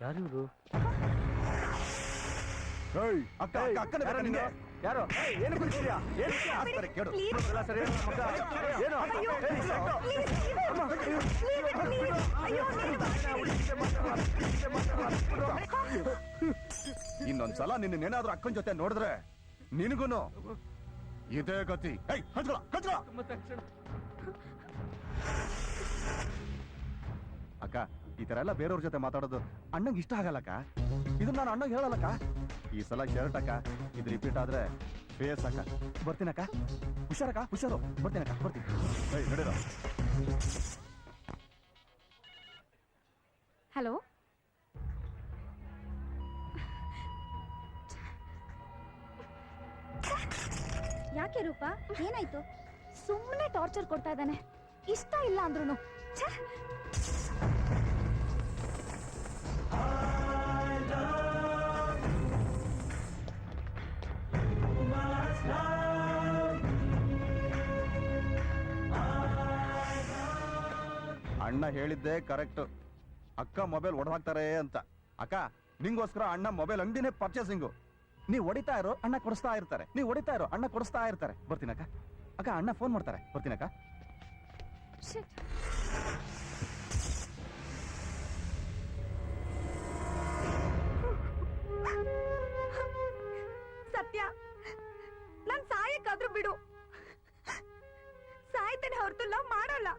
ಯಾರಿವ್ರು? ಅಕ್ಕ ಅಕ್ಕನ ಯಾರು ಏನು ಕುಡಿಸಿದ್ಯಾ? ಕೇಳು ಇನ್ನೊಂದ್ಸಲ ನಿನ್ನೇನಾದ್ರೂ ಅಕ್ಕನ ಜೊತೆ ನೋಡಿದ್ರೆ ನಿನಗೂನು ಇದೇ ಗತಿ. ಅಕ್ಕ ಈ ತರ ಎಲ್ಲ ಬೇರೆಯವ್ರ ಜೊತೆ ಮಾತಾಡೋದು ಅಣ್ಣಂಗೆ ಇಷ್ಟ ಆಗಲ್ಲಕ್ಕ. ಇದನ್ನ ನಾನು ಅಣ್ಣಂಗೆ ಹೇಳಲ್ಲಕ್ಕ. ಈ ಸಲ ಶರ್ಟ್ ಅಕ್ಕ, ಇದು ರಿಪೀಟ್ ಆದ್ರೆ ಫೇಸ್ ಅಕ್ಕ. ಬರ್ತೀನಕ್ಕ, ಹುಷಾರಕ್ಕ, ಹುಷಾರು. ಬರ್ತೀನಕ್ಕ, ಬರ್ತೀನಿ. ನಡೀರ. ಹಲೋ, ಯಾಕೆ ರೂಪಾ, ಏನಾಯ್ತು? ಸುಮ್ಮನೆ ಟಾರ್ಚರ್ ಕೊಡ್ತಾ ಇದ್ದಾನೆ. ಇಷ್ಟ ಇಲ್ಲ ಅಂದ್ರೂ ಅಣ್ಣ ಹೇಳಿದ್ದೆ ಕರೆಕ್ಟ್. ಅಕ್ಕ ಮೊಬೈಲ್ ಹೊಡೆದಾಕ್ತಾರೆ ಅಂತ. ಅಕ್ಕ ನಿಂಗೋಸ್ಕರ ಅಣ್ಣ ಮೊಬೈಲ್ ಅಂಗಡಿನೇ ಪರ್ಚೇಸಿಂಗು. ನೀವ್ ಹೊಡಿತಾ ಇರೋ ಅಣ್ಣ ಕೊಡಿಸ್ತಾ ಇರ್ತಾರೆ, ನೀವ್ ಹೊಡಿತಾ ಇರೋ ಅಣ್ಣ ಕೊಡಿಸ್ತಾ ಇರ್ತಾರೆ. ಬರ್ತೀನಕ್ಕ. ಅಕ್ಕ ಅಣ್ಣ ಫೋನ್ ಮಾಡ್ತಾರೆ. ಬರ್ತೀನಕ್ಕ. ಸತ್ಯ, ನಾನ್ ಸಾಯಕ್ಕಾದ್ರೂ ಬಿಡು. ಸಾಯ್ತೇನೆ ಹೊರತು ಲವ್ ಮಾಡಲ್ಲ.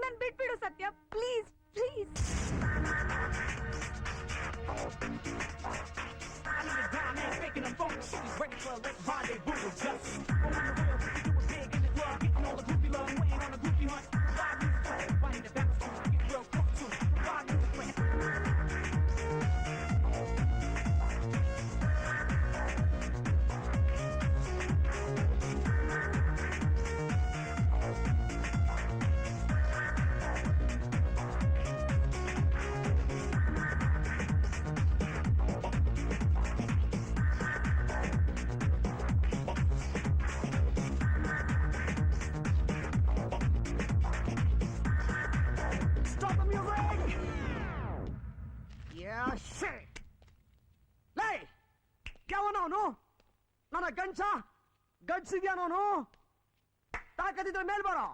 ನನ್ ಬಿಟ್ಬಿಡು ಸತ್ಯ, ಪ್ಲೀಸ್ ಪ್ಲೀಸ್. ಯಾವನವನು? ನನ್ನ ಗಂಡ್ಸ ಗಡ್ಸಿದ್ಯಾನವನು? ತಾಕತ್ತಿದ್ರೆ ಮೇಲ್ ಬಾರೋ.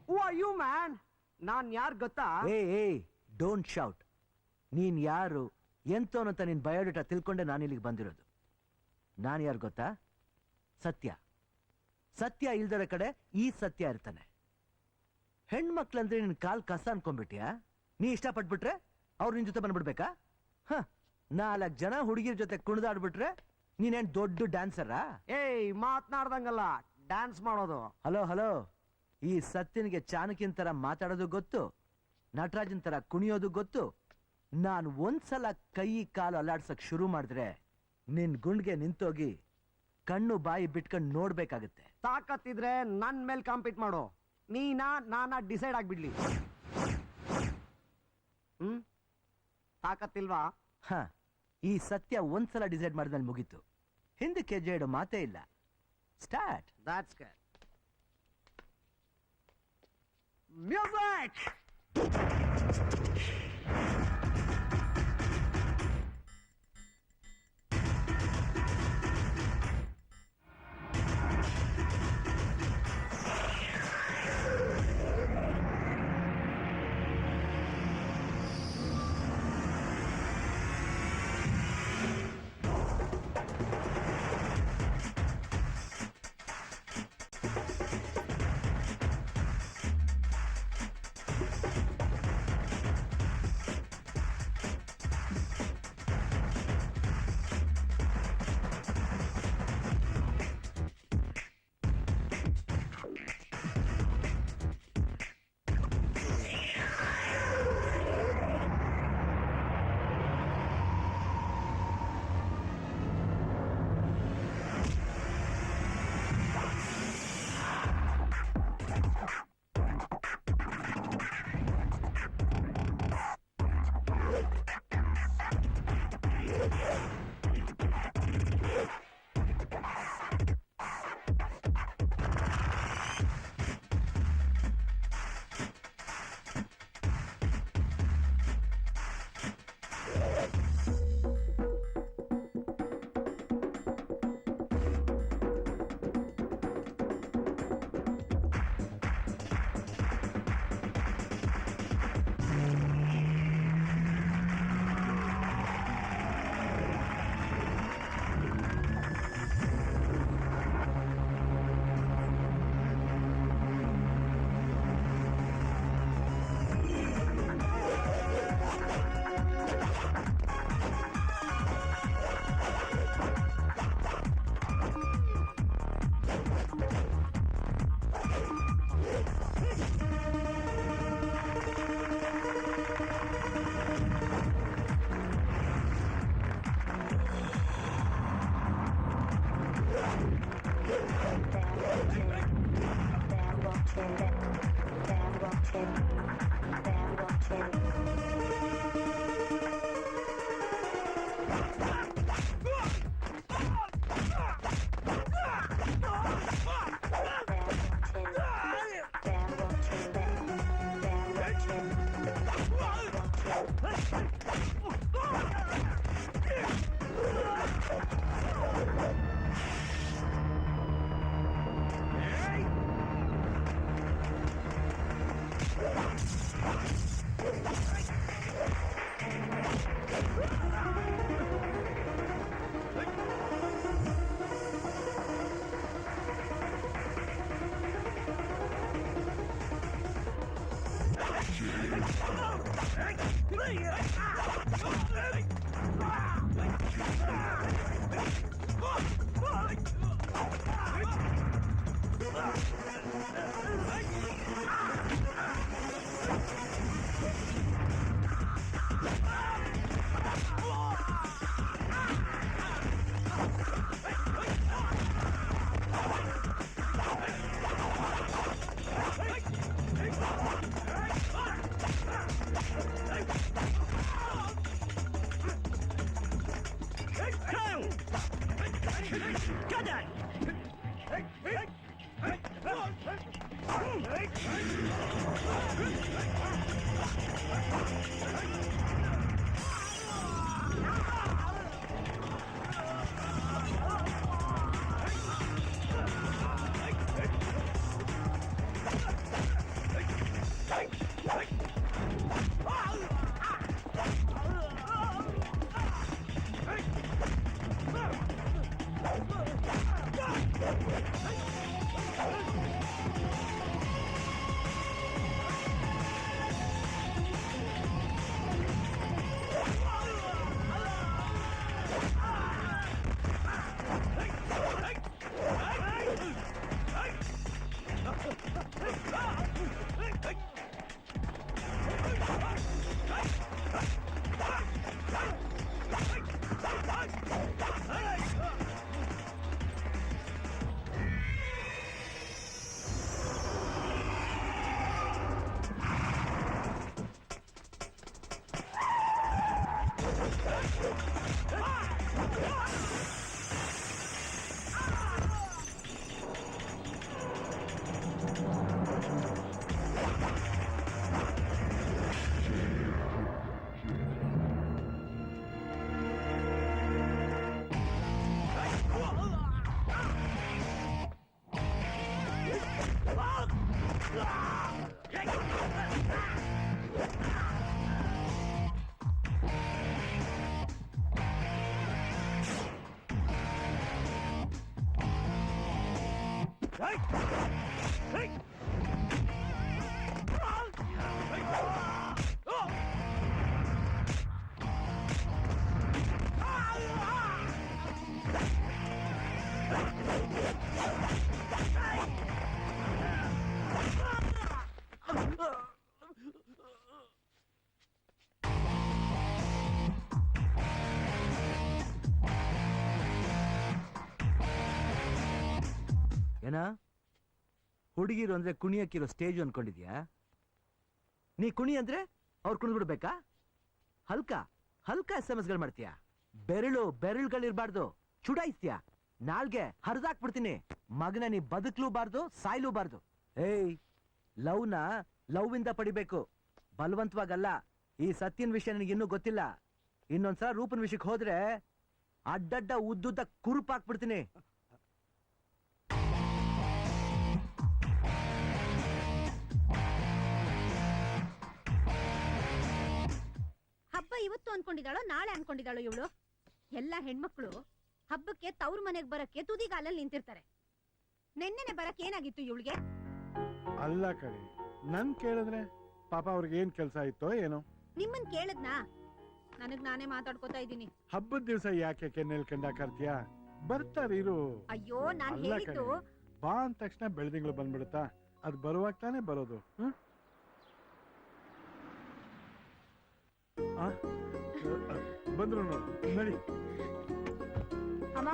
Who are you, man? ನಾನ್ ಯಾರ್ ಗೊತ್ತಾ? Don't shout. ನೀನ್ ಯಾರು ಎಂತೋನು ಅಂತ ನಿನ್ ಬಯೋಡೇಟಾ ತಿಳ್ಕೊಂಡೆ ನಾನು ಇಲ್ಲಿಗೆ ಬಂದಿರೋದು. ನಾನು ಯಾರು ಗೊತ್ತಾ? ಸತ್ಯ. ಸತ್ಯ ಇಲ್ದರ ಕಡೆ ಈ ಸತ್ಯ ಇರ್ತಾನೆ. ಹೆಣ್ಮಕ್ಳಂದ್ರೆ ನಿನ್ ಕಾಲ್ ಕಸ ಅನ್ಕೊಂಡ್ಬಿಟ್ಯಾ? ನೀ ಇಷ್ಟಪಟ್ಬಿಟ್ರೆ ಅವ್ರು ನಿನ್ ಜೊತೆ ಬಂದ್ಬಿಡ್ಬೇಕಾ? 4 ಜನ ಹುಡುಗಿರ ಜೊತೆ ಕುಣಿದಾಡ್ಬಿಟ್ರೆ ನೀನೇನ್ ದೊಡ್ಡ ಡ್ಯಾನ್ಸರಾ? ಮಾತನಾಡ್ದಂಗಲ್ಲ, ಡ್ಯಾನ್ಸ್ ಮಾಡೋದು. ಹಲೋ ಹಲೋ, ಈ ಸತ್ಯನಿಗೆ ಚಾಣಕ್ಯನ್ ತರ ಮಾತಾಡೋದು ಗೊತ್ತು, ನಟರಾಜನ್ ತರ ಕುಣಿಯೋದು ಗೊತ್ತು. ನಾನು ಒಂದ್ಸಲ ಕೈ ಕಾಲು ಅಲ್ಲಾಡ್ಸಕ್ ಶುರು ಮಾಡಿದ್ರೆ ನಿನ್ ಗುಂಡ್ಗೆ ನಿಂತೋಗಿ ಕಣ್ಣು ಬಾಯಿ ಬಿಟ್ಕೊಂಡು ನೋಡ್ಬೇಕಾಗತ್ತೆ. ತಾಕತ್ತಿದ್ರೆ ನನ್ ಮೇಲ್ ಕಾಂಪೀಟ್ ಮಾಡು. ನಾನ ಡಿಸೈಡ್ ಆಗ್ಬಿಡ್ಲಿ. ತಾಕತ್ತಿಲ್ವಾ? ಈ ಸತ್ಯ ಒಂದ್ಸಲ ಡಿಸೈಡ್ ಮಾಡಿದ್ಮೇಲೆ ಮುಗೀತು. ಹಿಂದಕ್ಕೆ ಹೆಜ್ಜೆ ಇಡೋ ಮಾತೇ ಇಲ್ಲ. ಸ್ಟಾರ್ಟ್. That's good. Music! ಏನ ಹುಡುಗಿರು ಅಂದ್ರೆ ಕುಣಿಯಕ್ಕಿರೋ ಸ್ಟೇಜ್ ಅನ್ಕೊಂಡಿದ್ಯಾ? ನೀ ಕುಣಿ ಅಂದ್ರೆ ಅವ್ರು ಕುಣಿದ್ಬಿಡ್ಬೇಕಾ? ಹಲ್ಕ ಹಲ್ಕ SMS ಗಳು ಮಾಡ್ತೀಯಾ? ಬೆರಳುಗಳಿರ್ಬಾರ್ದು, ಚುಡಾಯಿಸ್ತೀಯಾ? ನಾಳ್ಗೆ ಹರಿದಾಕ್ಬಿಡ್ತೀನಿ ಮಗನ. ನೀ ಬದುಕ್ಲೂಬಾರ್ದು, ಸಾಯ್ಲೂಬಾರ್ದು. ಏಯ್, ಲವ್ ಇಂದ ಪಡಿಬೇಕು, ಬಲವಂತವಾಗಲ್ಲ. ಈ ಸತ್ಯನ್ ವಿಷಯ ನನಗೆ ಇನ್ನೂ ಗೊತ್ತಿಲ್ಲ. ಇನ್ನೊಂದ್ಸಲ ರೂಪನ್ ವಿಷಯಕ್ಕೆ ಹೋದ್ರೆ ಅಡ್ಡಡ್ಡ ಉದ್ದುದ್ದ ಕುರುಪಾಕ್ಬಿಡ್ತೀನಿ. ಹಬ್ಬ ಇವತ್ತು ಅನ್ಕೊಂಡಿದ್ದಾಳೋ ನಾಳೆ ಅನ್ಕೊಂಡಿದ್ದಾಳೋ ಇವಳು? ಎಲ್ಲ ಹೆಣ್ಮಕ್ಳು ಹಬ್ಬಕ್ಕೆ ತವ್ರ ಮನೆಗ್ ಬರಕ್ಕೆ ತುದಿಗಾಲಲ್ಲಿ ನಿಂತಿರ್ತಾರೆ. ನೆನ್ನೆನೆ ಬರಕ್ ಏನಾಗಿತ್ತು ಇವಳಿಗೆ? ಅಲ್ಲ ಕಣೆ, ನನ್ ಕೇಳಿದ್ರೆ ಪಾಪ ಅವ್ರಿಗೆ ಏನ್ ಕೆಲ್ಸ ಇತ್ತೋ ಏನೋ. ನಿಮ್ಮನ್ ಕೇಳದ್ನಾ? ನನಗ್ ನಾನೇ ಮಾತಾಡ್ಕೋತಾ ಇದ್ದೀನಿ. ಹಬ್ಬದ ದಿವಸ ಯಾಕೆ ಕೆನ್ನೆಲ್ ಕಂಡ ಕರ್ತೀಯಾ? ಬರ್ತಾರಿರು. ಅಯ್ಯೋ, ನಾನ್ ಅಲ್ಲ ಹೇಳಿದ್ದು ಕಣೆ, ಬಾ ಅಂದ ತಕ್ಷಣ ಬೆಳ್ದಿಂಗಳು ಬಂದ್ಬಿಡುತ್ತಾ? ಅದ್ ಬರುವಾಗ ತಾನೇ ಬರೋದು. ಬಂದ್ರು ನೋಡು, ನಡಿ. ಅಮ್ಮ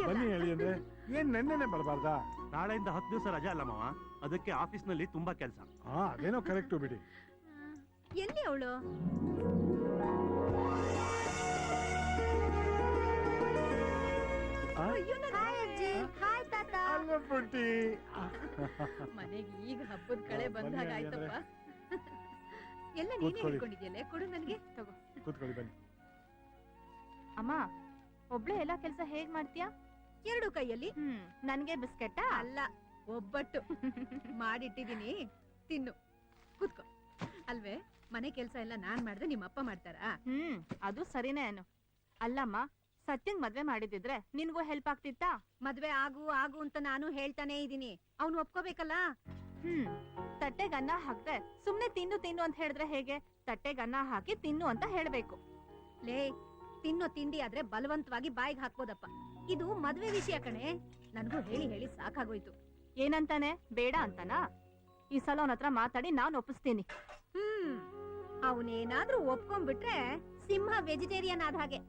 ಬನ್ನಿ ಹೇಳಿ ಅಂದ್ರೆ ಏನ್ ನೆನ್ನೆನೆ ಬರಬಾರ್ದಾ? ನಾಳೆಯಿಂದ 10 ದಿವಸ ರಜಾ ಅಲ್ಲ ಮಾವ, ಅದಕ್ಕೆ ಆಫೀಸ್ ನಲ್ಲಿ ತುಂಬಾ ಕೆಲಸ. ಅದೇನೋ ಕರೆಕ್ಟು ಬಿಡಿ. ಎಲ್ಲಿ ಅವಳು? ಮನೆಗೆ ಈಗ ಹಬ್ಬದ ಕಳೆ ಬಂದಾಗ ಆಯ್ತಪ್ಪ. ಎಲ್ಲ ನೀನೇ ಹೇಳ್ಕೊಂಡಿದ್ಯಲ್ಲ, ಕೊಡು ನನಗೆ. ತಗೋ, ಕೂತ್ಕೊಳ್ಳಿ, ಬನ್ನಿ. ಅಮ್ಮ, ಒಬ್ಳೆ ಎಲ್ಲಾ ಕೆಲಸ ಹೇಗ್ ಮಾಡ್ತೀಯಾ? ಎರಡು ಕೈಯಲ್ಲಿ. ನನ್ಗೆ ಬಿಸ್ಕೆಟ್ ಅಲ್ಲ, ಒಬ್ಬಟ್ಟು ಮಾಡಿಟ್ಟಿದೀನಿ, ತಿನ್ನು. ಕೂತ್ಕೋ. ಅಲ್ವೇ, ಮನೆ ಕೆಲ್ಸ ಎಲ್ಲ ನಾನ್ ಮಾಡ್ದೆ ನಿಮ್ಮ ಅಪ್ಪ ಮಾಡ್ತಾರಾ? ಅದು ಸರಿನೇ ಏನು. ಅಲ್ಲಮ್ಮ, ಸತ್ಯಂಗ್ ಮದ್ವೆ ಮಾಡಿದಿದ್ರೆ ನಿನ್ಗೂ ಹೆಲ್ಪ್ ಆಗ್ತಿತ್ತಾ? ಮದ್ವೆ ಆಗು ಅಂತ ನಾನು ಹೇಳ್ತಾನೆ ಇದೀನಿ, ಅವ್ನು ಒಪ್ಕೋಬೇಕಲ್ಲ. ತಟ್ಟೆಗೆ ಅನ್ನ ಹಾಕ್ದೆ ಸುಮ್ನೆ ತಿನ್ನು ಅಂತ ಹೇಳಿದ್ರೆ ಹೇಗೆ? ತಟ್ಟೆಗೆ ಅನ್ನ ಹಾಕಿ ತಿನ್ನು ಅಂತ ಹೇಳ್ಬೇಕು. ಲೇ, ತಿನ್ನೋ ತಿಂಡಿ ಆದ್ರೆ ಬಲವಂತವಾಗಿ ಬಾಯಿಗೆ ಹಾಕ್ಬೋದಪ್ಪ. ಇದು ಮದ್ವೆ ವಿಷಯ ಕಣೆ. ನನ್ಗೂ ಹೇಳಿ ಹೇಳಿ ಸಾಕಾಗೋಯ್ತು. ಏನಂತಾನೆ? ಬೇಡ ಅಂತನಾ? ಈ ಸಲ ಅವನ ಹತ್ರ ಮಾತಾಡಿ ನಾನ್ ಒಪ್ಪಿಸ್ತೀನಿ. ಅವನೇನಾದ್ರೂ ಒಪ್ಕೊಂಡ್ಬಿಟ್ರೆ ಸಿಂಹ ವೆಜಿಟೇರಿಯನ್ ಆದ ಹಾಗೆ.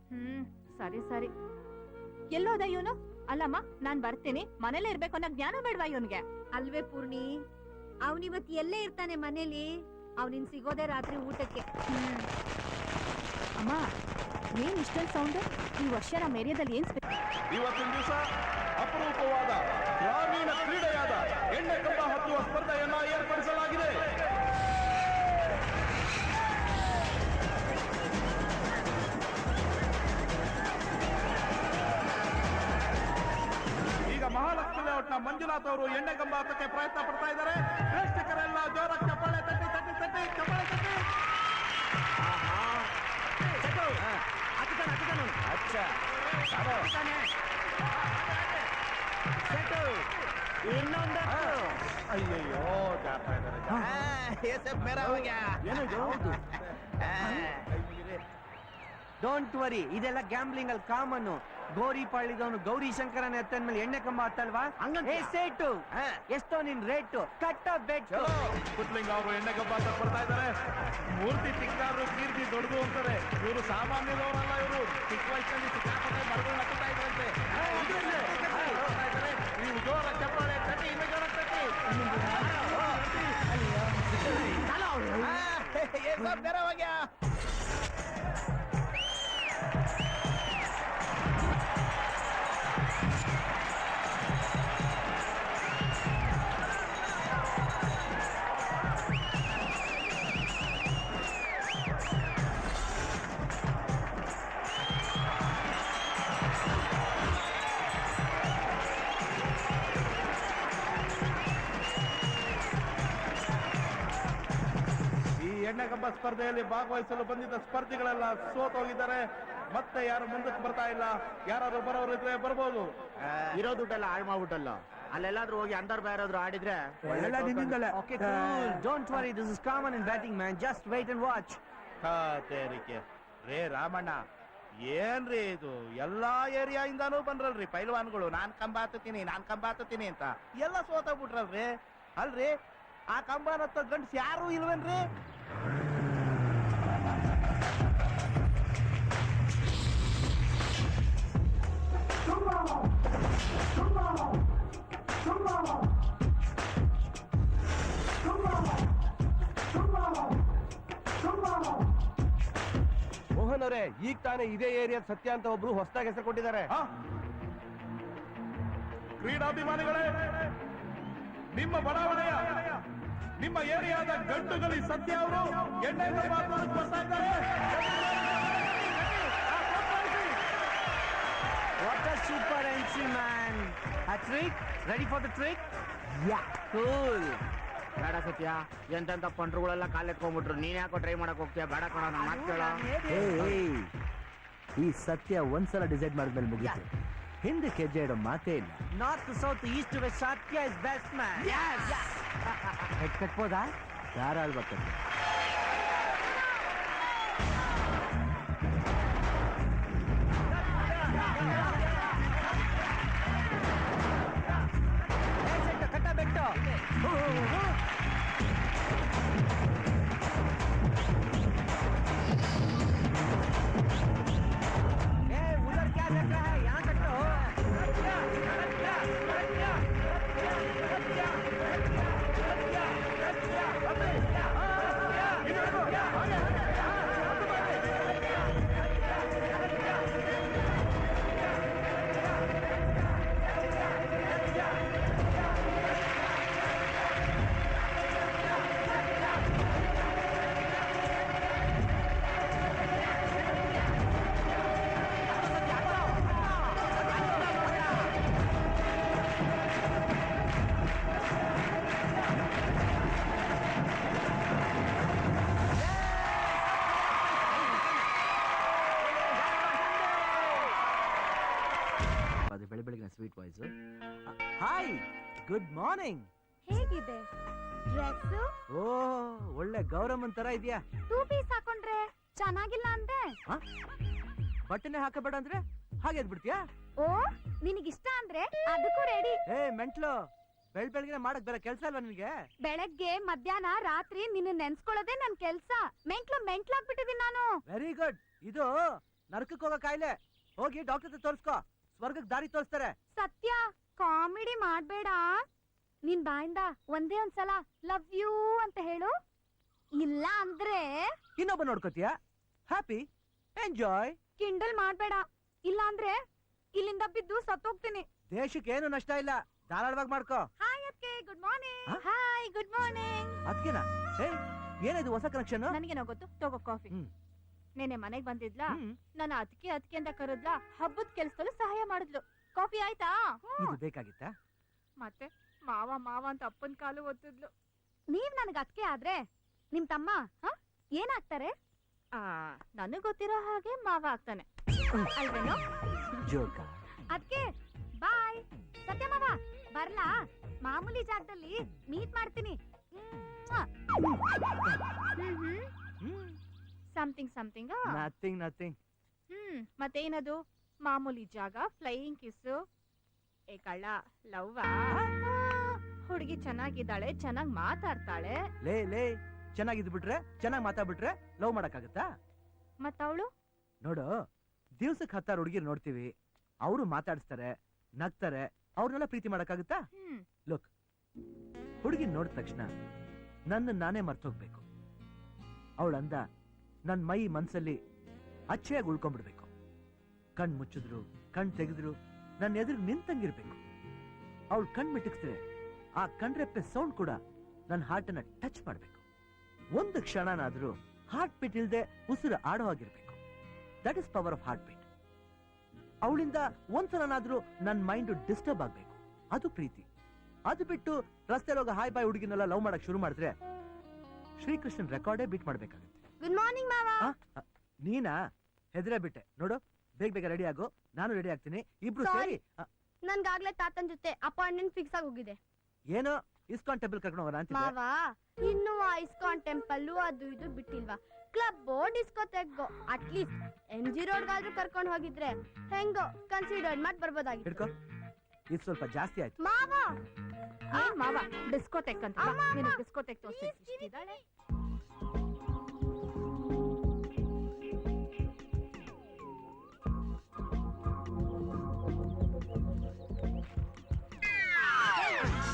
ಸರಿ ಸರಿ. ಎಲ್ಲೋದ ಇವನು? ಅಲ್ಲಮ್ಮ, ನಾನ್ ಬರ್ತೀನಿ, ಮನೇಲೆ ಇರ್ಬೇಕು ಅನ್ನೋ ಜ್ಞಾನ ಬೇಡ್ವಾ ಇವನ್ಗೆ? ಅಲ್ವೇ ಪೂರ್ಣಿ, ಅವನಿವತ್ ಎಲ್ಲೇ ಇರ್ತಾನೆ ಮನೇಲಿ. ಅವ್ನಿನ್ ಸಿಗೋದೇ ರಾತ್ರಿ ಊಟಕ್ಕೆ. ಅಮ್ಮ ಏನ್ ಇಷ್ಟೊಂದು ಸೌಂಡ್? ಈ ವರ್ಷ ನಮ್ಮ ಏರಿಯಾದಲ್ಲಿ ಏನ್ ಇವತ್ತಿನ ದಿವಸ ಅಪರೂಪವಾದ ಗ್ರಾಮೀಣ ಕ್ರೀಡೆಯಾದ ಎಣ್ಣೆ ಕಂಬ ಹತ್ತುವ ಸ್ಪರ್ಧೆಯನ್ನ ಏರ್ಪಡಿಸಲಾಗಿದೆ. ಈಗ ಮಹಾಲಕ್ಷ್ಮಿ ಲೇಔಟ್ನ ಮಂಜುನಾಥ್ ಅವರು ಎಣ್ಣೆ ಕಂಬ ಹತ್ತಕ್ಕೆ ಪ್ರಯತ್ನ ಪಡ್ತಾ ಇದ್ದಾರೆ. ಪ್ರೇಕ್ಷಕರೆಲ್ಲ ಜೋರಾಗಿ ಚಪ್ಪಾಳೆ ತಟ್ಟಿ ತಟ್ಟಿ ತಟ್ಟಿ ಚಪ್ಪಾಳೆ ತಟ್ಟಿ. ಅಯ್ಯಯ್ಯೋ ಜಾರ್ತಾ ಡೋಂಟ್ ವರಿ, ಇದೆಲ್ಲ ಗ್ಯಾಂಬ್ಲಿಂಗ್ ಅಲ್ಲಿ ಕಾಮನ್. ಗೋರಿ ಪಾಳಿದವನು ಗೌರಿ ಶಂಕರನ ಎತ್ತನ ಮೇಲೆ ಎಣ್ಣೆ ಕಂಬ ಹತ್ತಲ್ವಾ? ಏ ಸೇಟು, ಎಷ್ಟೋ ನಿನ್ ರೇಟು? ಕಟ್ಟ ಬೆಟ್. ಪುಟ್ಲಿಂಗ ಅವರು ಎಣ್ಣೆ ಕಂಬ ಅಂತ ಬರ್ತಾ ಇದ್ದಾರೆ. ಮೂರ್ತಿ ಚಿಕ್ಕಾದ್ರು ಕೀರ್ತಿ ದೊಡ್ಡದು ಅಂತಾರೆ. ಇವರು ಸಾಮಾನ್ಯದವರಲ್ಲ, ಇವರು ಚಿಕ್ಕ ವಯಸ್ಸಲ್ಲಿ ಸಿಕ್ಕಾಪಟ್ಟೆ ಮರಗಳು ನಕ್ಕುತ್ತಾ ಇದ್ರಂತೆ. ನೀವು ಜೋರ ಚಪ್ಪಾಳೆ ತಟ್ಟಿ, ಇನ್ನು ಜೋರ ತಟ್ಟಿ. ಎಣ್ಣೆ ಕಂಬ ಸ್ಪರ್ಧೆಯಲ್ಲಿ ಭಾಗವಹಿಸಲು ಬಂದಿದ್ದ ಸ್ಪರ್ಧಿಗಳೆಲ್ಲ ಸೋತೋಗಿದ್ದಾರೆ. ಮತ್ತೆ ಯಾರು ಮುಂದಕ್ಕೆ ಬರ್ತಾ ಇಲ್ಲ. ಯಾರಾದ್ರೂ ಬರೋರು ಇದ್ರೆ ಬರ್ಬೋದು. ಇರೋ ದುಡ್ಡೆಲ್ಲ ಹಾಳು ಮಾಡ್ಬಿಟ್ಟಲ್ಲ. ಅಲ್ಲೆಲ್ಲಾದ್ರೂ ಹೋಗಿ ಅಂಡರ್ ಬೇರಾದ್ರೂ ಆಡಿದ್ರೆ okay, don't worry, this is common in batting man. Just wait and watch. ತೇರಿಕೆ ರೇ ರಾಮಣ್ಣ, ಏನ್ರಿ ಇದು? ಎಲ್ಲಾ ಏರಿಯಾ ಇಂದಾನು ಬಂದ್ರಲ್ರಿ ಪೈಲ್ವಾನ್ಗಳು. ನಾನ್ ಕಂಬ ಹತ್ತುತ್ತೀನಿ ಅಂತ ಎಲ್ಲ ಸೋತೋಗ್ಬಿಟ್ರಲ್ರಿ. ಅಲ್ರಿ, ಆ ಕಂಬನತ್ತ ಗಂಡ್ಸ್ ಯಾರು ಇಲ್ವೇನ್ರಿ? ಮೋಹನ್ ಅವರೇ, ಈಗ ತಾನೇ ಇದೇ ಏರಿಯಾ ಸತ್ಯ ಅಂತ ಒಬ್ರು ಹೊಸದಾಗಿ ಹೆಸರು ಕೊಟ್ಟಿದ್ದಾರೆ. ಕ್ರೀಡಾಭಿಮಾನಿಗಳೇ, ನಿಮ್ಮ ಬಡಾವಣೆಯ ನಿಮ್ಮ ಏರಿಯಾದ ಗಂಡುಗಲಿ ಸತ್ಯ ಅವರು ಎಣ್ಣೆ ಕಂಬ ಹತ್ತೋದಕ್ಕೆ ಬರ್ತಾ ಇದ್ದಾರೆ. What a super entry, man. A trick? Ready for the trick? Yeah. Cool. ಬೇಡ ಸತ್ಯ, ಎಂತೆಂತ ಪಂಡ್ರುಗಳೆಲ್ಲ ಕಾಲೆತ್ಕೊಂಡ್ಬಿಟ್ರು. ನೀನ್ ಯಾಕೋ ಟ್ರೈ ಮಾಡಕ್ ಹೋಗ್ತೀಯ? ಬೇಡ ಕಣ, ನನ್ನ ಮಾತು ಕೇಳ. ಈ ಸತ್ಯ ಒಂದ್ಸಲ ಡಿಸೈಡ್ ಮಾಡಿದ್ಮೇಲೆ ಮುಗಿತು. ಹಿಂದಕ್ಕೆ ಹೆಜ್ಜೆ ಇಡೋ ಮಾತೇ ಇಲ್ಲ. ನಾರ್ತ್ ಸೌತ್ ಈಸ್ಟ್ ವೆಸ್ಟ್ ಸತ್ಯ ಇಸ್ ಬೆಸ್ಟ್ ಮ್ಯಾನ್. ಹೆಡ್ ಕಟ್ಬೋದಾ? ಧಾರಾಳ್ಬೇಕಂತ. ಕಟ್ಟಬೇಕು. उधर क्या देख रहा है? यहाँ तक हो। ಅದು ಬೆಳಿಗ್ಗೆ sweet voice. Hi, good morning. ಹೇಗಿದೆ ಡ್ರೆಸ್? ಓ, ಒಳ್ಳೆ ಗೌರಮ್ಮನ್ ತರ ಇದೆಯಾ? 2 ಪೀಸ್ ಹಾಕೊಂಡ್ರೆ ಚೆನ್ನಾಗಿಲ್ಲ ಅಂದೆ. ಬಟ್ಟೆನೆ ಹಾಕಬೇಡ ಅಂದ್ರೆ ಹಾಗೆ ಎದ್ಬಿಡ್ತೀಯಾ? ಓ, ನಿನಗಿಷ್ಟ ಅಂದ್ರೆ ಅದಕ್ಕೂ ರೆಡಿ. ಏ ಮೆಂಟ್ಲು, ಬೆಳಗ್ಗೆ ಮಾಡಕ್ ಬೇರೆ ಕೆಲ್ಸ ಅಲ್ವಾ ನಿನಗೆ? ಬೆಳಗ್ಗೆ ಮಧ್ಯಾಹ್ನ ರಾತ್ರಿ ನಿನ್ನ ನೆನ್ಸ್ಕೊಳ್ಳೋದೇ ನನ್ ಕೆಲ್ಸ. ಮೆಂಟ್ಲಾಗ್ಬಿಟ್ಟಿದೀನಿ ನಾನು. Very good. ಇದು ನರಕಕ್ಕೆ ಹೋಗೋ ಕಾಯಿಲೆ. ಹೋಗಿ ಡಾಕ್ಟರ್ ಹತ್ರ ತೋರಿಸ್ಕೋ, ಸ್ವರ್ಗಕ್ಕೆ ದಾರಿ ತೋರಿಸ್ತಾರೆ. ಸತ್ಯ, ಕಾಮಿಡಿ ಮಾಡ್ಬೇಡ. ನಿನ್ ಬಾಯಿಂದ ಒಂದೇ ಒಂದ್ಸಲ ಲವ್ ಯು ಅಂತ ಹೇಳು. ಇಲ್ಲ ಅಂದ್ರೆ ಇನ್ನೊಬ್ಬ ನೋಡ್ಕೋತೀಯ. Happy, enjoy. ಕಿಂಡಲ್ ಮಾಡ್ಬೇಡ, ಇಲ್ಲ ಅಂದ್ರೆ ಇಲ್ಲಿಂದ ಬಿದ್ದು ಸತ್ತೋಗ್ತೀನಿ. ದೇಶಕ್ಕೆ ಏನು ನಷ್ಟ ಇಲ್ಲ, ಧಾರಾಳವಾಗಿ ಮಾಡ್ಕೋ. ಹಾಯ್ ಅದಕ್ಕೆ ಗುಡ್ ಮಾರ್ನಿಂಗ್. ಹಾ? Hi good morning. ಅದ್ಕೆನಾ? ಹೇ, ಏನಿದು ಹೊಸ ಕನೆಕ್ಷನ್? ನನಗೇನೋ ಗೊತ್ತು, ತಗೋ ಕಾಫಿ. ಹ್ಮ್. ನೆನೆ ಮನೆಗ್ ಬಂದಿದ್ಲಾ, ನನ್ನ ಅದಕ್ಕೆ ಅಂತ ಕರೆದ್ಲಾ, ಹಬ್ಬದ ಕೆಲ್ಸದಲ್ಲೂ ಸಹಾಯ ಮಾಡಿದ್ಲು. ಕಾಫಿ ಆಯ್ತಾ? ಇದು ಬೇಕಾಗಿತ್ತಾ? ಮತ್ತೆ ಮಾವ ಮಾವ ಅಂತ ಅಪ್ಪನ್ ಕಾಲು ಒತ್ತಿದ್ಲು. ನೀವ್ ನನಗ್ ಅದಕ್ಕೆ ಆದ್ರೆ ನಿಮ್ ತಮ್ಮ ಏನಾಗ್ತಾರೆ? ನನಗ್ ಗೊತ್ತಿರೋ ಹಾಗೆ ಮಾವ ಆಗ್ತಾನೆ ಅಲ್ವೇನೋ? ಜೋಕ. ಅದಕ್ಕೆ ಬಾಯ್. ಸತ್ಯ ಮಾವ ಬರ್ಲಾ? ಮಾಮೂಲಿ ಜಾಗದಲ್ಲಿ ಮೀಟ್ ಮಾಡ್ತೀನಿ. Something something. ನಥಿಂಗ್. ಮತ್ತೇನದು? ಮಾಮೂಲಿ ಜಾಗ, ಫ್ಲೈಯಿಂಗ್ ಕಿಸ್ಸು. ಏ ಕಳ್ಳ, ಲವ್ವ? ಹುಡುಗಿ ಚೆನ್ನಾಗಿದ್ದಾಳೆ, ಚೆನ್ನಾಗ್ ಮಾತಾಡ್ತಾಳೆ. ಲೇ ಚೆನ್ನಾಗಿದ್ ಬಿಟ್ರೆ, ಚೆನ್ನಾಗಿ ಮಾತಾಡ್ಬಿಟ್ರೆ ಲವ್ ಮಾಡಕ್ಕಾಗತ್ತಾ? ಮತ್ತವಳು? ನೋಡು, ದಿವ್ಸಕ್ಕೆ 10 ಹುಡುಗಿರ್ ನೋಡ್ತೀವಿ, ಅವರು ಮಾತಾಡಿಸ್ತಾರೆ, ನಗ್ತಾರೆ, ಅವ್ರನ್ನೆಲ್ಲ ಪ್ರೀತಿ ಮಾಡಕ್ಕಾಗತ್ತಾ? ಲುಕ್, ಹುಡುಗಿ ನೋಡಿದ ತಕ್ಷಣ ನನ್ನ ನಾನೇ ಮರ್ತೋಗ್ಬೇಕು. ಅವಳಂದ ನನ್ ಮೈ ಮನ್ಸಲ್ಲಿ ಅಚ್ಚೆಯಾಗಿ ಉಳ್ಕೊಂಡ್ಬಿಡ್ಬೇಕು. ಕಣ್ ಮುಚ್ಚಿದ್ರು, ಕಣ್ ತೆಗೆದ್ರು ನನ್ನ ಎದುರು ನಿಂತಂಗಿರ್ಬೇಕು. ಅವಳು ಕಣ್ ಮಿಟಕ್ಸಿದ್ರೆ ಆ ಕಣ್ರೆಪ್ಪೆ ಸೌಂಡ್ ಕೂಡ ನನ್ನ ಹಾರ್ಟನ್ನ ಟಚ್ ಮಾಡ್ಬೇಕು. ಒಂದು ಕ್ಷಣನಾದ್ರೂ ಹಾರ್ಟ್ ಬೀಟ್ ಇಲ್ದೆ ಉಸಿರು ಆಡೋ ಆಗಿರ್ಬೇಕು. That is power of heart beat. ಅವಳಿಂದ ಒಂದ್ಸಲನಾದ್ರೂ ನನ್ನ ಮೈಂಡ್ ಡಿಸ್ಟರ್ಬ್ ಆಗ್ಬೇಕು, ಅದು ಪ್ರೀತಿ. ಅದು ಬಿಟ್ಟು ರಸ್ತೆಲೋಗ ಹಾಯ್ ಬಾಯ್ ಹುಡುಗಿನೆಲ್ಲ ಲವ್ ಮಾಡಕ್ ಶುರು ಮಾಡಿದ್ರೆ ಶ್ರೀಕೃಷ್ಣನ್ ರೆಕಾರ್ಡೇ ಬೀಟ್ ಮಾಡ್ಬೇಕಾಗುತ್ತೆ. ಗುಡ್ ಮಾರ್ನಿಂಗ್ ಮಾವ. ನೀನಾ? ಹೆದ್ರೆ ಬಿಟ್ಟೆ ನೋಡು. ಬೇಗ ರೆಡಿ ಆಗು, ನಾನು ರೆಡಿ ಆಗ್ತೀನಿ. ಇಬ್ರು ಸೇರಿ. ನನ್ಗಾಗ್ಲೇ ತಾತನ್ ಜೊತೆ ಅಪಾಯಿಂಟ್ಮೆಂಟ್ ಫಿಕ್ಸ್ ಆಗಿ ಹೋಗಿದೆ. ಏನೋ ಇಸ್ಕಾನ್ ಟೆಂಪಲ್ ಕರ್ಕೊಂಡು ಹೋಗೋಣ ಅಂತಿದ್ದೆ. ಮಾವ, ಇನ್ನು ಆ ಇಸ್ಕಾನ್ ಟೆಂಪಲ್ ಅದು ಇದು ಬಿಟ್ಟಿಲ್ವಾ? ಕ್ಲಬ್ ಡಿಸ್ಕೋಟೆಕ್ಗೋ ಅಟ್ಲೀಸ್ಟ್ MG ರೋಡ್ಗಾದ್ರೂ ಕರ್ಕೊಂಡು ಹೋಗಿದ್ರೆ ಹೆಂಗೋ ಕನ್ಸಿಡರ್ ಮಾಡಿ ಬರ್ಬೋದಾಗಿತ್ತು. ಹಿಡ್ಕೋ, ಇದು ಸ್ವಲ್ಪ ಜಾಸ್ತಿ ಆಯ್ತು. ಮಾವ ಏನ್ ಮಾವ ಡಿಸ್ಕೋಟೆಕ್ ಅಂತ? ನಿನಗೆ ಡಿಸ್ಕೋಟೆಕ್ ತೋರಿಸ್ತಿದ್ದಾಳೆ.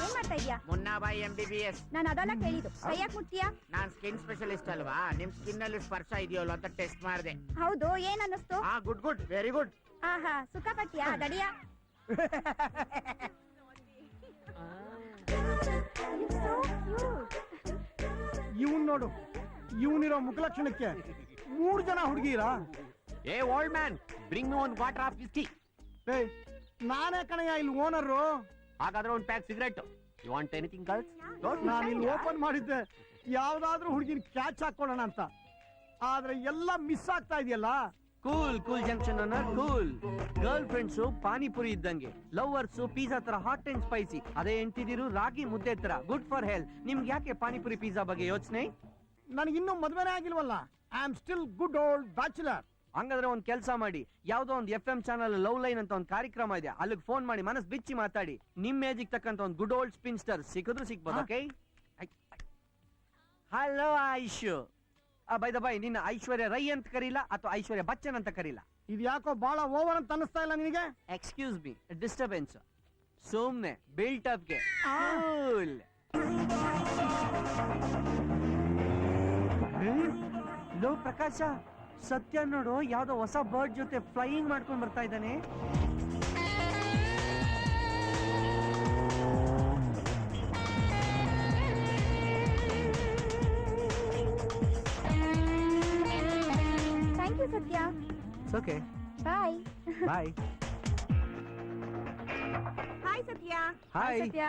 ಏನ್ ಮಾಡ್ತಾ ಇದ್ಯಾ? ಮುನ್ನಾಬಾಯಿ MBBS. ನಾನು ಅದೆಲ್ಲ ಕೇಳಿದ್ದು. ಕೈಯಾಕ್ ಮುಟ್ತೀಯಾ? ನಾನ್ ಸ್ಕಿನ್ ಸ್ಪೆಷಲಿಸ್ಟ್ ಅಲ್ವಾ, ನಿಮ್ ಸ್ಕಿನ್ ಅಲ್ಲಿ ಸ್ಪರ್ಶ ಇದೆಯಲ್ಲ ಅಂತ ಟೆಸ್ಟ್ ಮಾಡಿದೆ. ಹೌದು, ಏನ್ ಅನ್ನಿಸ್ತು? Good very good. ಆಹಾ, ಸುಖ ಪಟ್ಟಿಯಾ? ದಡಿಯಾ? ಇವನ್ ನೋಡು, ಇವನಿರೋ ಮುಖಲಕ್ಷಣಕ್ಕೆ 3 ಜನ ಹುಡುಗಿರಾ? ಏ old man, bring me one water of whisky. ಏಯ್, ನಾನೇ ಕಣಯ್ಯ ಇಲ್ಲಿ ಓನರು. ಹಾಗಾದ್ರೆ ಒಂದು pack cigarette. You want anything girls? ನಾನು ಇಲ್ಲಿ ಓಪನ್ ಮಾಡಿದ್ದೆ ಯಾವ್ದಾದ್ರೂ ಹುಡುಗಿನ ಕ್ಯಾಚ್ ಹಾಕೊಳ್ಳೋಣ ಅಂತ, ಆದ್ರೆ ಎಲ್ಲ ಮಿಸ್ ಆಗ್ತಾ ಇದೆಯಲ್ಲ. ಕೂಲ್ ಜಂಕ್ಷನ್ ಅನ್ನೋ ಕೂಲ್. ಗರ್ಲ್ ಫ್ರೆಂಡ್ಸು ಪಾನಿಪುರಿ ಇದ್ದಂಗೆ, ಲವರ್ಸು ಪಿಜ್ಜಾ ತರ ಹಾಟ್ ಅಂಡ್ ಸ್ಪೈಸಿ, ಅದೇ ಎಂಟಿದಿರು ರಾಗಿ ಮುದ್ದೆ ತರ ಗುಡ್ ಫಾರ್ ಹೆಲ್ತ್. ನಿಮ್ಗೆ ಯಾಕೆ ಪಾನಿಪುರಿ ಪಿಜ್ಜಾ ಬಗ್ಗೆ ಯೋಚನೆ? ನನಗಿನ್ನೂ ಮದ್ವೆನೇ ಆಗಿಲ್ವಲ್ಲ. I am still good old bachelor. ಹಂಗಾದ್ರೆ ಒಂದ್ ಕೆಲಸ ಮಾಡಿ, ಯಾವ್ದೋ ಒಂದು FM ಚಾನಲ್ ಲವ್ ಲೈನ್ ಅಂತ ಒಂದು ಕಾರ್ಯಕ್ರಮ ಇದೆ, ಅಲ್ಲಿಗೆ ಫೋನ್ ಮಾಡಿ ಮನಸ್ ಬಿಚ್ಚಿ ಮಾತಾಡಿ. ನಿಮ್ ಏಜಿಗೆ ತಕ್ಕಂತ ಒಂದು ಗುಡ್ ಓಲ್ಡ್ ಸ್ಪಿನ್ಸ್ಟರ್ ಸಿಕ್ಕಿದ್ರು ಸಿಕ್ಬೋದು. Okay? Hello Aishu. By the by, ನಿನ್ನ ಐಶ್ವರ್ಯ ರೈ ಅಂತ ಕರೀಲ ಅಥವಾ ಐಶ್ವರ್ಯ ಬಚ್ಚನ್ ಅಂತ ಕರೀಲ? ಇದು ಯಾಕೋ ಬಹಳ ಓವರ್ ಅಂತ ಅನಿಸ್ತಾ ಇಲ್ಲ ನಿನಗೆ? Excuse me, disturbance. ಸುಮ್ನೆ ಬಿಲ್ಟ್ ಅಪ್ಗೆ. ಲೋ ಪ್ರಕಾಶ, ಸತ್ಯ ನೋಡು, ಯಾವ್ದೋ ಹೊಸ ಬರ್ಡ್ ಜೊತೆ ಫ್ಲೈಯಿಂಗ್ ಮಾಡ್ಕೊಂಡ್ ಬರ್ತಾ ಇದ್ದಾನೆ. ಥ್ಯಾಂಕ್ ಯು ಸತ್ಯ. ಓಕೆ, ಬಾಯ್. ಬಾಯ್. ಹಾಯ್ ಸತ್ಯ. ಹಾಯ್. ಸತ್ಯ.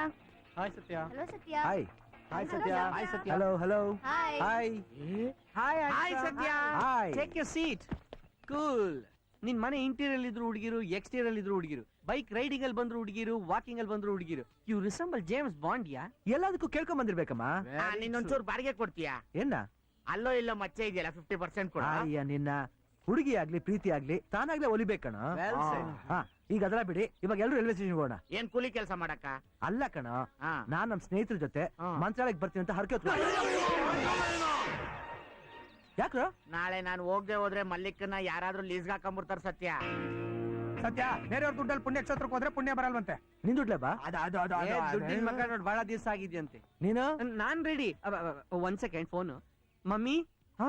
ಹಾಯ್ ಸತ್ಯ. ಹಲೋ ಸತ್ಯ. ಹಾಯ್. ಹಾಯ್ ಸತ್ಯ. ಹಾಯ್ ಸತ್ಯ. Hello hi. ಹಾಯ್. ಹಾಯ್ ಸತ್ಯ. ಹಾಯ್. ಟೇಕ್ ಯರ್ ಸೀಟ್. ಕೂಲ್. ನಿನ್ ಮನೆ ಇಂಟೀರಿಯರ್ ಇದ್ರು ಹುಡುಗಿರು, ಎಕ್ಸ್ಟೀರಿಯರ್ ಇದ್ರು ಹುಡುಗಿರು, ಬೈಕ್ ರೈಡಿಂಗ್ ಅಲ್ಲಿ ಬಂದ್ರು ಹುಡುಗಿರು, ವಾಕಿಂಗ್ ಅಲ್ಲಿ ಬಂದ್ರು ಹುಡುಗಿರು. You resemble James Bond. ಯಾ ಎಲ್ಲದಕ್ಕೂ ಕೇಳ್ಕೊಂಡ್ ಬಂದಿರ್ಬೇಕಮ್ಮ. ನಿನ್ನೊಂಚೂರು ಬಾಡಿಗೆ ಕೊಡ್ತೀಯಾ? ಏನ ಅಲ್ಲೋ ಇಲ್ಲೋ ಮಚ್ಚೆ ಇದೆಯಲ್ಲ 50% ಕೊಡ. ಅಯ್ಯ ನಿನ್ನ, ಹುಡುಗಿ ಆಗ್ಲಿ ಪ್ರೀತಿ ಆಗ್ಲಿ ತಾನಾಗ್ಲೇ ಒಲಿಬೇಕಣ. Well said. ಈಗ ಅದರ ಬಿಡಿ, ಇವಾಗ ಎಲ್ಲರೂ ರೈಲ್ವೆ ಸ್ಟೇಷನ್ ಹೋಗೋಣ. ಏನ್ ಕೂಲಿ ಕೆಲಸ ಮಾಡಕ್ಕ? ಅಲ್ಲ ಕಣ, ಹಾ. ನಾನ್ ನಮ್ ಸ್ನೇಹಿತರ ಜೊತೆ ಮಂತ್ರಾಲಯಕ್ಕೆ ಬರ್ತೀನಿ ಅಂತ ಹರಕೆ ಹೊತ್ಕೊ. ಯಾಕ್ರ? ನಾಳೆ ನಾನು ಹೋಗದೆ ಹೋದ್ರೆ ಮಲ್ಲಿಕನ್ನ ಯಾರಾದ್ರೂ ಲೀಸ್ಗೆ ಹಾಕೊಂಡ್ಬಿಡ್ತಾರ. ಸತ್ಯ ಸತ್ಯ, ಬೇರೆಯವ್ರ ದುಡ್ಡಲ್ಲಿ ಪುಣ್ಯಕ್ಷೇತ್ರಕ್ಕೆ ಹೋದ್ರೆ ಪುಣ್ಯ ಬರಲ್ವಂತೆ. ನಿನ್ ದುಡ್ಲೆ ಬಾ. ದುಡ್ಡಿನ ಮಕ್ಕ ನೋಡಿ ಬಹಳ ದಿವಸ ಆಗಿದ್ಯಂತೆ. ನೀನು ನಾನ್ ರೆಡಿ. ಒಂದ್ ಸೆಕೆಂಡ್ ಫೋನು. ಮಮ್ಮಿ ಹಾ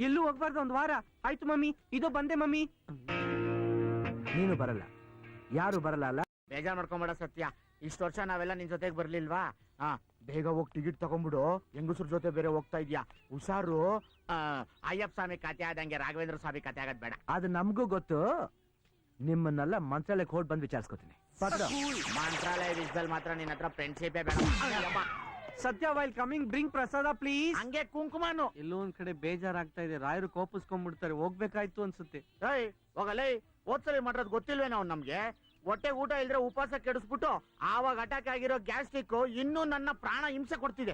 ಎಲ್ಲೂ ಹೋಗ್ಬಾರ್ದು ಒಂದ್ ವಾರ ಆಯ್ತು ಮಮ್ಮಿ ಇದು ಬಂದೆ ಮಮ್ಮಿ. ನೀನು ಬರಲ್ಲ, ಯಾರು ಬರಲ್ಲ ಅಲ್ಲ. ಬೇಜಾರ್ ಮಾಡ್ಕೊಂಬೇಡ ಸತ್ಯ, ಇಷ್ಟು ವರ್ಷ ನಾವೆಲ್ಲ ನಿನ್ ಜೊತೆಗೆ ಬರ್ಲಿಲ್ವಾ? ಬೇಗ ಹೋಗಿ ಟಿಕೆಟ್ ತಗೊಂಡ್ಬಿಡು, ಹೆಂಗಸ್ರ ಜೊತೆ ಬೇರೆ ಹೋಗ್ತಾ ಇದ್ಯಾ, ಹುಷಾರು. ಅಯ್ಯಪ್ಪ ಸ್ವಾಮಿ ಕತೆ ಆದಂಗೆ ರಾಘವೇಂದ್ರ ಸ್ವಾಮಿ ಕತೆ ಆಗದ್ ಬೇಡ. ಅದು ನಮಗೂ ಗೊತ್ತು, ನಿಮ್ಮನ್ನೆಲ್ಲ ಮಂತ್ರಾಲಯಕ್ಕೆ ಹೋಗಿ ಬಂದು ವಿಚಾರಿಸ್ಕೊತೀನಿ. ಮಂತ್ರಾಲಯ ವಿಷಯದಲ್ಲಿ ಮಾತ್ರ ನಿನ್ನ ಹತ್ರ ಫ್ರೆಂಡ್ಶಿಪೇ ಬೇಡ. ಸತ್ಯ ವೈಲ್ ಕಮಿಂಗ್ ಬ್ರಿಂಗ್ ಪ್ರಸಾದ ಪ್ಲೀಸ್. ಹಂಗೆ ಕುಂಕುಮನು. ಎಲ್ಲೋ ಒಂದ್ ಕಡೆ ಬೇಜಾರಾಗ್ತಾ ಇದೆ, ರಾಯರು ಕೋಪಿಸ್ಕೊಂಡ್ಬಿಡ್ತಾರೆ, ಹೋಗ್ಬೇಕಾಯ್ತು ಅನ್ಸುತ್ತೆ. ಹೋಗಲೇ, ಹೋದ್ಸಲಿ ಮಾಡೋದ್ ಗೊತ್ತಿಲ್ವೇನೋ ಅವ್ನು ನಮ್ಗೆ. ಹೊಟ್ಟೆ ಊಟ ಇಲ್ದ್ರೆ ಉಪವಾಸ ಕೆಡಿಸ್ಬಿಟ್ಟು ಆವಾಗ ಅಟ್ಯಾಕ್ ಆಗಿರೋ ಗ್ಯಾಸ್ಟ್ರಿಕ್ ಇನ್ನೂ ನನ್ನ ಪ್ರಾಣ ಹಿಂಸೆ ಕೊಡ್ತಿದೆ.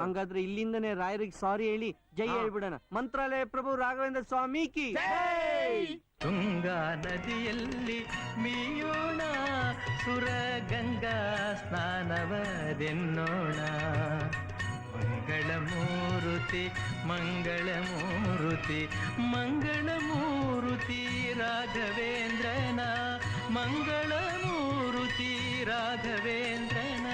ಹಂಗಾದ್ರೆ ಇಲ್ಲಿಂದನೇ ರಾಯರಿಗೆ ಸಾರಿ ಹೇಳಿ ಜೈ ಹೇಳ್ಬಿಡೋಣ. ಮಂತ್ರಾಲಯ ಪ್ರಭು ರಾಘವೇಂದ್ರ ಸ್ವಾಮಿ ಕಿ. ತುಂಗಾ ನದಿಯಲ್ಲಿ ಮೀಯೋಣ, ಸುರ ಗಂಗಾ ಸ್ನಾನವದೆನ್ನೋಣ. ಮಂಗಳಮೂರುತಿ ಮಂಗಳಮೂರುತಿ ಮಂಗಳಮೂರುತಿ ರಾಘವೇಂದ್ರನ, ಮಂಗಳಮೂರುತಿ ರಾಘವೇಂದ್ರನ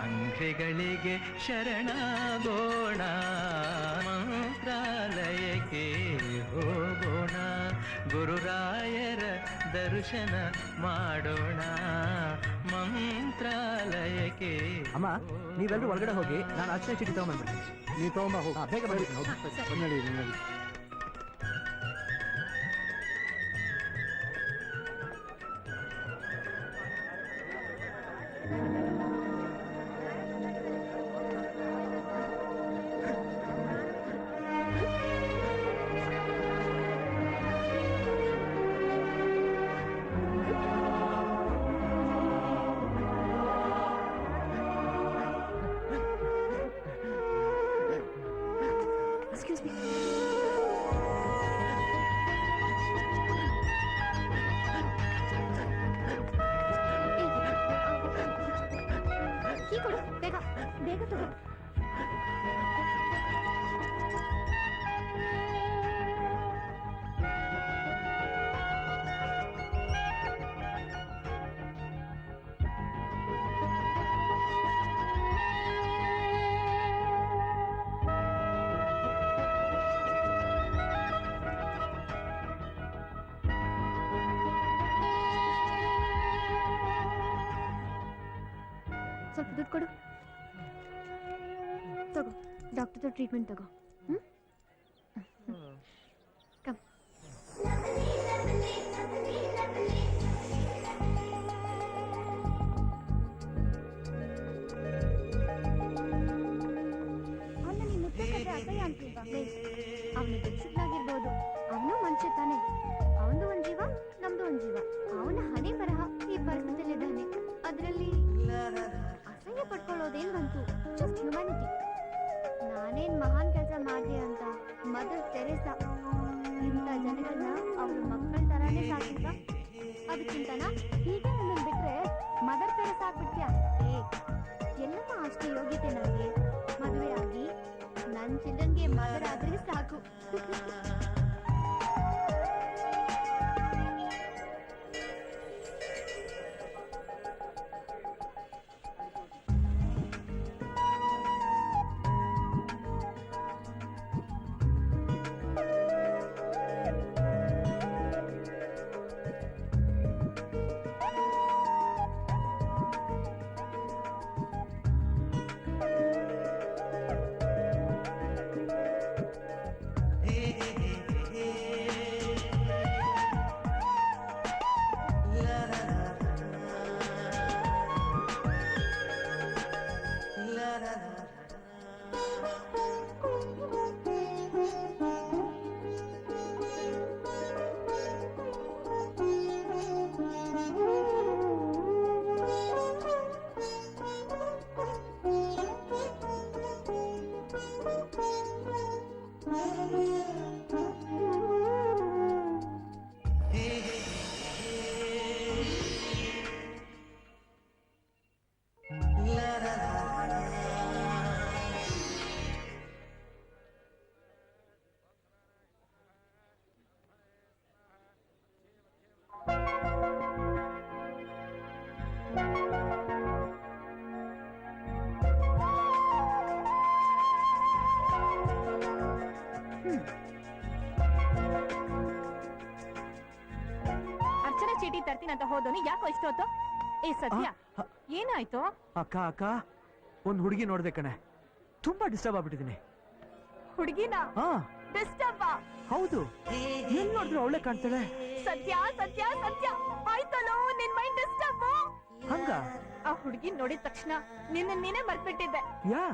ಅಂಗ್ರಿಗಳಿಗೆ ಶರಣಾಗೋಣ. ಮಂತ್ರಾಲಯಕ್ಕೆ ಹೋಗೋಣ, ಗುರುರಾಯರ ದರ್ಶನ ಮಾಡೋಣ. ಮಂತ್ರಾಲಯಕ್ಕೆ. ಅಮ್ಮ, ನೀವೆಲ್ಲರೂ ಒಳಗಡೆ ಹೋಗಿ, ನಾನು ಅರ್ಚನೆ ಚೀಟಿ ತಗೊಂಡ್ಬಂದ್ಬಿಡ್ತೀನಿ. ನೀ ತಗೊಂಬ ಹೋಗಿ. ಬೇಗ ಬರ್ತೀನಿ. ನಡಿ ನಡಿ. Excuse me. ಕೀ ಕೊಡು, ಬೇಗ ಬೇಗ ತಗೋ. ಸ್ವಲ್ಪ ದುಡ್ಡು ಕೊಡು. ತಗೋ, ಡಾಕ್ಟರ್ ಟ್ರೀಟ್ಮೆಂಟ್ ತಗೋ. ಕಮ್. ಅವನ್ನ ನೀನು ಮುಟ್ಟಕ್ಕೆ ಅಸಹ್ಯ ಅಂತಿಲ್ವಾ? ಅವನು ಬೆಚ್ಚಗಾಗಿರ್ಬೋದು, ಅವನು ಮನುಷ್ಯ ತಾನೆ. ಅವನದು ಒಂದ್ ಜೀವ, ನಮ್ದು ಒಂದ್ ಜೀವ. ಅವನ ಹಣೆ ಬರಹ ಈ ಪರಿಸ್ಥಿತಿಯಲ್ಲಿದ್ದಾನೆ. ಅದರಲ್ಲಿ ಅಸಹ್ಯ ಪಡ್ಕೊಳ್ಳೋದೇನ್ ಬಂತು? Just humanity. ನಾನೇನ್ ಮಹಾನ್ ಕೆಲಸ ಮಾಡಿದೆ ಅಂತ ಮದರ್ ತೆರೇಸಾ ಇಂಥ ಜನಗಳನ್ನ ಅವ್ರ ಮಕ್ಕಳ ತರಾನೇ ಸಾಕಿದ್ದ. ಅದಕ್ಕಿಂತನ ಹೀಗೆ ನನ್ನನ್ನು ಬಿಟ್ರೆ ಮದರ್ ತೆರೇಸಾ ಆಗ್ಬಿಡ್ತೀಯ? ಎಲ್ಲಮ್ಮ ಅಷ್ಟೇ ಯೋಗ್ಯತೆ ನನಗೆ. ಮದುವೆ ಆಗಿ ನನ್ನ ಚಿಲ್ಡ್ರನ್ಗೆ ಮದರ್ ಆದ್ರೆ ಸಾಕು. ಚೀಟಿ ತರ್ತೀನಿ ಅಂತ ಹೋದೋನು ಯಾಕೋ ಇಷ್ಟೊತ್ತು? ಏ ಸತ್ಯ, ಆ, ಏನಾಯ್ತು? ಅಕ್ಕ ಅಕ್ಕ ಒಂದ್ ಹುಡುಗಿ ನೋಡ್ದೆ ಕಣೆ, ತುಂಬಾ ಡಿಸ್ಟರ್ಬ್ ಆಗ್ಬಿಟ್ಟಿದೀನಿ. ಹುಡುಗಿನ ಹಾ ಡಿಸ್ಟರ್ಬ್? ಹೌದು, ಎಲ್ ನೋಡಿದ್ರೆ ಒಳ್ಳೆ ಕಾಣ್ತಾಳೆ. ಸತ್ಯ ಸತ್ಯ ಸತ್ಯ, ಆಯ್ತಲ್ಲೋ ನಿನ್ ಮೈಂಡ್ ಡಿಸ್ಟರ್ಬ್. ಹಂಗ? ಆ ಹುಡುಗಿ ನೋಡಿದ ತಕ್ಷಣ ನೀನೇ ಮರ್ತ್ಬಿಟ್ಟಿದ್ದೆ. ಯಾ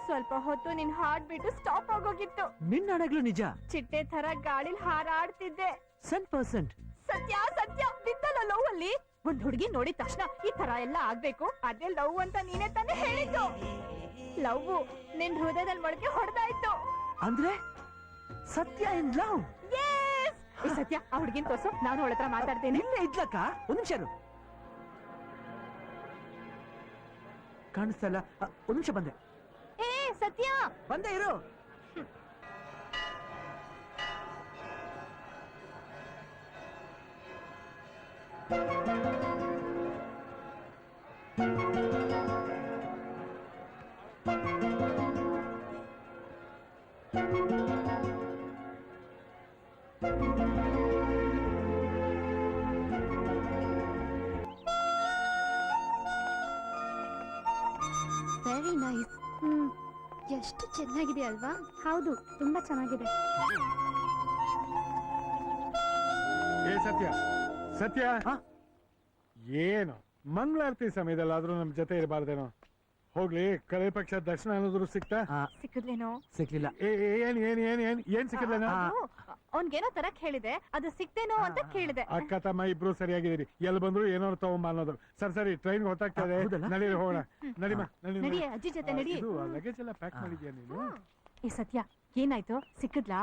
ಸ್ವಲ್ಪ ಹೊತ್ತು ನಿನ್ ಹಾರ್ಟ್ ಬಿಟ್ಟು ಸ್ಟಾಪ್ ಆಗೋಗಿತ್ತು. ನಿನ್ನ ಹಣಗ್ಲು ನಿಜ. ಚಿಟ್ಟೆ ತರ ಗಾಳಿಲ್ ಹಾರಾಡ್ತಿದ್ದೆ. 100%. ಸತ್ಯ ಸತ್ಯ, ಬಿದ್ದಲ್ಲ ಲವ್ ಅಲ್ಲಿ. ಒಂದ್ ಹುಡುಗಿ ನೋಡಿದ ತಕ್ಷಣ ಈ ತರ ಎಲ್ಲ ಆಗ್ಬೇಕು, ಅದೇ ಲವ್ ಅಂತ ನೀನೇ ತಾನೇ ಹೇಳಿದ್ದು. ಲವ್ ನಿನ್ ಹೃದಯದಲ್ಲಿ ಮೊಳಕೆ ಹೊಡೆದಾಯ್ತು. ಅಂದ್ರೆ ಸತ್ಯ ಇನ್ ಲವ್? ಈ ಸತ್ಯ, ಆ ಹುಡುಗಿನ ತೋರ್ಸು, ನಾನು ಅವಳ ಹತ್ರ ಮಾತಾಡ್ತೇನೆ. ಇಲ್ಲೇ ಇದ್ಲಕ್ಕ, ಒಂದ್ ನಿಮಿಷ ಇರು. ಕಾಣಿಸ್ತಾ ಇಲ್ಲ, ಒಂದ್ ನಿಮಿಷ ಬಂದೆ. ಏ ಸತ್ಯ, ಬಂದೆ ಇರು. Very nice. ಎಷ್ಟು ಚೆನ್ನಾಗಿದೆ ಅಲ್ವಾ? ಹೌದು, ತುಂಬಾ ಚೆನ್ನಾಗಿದೆ. ಏ ಸತ್ಯ ಸತ್ಯ, ಏನು ಮಂಗಳಾರತಿ ಸಮಯದಲ್ಲಾದ್ರೂ ನಮ್ ಜೊತೆ ಇರಬಾರ್ದೇನೋ? ಹೋಗ್ಲಿ, ಕಡೆ ಪಕ್ಷ ದರ್ಶನ ಅನ್ನೋದ್ರು ಸಿಕ್ತಾ? ಸಿಕ್ಕಿದ್ಲೇನೋ? ಸಿಕ್ಲಿಲ್ಲ. ಏನ್ ಸಿಕ್ಕಿದ್ಲೇನೋ? ಅವ್ನ್ಗೇನೋ ತರಕ್ ಹೇಳಿದೆ, ಅದು ಸಿಕ್ತೇನೋ ಅಂತ ಕೇಳಿದೆ. ಅಕ್ಕ ತಮ್ಮ ಇಬ್ರು ಸರಿಯಾಗಿದ್ದೀರಿ, ಎಲ್ಲಿ ಬಂದ್ರು ಏನೋ ತಗೊಂಬ ಅನ್ನೋದು. ಸರಿ ಟ್ರೈನ್ ಹೊತ್ತಾಗ್ತದೆ, ನಡೀರಿ ಹೋಗೋಣ. ನಡಿಮ ನಡಿ, ಅಜ್ಜಿ ಜೊತೆ ನಡಿ. ಲಗೇಜ್ ಎಲ್ಲ ಪ್ಯಾಕ್ ಮಾಡಿದ್ಯಾ ನೀನು? ಈ ಸತ್ಯ, ಏನಾಯ್ತು? ಸಿಕ್ಕಿದ್ಲಾ?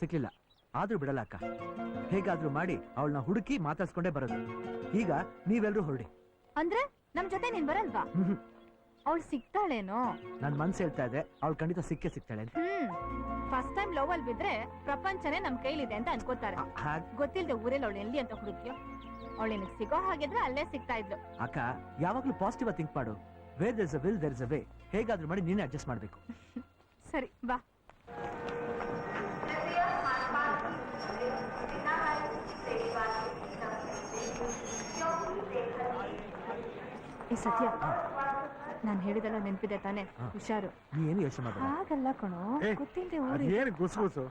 ಸಿಕ್ಲಿಲ್ಲ, ಆದ್ರೂ ಬಿಡಲ್ಲ ಅಕ್ಕ. ಹೇಗಾದ್ರೂ ಮಾಡಿ ಅವಳನ್ನ ಹುಡುಕಿ ಮಾತಾಡ್ಸ್ಕೊಂಡೇ ಬರೋದು. ಈಗ ನೀವೆಲ್ರೂ ಹೊರಡಿ. ಅಂದ್ರೆ ನಮ್ ಜೊತೆ ನೀನ್ ಬರಲ್ವಾ? ಅವಳು ಸಿಗ್ತಾಳೇನೋ? ನನ್ ಮನ್ಸು ಹೇಳ್ತಾ ಇದೆ, ಅವಳು ಖಂಡಿತ ಸಿಕ್ಕೇ ಸಿಗ್ತಾಳೆ ಅಂತ. ಫಸ್ಟ್ ಟೈಮ್ ಲವ್ ಅಲ್ಲಿ ಬಿದ್ರೆ ಪ್ರಪಂಚನೇ ನಮ್ ಕೈಲಿದೆ ಅಂತ ಅನ್ಕೋತಾರೆ. ಗೊತ್ತಿಲ್ದೆ ಊರಲ್ಲಿ ಅವಳು ಎಲ್ಲಿ ಅಂತ ಹುಡುಕ್ಯೋ. ಅವಳು ನಿನಗೆ ಸಿಗೋ ಹಾಗಿದ್ರೆ ಅಲ್ಲೇ ಸಿಗ್ತಾ ಇದ್ಲು. ಅಕ್ಕ, ಯಾವಾಗ್ಲೂ ಪಾಸಿಟಿವ್ ಆಗಿ ಥಿಂಕ್ ಮಾಡು. Where there is a will, there is a way. ಹೇಗಾದ್ರೂ ಮಾಡಿ ನೀನೇ ಅಡ್ಜಸ್ಟ್ ಮಾಡ್ಬೇಕು. ಸರಿ ಬಾ. ಈ ಸತ್ಯ, ನಾನ್ ಹೇಳಿದೆಲ್ಲ ನೆನ್ಪಿದೆ ತಾನೆ? ಹುಷಾರು. ನೀ ಏನು ಯೋಚನೆ ಮಾಡಬೇಡ. ಹಾಗಲ್ಲ ಕಣೋ, ಗೊತ್ತಿಲ್ದೆ ಅದೇನು ಗುಸುಗುಸು?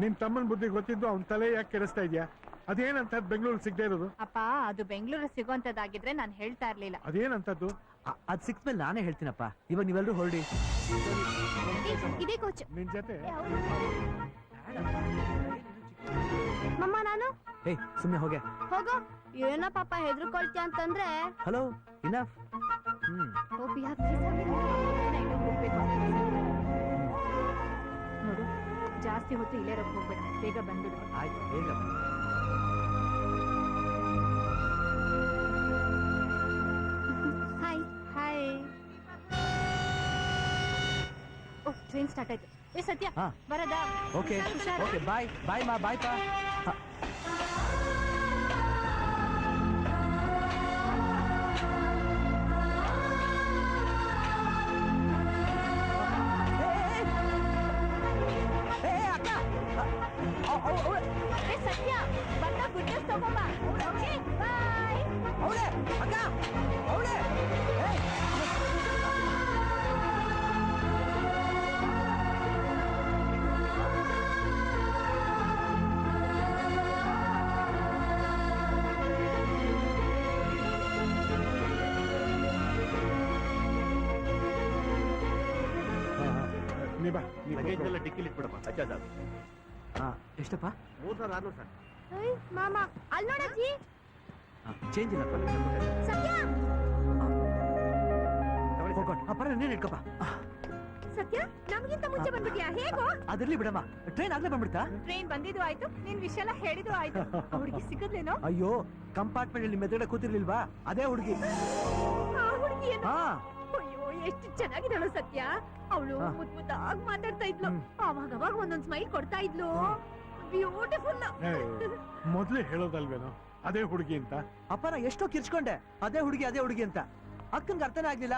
ನಿನ್ ತಮ್ಮನ್ ಬುದ್ಧಿ ಗೊತ್ತಿದ್ದು ಅವ್ನ ತಲೆ ಯಾಕೆ ಕೆಡಿಸ್ತಾ ಇದ್ಯಾ? ಅದೇನಂತ ಬೆಂಗಳೂರು ಸಿಗದೆ ಇರೋದು? ಅಪ್ಪ, ಅದು ಬೆಂಗಳೂರು ಸಿಗೋಂತದ್ದಾಗಿದ್ರೆ ನಾನು ಹೇಳ್ತಾ ಇರ್ಲಿಲ್ಲ. ಅದೇನಂತದ್ದು? ಅದ್ ಸಿಕ್ಮೇಲೆ ನಾನೇ ಹೇಳ್ತೀನಪ್ಪ. ಇವಾಗ ನೀವೆಲ್ಲರೂ ಹೊರಡಿ. ಇದೇ ಕೋಚ್. ನಿನ್ ಜೊತೆ ಮಮ್ಮ, ನಾನು ಹೇ, ಸುಮ್ಮನೆ ಹೋಗೆ. ಹೋಗೋ. ಏನೋ ಪಾಪ ಹೆದರ್ಕೊಳ್ತೀಯ ಅಂತಂದ್ರೆ. Hello, enough. ನೋಡು, ಜಾಸ್ತಿ ಹೊತ್ತು ಇಲ್ಲೇ ಇರೋಕ್ ಹೋಗ್ಬೇಡ, ಬೇಗ ಬಂದ್ಬಿಡು. ಆಯ್ತು, ಬೇಗ ಬನ್ನಿ. Hi hi. ಓ, ಟ್ರೈನ್ ಸ್ಟಾರ್ಟ್ ಆಯ್ತು. ಏ ಸತ್ಯ, ಹಾ. ಬರದಾ? ಓಕೆ ಹುಷಾರು. ಓಕೆ, ಬಾಯ್ ಬಾಯ್ ಮಾ, ಬಾಯ್ ಪಾ. ಏ ಸತ್ಯ, ಬಂದ ಗುಡ್ ನ್ಯೂಸ್ ತಗೊಂಬ. ಓಕೆ, ಬಾಯ್. ಅವಳೆ ಅಕ್ಕ, ಅವಳೆ. ನೀ ಬಾ, ಲಗೇಜ್ ಎಲ್ಲ ಡಿಕ್ಕಿಲಿ ಇಟ್ಬಿಡಪ್ಪ. ಅಜ್ಜ ಸಾಬ್, ಎಷ್ಟಪ್ಪ? 3600 ಸರ್. ಮಾಮ, ಅಲ್ಲಿ ನೋಡಜ್ಜಿ. ಚೇಂಜ್ ಇಲ್ಲಪ್ಪ. ಸತ್ಯ, ಪರ ನೀನ್ ಇಟ್ಕಪ್ಪ. ಸತ್ಯ, ನಮ್ಗಿಂತ ಮುಂಚೆ ಬಂದ್ಬಿಟ್ಯಾ? ಹೇಗೋ? ಅದಿರ್ಲಿ ಬಿಡಮ್ಮ, ಟ್ರೈನ್ ಆಗ್ಲೇ ಬಂದ್ಬಿಡ್ತಾ? ಟ್ರೈನ್ ಬಂದಿದ್ದು ಆಯ್ತು, ನಿನ್ ವಿಷಯ ಎಲ್ಲ ಹೇಳಿದ್ರು ಆಯ್ತು. ಹುಡುಗಿ ಸಿಕ್ಕದ್ಲೇನೋ? ಅಯ್ಯೋ, ಕಂಪಾರ್ಟ್ಮೆಂಟ್ ನಿಮ್ಮ ಎದುರುಗಡೆ ಕೂತಿರ್ಲಿಲ್ವಾ? ಅದೇ ಹುಡುಗಿ. ಆ ಹುಡುಗಿ ಏನು? ಹಾ, ಅಯ್ಯೋ, ಎಷ್ಟು ಚೆನ್ನಾಗಿದ್ದಾಳು ಸತ್ಯ. ಅವಳು ಮುದ್ದಾಗಿ ಮಾತಾಡ್ತಾ ಇದ್ಲು. ಅವಾಗ ಒಂದೊಂದ್ ಸ್ಮೈಲ್ ಕೊಡ್ತಾ ಇದ್ಲು. ಬ್ಯೂಟಿಫುಲ್. ಮೊದ್ಲೇ ಹೇಳೋದಲ್ವೇನೋ ಅದೇ ಹುಡುಗಿ ಅಂತ? ಅಪ್ಪ, ನಾ ಎಷ್ಟೋ ಕಿರ್ಚ್ಕೊಂಡೆ, ಅದೇ ಹುಡುಗಿ ಅಂತ. ಅಕ್ಕನ್ಗೆ ಅರ್ಥನೇ ಆಗ್ಲಿಲ್ಲ.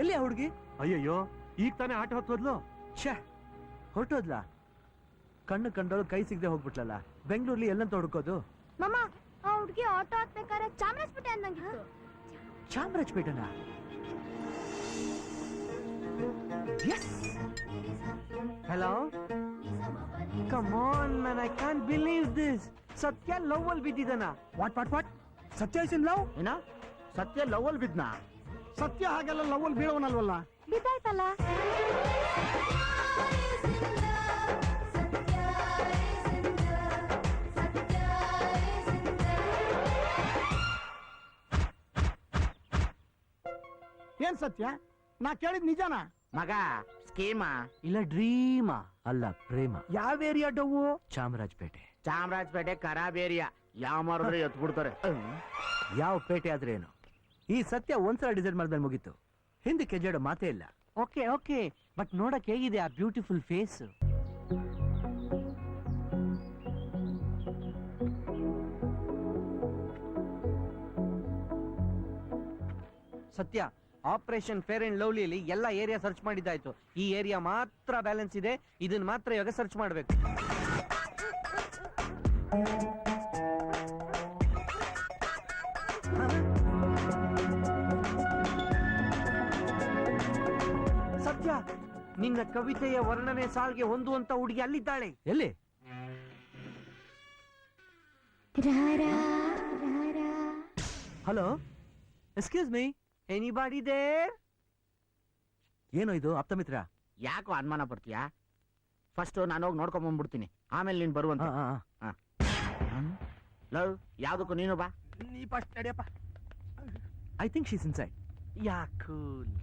ಎಲ್ಲಿ ಆ ಹುಡುಗಿ? ಅಯ್ಯಯ್ಯೋ, ಈಗ ತಾನೇ ಆಟ ಹೊತ್ತೋದ್ಲು. ಛೇ, ಹೊರಟೋದ್ಲಾ? ಕಣ್ಣು ಕಂಡೋಳು ಕೈ ಸಿಗದೆ ಹೋಗ್ಬಿಟ್ಲಲ್ಲ. ಬೆಂಗಳೂರಲ್ಲಿ ಎಲ್ಲಂತ ಹುಡುಕೋದು? ಮಾಮ, ಆ ಹುಡ್ಗಿ ಆಟೋ ಹತ್ಬೇಕಾದ್ರೆ ಚಾಮರಾಜಪೇಟೆ ಅಂದಂಗಿತ್ತು. ಚಾಮರಾಜಪೇಟೆನಾ? Hello? Come on, man, I can't believe this. Satya love ಅಲ್ಲಿ ಬಿದ್ದಿದ್ದಾನ? What Satya is in love? ಏನ ಸತ್ಯ ಲವ್ ಅಲ್ಲಿ ಬಿದ್ನಾ? ಸತ್ಯ ಹಾಗೆಲ್ಲ ಲವ್ ಅಲ್ಲಿ ಬೀಳವನಲ್ವಲ್ಲ. ಬಿದ್ದಾಯ್ತಲ್ಲ. ಏನ್ ಸತ್ಯ? ನಾ ಕೇಳಿದ್ ನಿಜಾನಾ? ಮಗ ಸ್ಕೀಮಾ? ಇಲ್ಲ ಡ್ರೀಮಾ? ಅಲ್ಲ ಪ್ರೇಮ. ಯಾವ ಏರಿಯಾ ಡವ್ವು? ಚಾಮರಾಜಪೇಟೆ. ಚಾಮರಾಜಪೇಟೆ ಖರಾಬ್ ಏರಿಯಾ, ಯಾವ ಮಾರಿದ್ರೆ ಎತ್ ಬಿಡ್ತಾರೆ. ಯಾವ ಪೇಟೆ ಆದ್ರೆ ಏನು, ಈ ಸತ್ಯ ಒಂದ್ಸಲ ಡಿಸೈಡ್ ಮಾಡಿದ್ಮೇಲೆ ಮುಗೀತು, ಹಿಂದೆ ಕೆಜಾಡೋ ಮಾತೇ ಇಲ್ಲ. ಓಕೆ ಬಟ್ ನೋಡಕ್ ಹೇಗಿದೆ ಆ ಬ್ಯೂಟಿಫುಲ್ ಫೇಸ್? ಸತ್ಯ, ಆಪರೇಷನ್ ಫೇರ್ ಅಂಡ್ ಲವ್ಲಿಯಲ್ಲಿ ಎಲ್ಲ ಏರಿಯಾ ಸರ್ಚ್ ಮಾಡಿದ್ದಾಯ್ತು. ಈ ಏರಿಯಾ ಮಾತ್ರ ಬ್ಯಾಲೆನ್ಸ್ ಇದೆ, ಇದನ್ನ ಮಾತ್ರ ಇವಾಗ ಸರ್ಚ್ ಮಾಡ್ಬೇಕು. ಸತ್ಯ, ನಿನ್ನ ಕವಿತೆಯ ವರ್ಣನೆ ಸಾಲ್ಗೆ ಹೊಂದುವಂತ ಹುಡುಗಿ ಅಲ್ಲಿದ್ದಾಳೆ. ಎಲ್ಲಿ? Hello, excuse me, anybody there? ಏನೋ ಇದು ಆಪ್ತ ಮಿತ್ರ? ಯಾಕೋ ಅನುಮಾನ ಪಡ್ತೀಯಾ? ಫಸ್ಟ್ ನಾನು ಹೋಗಿ ನೋಡ್ಕೊಂಡ್ ಬಂದ್ಬಿಡ್ತೀನಿ, ಆಮೇಲೆ ನೀನ್ ಬರುವಂತ. ಲವ್ ಯಾವ್ದಕ್ಕೂ ನೀನು ಬಾ. ನೀ ಫಸ್ಟ್ ನಡಿಯಪ್ಪ. I think she's inside. Yeah cool.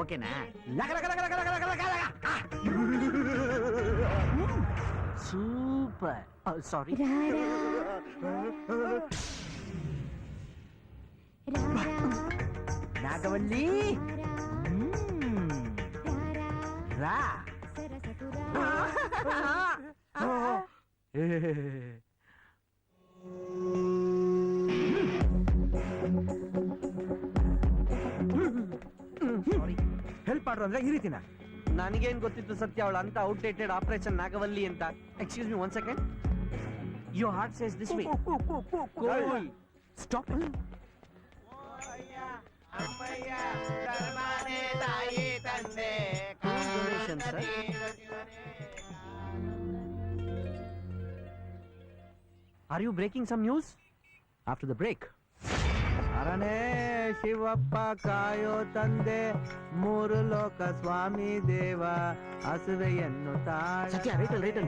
ಓಕೆನಾ? ಸೂಪರ್. ಸಾರಿ. ನಾಗವಲ್ಲಿ ರಾ. ಹೆಲ್ಪ್ ಮಾಡ್ರು ಅಂದ್ರೆ ಈ ರೀತಿನ? ನನಗೇನ್ ಗೊತ್ತಿತ್ತು ಸತ್ಯ ಅವಳ ಅಂತ ಔಟ್ಡೇಟೆಡ್ ಆಪರೇಷನ್ ನಾಗವಲ್ಲಿ ಅಂತ. Excuse me 1 second. Your heart says this way. Cool. Stop. Donation, sir. Are you breaking some news? After the break. ಅರನೇ ಶಿವಪ್ಪ ಕಾಯೋ ತಂದೆ, ಮೂರು ಲೋಕ ಸ್ವಾಮಿ ದೇವ, ಹಸುವೆಯನ್ನು ಸತ್ಯ, ರೈಟಲ್.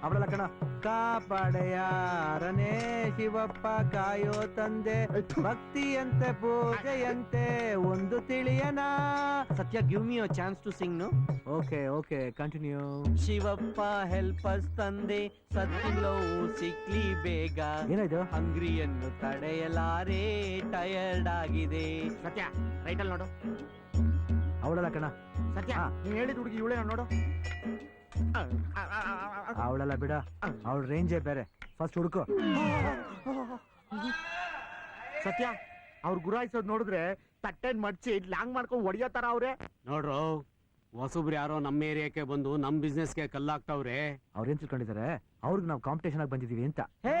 ಅವಳಲ್ಲ ಕಣ. ಕಾಪಾಡೆಯ ಅರನೇ ಶಿವಪ್ಪ ಕಾಯೋ ತಂದೆ, ಭಕ್ತಿಯಂತೆ ಪೂಜೆಯಂತೆ ಒಂದು ತಿಳಿಯನ. Satya, give me a chance to sing. No? Okay continue. Shivappa help us ತಂದೆ, ಸತ್ತಿಲೋ ಸಿಕ್ಲಿ ಬೇಗ, ಏನಾಯ್ತು? ಅಂಗ್ರಿಯನ್ನು ತಡೆಯಲಾರೆ, ಟಯರ್ಡ್ ಆಗಿದೆ. ಸತ್ಯ, ರೈಟಲ್ ನೋಡು. ಅವಳಲ್ಲ ಕಣ. ಸತ್ಯ, ನೀನ್ ಹೇಳಿದ ಹುಡುಗಿ ಇವಳೇ ನೋಡು. ಅವಳಲ್ಲ ಬಿಡ, ಅವಳ ರೇಂಜೇ ಬೇರೆ. ಫಸ್ಟ್ ಹುಡುಕು. ಸತ್ಯ, ಅವ್ರ ಗುರಾಯಿಸೋದ್ ನೋಡಿದ್ರೆ ತಟ್ಟೆನ್ ಮಡ್ಚಿ ಲಾಂಗ್ ಮಾಡ್ಕೊಂಡ್ ಹೊಡಿಯೋ ತರ ಅವ್ರೆ. ನೋಡ್ರು, ಹೊಸಬ್ರು ಯಾರೋ ನಮ್ಮ ಏರಿಯಾಕ್ಕೆ ಬಂದು ನಮ್ ಬಿಸ್ನೆಸ್ಗೆ ಕಲ್ಲಾಗ್ತಾವ್ರೆ. ಅವ್ರೇನ್ ತಿಳ್ಕೊಂಡಿದ್ದಾರೆ? ಅವ್ರಿಗೆ ನಾವು ಕಾಂಪಿಟೇಷನ್ ಆಗಿ ಬಂದಿದೀವಿ ಅಂತ. Hey,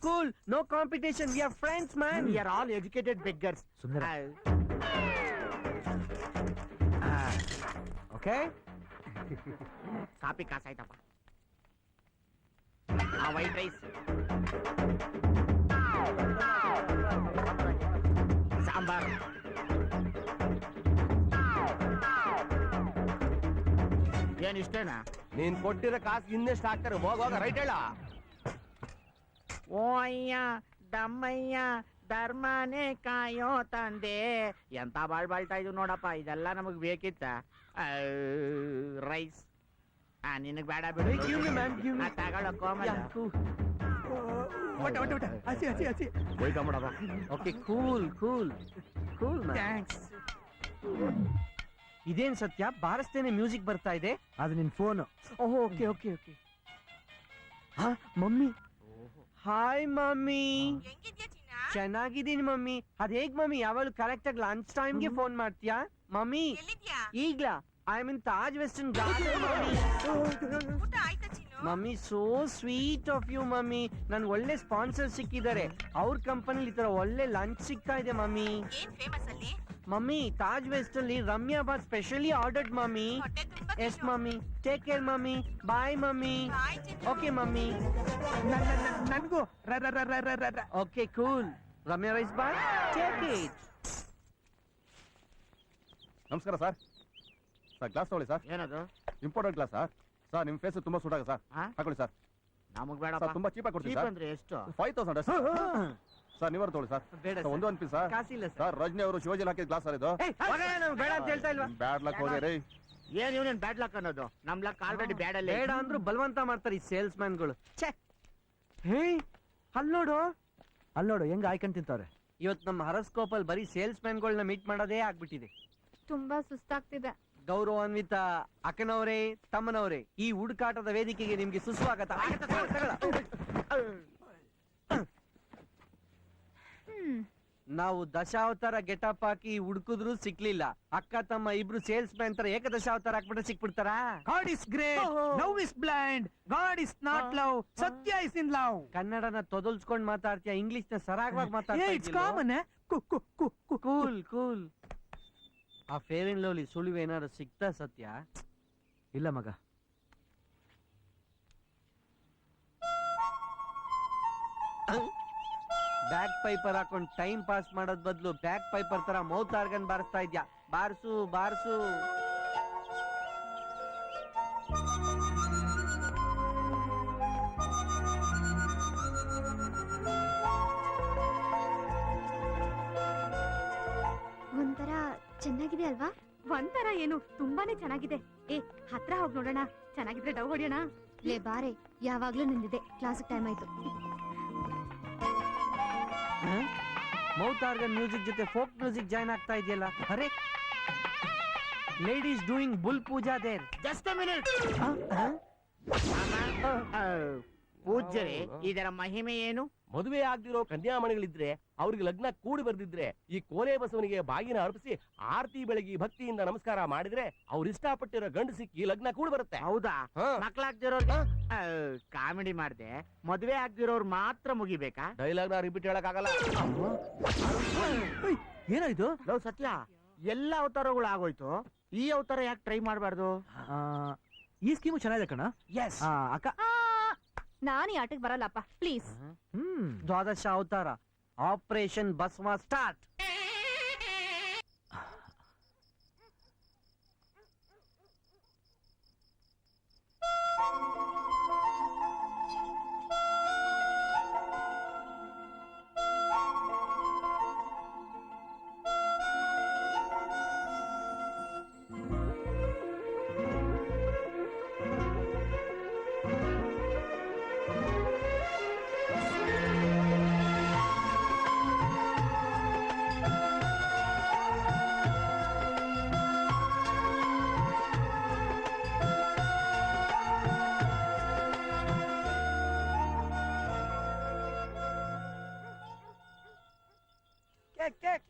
cool, no competition, we are friends man. We are all educated beggars. ಸುಂದರ. ಓಕೆ, ಕಾಪಿ ಕಾಸಾಯ್ತಪ್ಪ. ಆ ವೈಟ್ ರೈಸ್, ಸಾಂಬಾರ್, ಏನ್ ಇಷ್ಟೇನಾ? ನೀನ್ ಕೊಟ್ಟಿರೋ ಕಾಸು ಇನ್ನೆಷ್ಟು ಹಾಕ್ತಾರೆ? ಹೋಗೋಗ ರೈಟ್ ಹೇಳ. ಓ ಅಯ್ಯ ದಮ್ಮಯ್ಯ ಧರ್ಮನೇ ಕಾಯೋ ತಂದೆ. ಎಂತ ಬಾಳ್ತಾ ಇದ್ವು ನೋಡಪ್ಪ, ಇದೆಲ್ಲ ನಮಗ್ ಬೇಕಿತ್ತ? ರೈಸ್ ನಿನಗ್ ಬೇಡ ಬಿಡು. ತಗೊಳ್ಳೋ ಕೋಮಲ. ಹಸಿ. Okay, cool. ಥ್ಯಾಂಕ್ಸ್. ಇದೇನ್ ಸತ್ಯ ಬಾರಿಸ್ತೇನೆ ಮ್ಯೂಸಿಕ್ ಬರ್ತಾ ಇದೆ. ಅದು ನಿನ್ ಫೋನು. ಓಹೋ ಓಕೆ ಓಕೆ ಓಕೆ. ಹಾ ಮಮ್ಮಿ. Hi mummy. ಚೆನ್ನಾಗಿದ್ದೀನಿ ಮಮ್ಮಿ. ಅದ್ ಹೇಗ್ ಮಮ್ಮಿ ಯಾವಾಗಲೂ ಕರೆಕ್ಟ್ ಆಗಿ ಲಂಚ್ ಟೈಮ್ಗೆ ಫೋನ್ ಮಾಡ್ತೀಯಾ ಮಮ್ಮಿ? ಈಗ್ಲಾ I mean Taj western garden mummy. So sweet of you mummy. ನನ್ ಒಳ್ಳೆ ಸ್ಪಾನ್ಸರ್ ಸಿಕ್ಕಿದ್ದಾರೆ. ಅವ್ರ ಕಂಪನಿಲಿ ಈ ತರ ಒಳ್ಳೆ ಲಂಚ್ ಸಿಗ್ತಾ ಇದೆ ಮಮ್ಮಿ. ಮಮ್ಮಿ ತಾಜ್ ವೆಸ್ಟ್ ಅಲ್ಲಿ Ramya bath specially ordered mummy. Yes mummy. Take care mummy. Bye mummy. Okay mummy. ನನ್ಗೂ okay cool. Ramya rice bye. Take it. ನಮಸ್ಕಾರ ಸರ್. ಸರ್ ಗ್ಲಾಸ್ ತಗೊಳ್ಳಿ ಸರ್. ಏನದು? Important glass sir. ಸರ್ ನಿಮ್ face ತುಂಬಾ suit ಆಗ sir. ಹಾಕೊಳ್ಳಿ sir. ನಮಗ್ ಬೇಡ. ಸರ್ ತುಂಬಾ ಚೀಪ್ ಆಗಿ ಕೊಡ್ತೀವಿ ಸರ್. ಅಂದ್ರೆ ಎಷ್ಟು? 5000 ಸರ್. ನೀವರು ತಗೊಳ್ಳಿ ಸರ್. ಬೇಡ ಸರ್, ಒಂದು ಪೀಸ್ ಸರ್. ಕಾಸಿಲ್ಲ ಸರ್ ರಜನಿ ಅವರು ಶಿವಾಜಿಲ್ ಹಾಕಿದ ಗ್ಲಾಸ್ ಸರ್ ಇದು. ಬೇಡ ಅಂತ ಹೇಳ್ತಾ ಇಲ್ವಾ? ಬ್ಯಾಡ್ ಲಕ್ ಹೋಗಿ ರೀ. ಏನ್ ಇವ್ನೇನ್ ಬ್ಯಾಡ್ ಲಕ್ ಅನ್ನೋದು? ನಮ್ ಲಕ್ ಆಲ್ರೆಡಿ ಬ್ಯಾಡ್ ಅಲ್ಲಿ. ಬೇಡ ಅಂದ್ರು ಬಲವಂತ ಮಾಡ್ತಾರೆ ಈ ಸೇಲ್ಸ್ ಮ್ಯಾನ್ಗಳು. ಹೇ ಅಲ್ಲಿ ನೋಡು. ಅಲ್ಲಿ ನೋಡು ಹೆಂಗ್ ಆಯ್ಕೊಂಡ್ ತಿಂತವ್ರೆ. ಇವತ್ ನಮ್ಮ ಹರಸ್ಕೋಪ್ ಅಲ್ಲಿ ಬರೀ ಸೇಲ್ಸ್ ಮ್ಯಾನ್ಗಳನ್ನ ಮೀಟ್ ಮಾಡೋದೇ ಆಗ್ಬಿಟ್ಟಿದೆ. ತುಂಬಾ ಸುಸ್ತಾಗ್ತಿದೆ. ಗೌರವಾನ್ವಿತ ಅಕ್ಕನವರೇ, ತಮ್ಮನವರೇ, ಈ ಹುಡುಕಾಟದ ವೇದಿಕೆಗೆ ನಿಮ್ಗೆ ಸುಸ್ವಾಗತ. ನಾವು ದಶಾವತಾರ ಗೆಟಪ್ ಹಾಕಿ ಹುಡುಕಿದ್ರು ಸಿಕ್ಲಿಲ್ಲ. ಅಕ್ಕ ತಮ್ಮ ಇಬ್ರು ಸೇಲ್ಸ್ ಮ್ಯಾನ್ ತರ ಏಕದಶಾವತಾರ ಹಾಕ್ಬಿಟ್ರೆ ಸಿಕ್ಬಿಡ್ತಾರ. God is great. Love is blind. God is not love. Satya is in love. ಕನ್ನಡನ ತೊದಲ್ಸ್ಕೊಂಡ್ ಮಾತಾಡ್ತೀಯ, ಇಂಗ್ಲಿಷ್ ನ ಸರಾಗವಾಗಿ Hey, it's common, eh? Cool cool. ಆ ಫೇರ್ ಅಂಡ್ ಲವ್ಲಿ ಸುಳಿವು ಏನಾದ್ರು ಸಿಗ್ತಾ ಸತ್ಯ? ಇಲ್ಲ ಮಗ. ಬ್ಯಾಕ್ ಪೈಪರ್ ಹಾಕೊಂಡ್ ಟೈಮ್ ಪಾಸ್ ಮಾಡೋದ್ ಬದಲು ಬ್ಯಾಕ್ ಪೈಪರ್ ತರ ಮೌತ್ ಆರ್ಗನ್ ಬಾರಿಸ್ತಾ ಇದ್ಯಾ. Bars bars. ಒಂಥರ ಚೆನ್ನಾಗಿದೆ ಅಲ್ವಾ? ಒಂಥರ ಏನು, ತುಂಬಾನೇ ಚೆನ್ನಾಗಿದೆ. ಏ ಹತ್ರ ಹೋಗ್ ನೋಡೋಣ. ಚೆನ್ನಾಗಿದ್ರೆ ಡವ್ ಹೊಡಿಯೋಣ. ಲೇ ಬಾರೆ, ಯಾವಾಗ್ಲೂ ನಿಂದಿದೆ. ಕ್ಲಾಸಿಗೆ ಟೈಮ್ ಆಯ್ತು. ಮೌತ್ ಆರ್ಗನ್ ಮ್ಯೂಸಿಕ್ ಜೊತೆ ಫೋಕ್ ಮ್ಯೂಸಿಕ್ ಜಾಯ್ನ್ ಆಗ್ತಾ ಇದೆಯಲ್ಲ. ಅರೆ, ladies doing bull puja there. Just a minute. ಪೂಜ್ಯರೇ, ಇದರ ಮಹಿಮೆ ಏನು? ಮದುವೆ ಆಗ್ದಿರೋ ಕನ್ಯಾಮಣಿಗಳಿದ್ರೆ ಅವ್ರಿಗೆ ಲಗ್ನ ಕೂಡಿ ಬರ್ದಿದ್ರೆ ಈ ಕೋಲೆ ಬಸವನಿಗೆ ಬಾಗಿನ ಅರ್ಪಿಸಿ ಆರತಿ ಬೆಳಗಿ ಭಕ್ತಿಯಿಂದ ನಮಸ್ಕಾರ ಮಾಡಿದ್ರೆ ಅವ್ರು ಇಷ್ಟಪಟ್ಟಿರೋ ಗಂಡು ಸಿಕ್ಕಿ ಲಗ್ನ ಕೂಡಿ ಬರುತ್ತೆ. ಹೌದಾ? ಮಕ್ಳಾಗ್ದಿರೋರ್ಗೆ ಕಾಮಿಡಿ ಮಾಡ್ದೆ. ಮದ್ವೆ ಆಗ್ದಿರೋರು ಮಾತ್ರ ಮುಗಿಬೇಕಾ? ಡೈಲಾಗ್ ನ ರಿಪೀಟ್ ಹೇಳಕ್ ಆಗಲ್ಲ. ಏನಾಯ್ತು? ಲವ್ ಸತ್ಯ, ಎಲ್ಲ ಅವತಾರಗಳು ಆಗೋಯ್ತು. ಈ ಅವತಾರ ಯಾಕೆ ಟ್ರೈ ಮಾಡಬಾರ್ದು? ಈ ಸ್ಕೀಮು ಚೆನ್ನಾಗಿದೆ ಕಣ. ಎಸ್ ಅಕ್ಕ. ನಾನು ಈ ಆಟಕ್ಕೆ ಬರಲ್ಲಪ್ಪ ಪ್ಲೀಸ್. ದ್ವಾದಶ ಅವತಾರ ಆಪರೇಷನ್ ಬಸ್ವಾ start.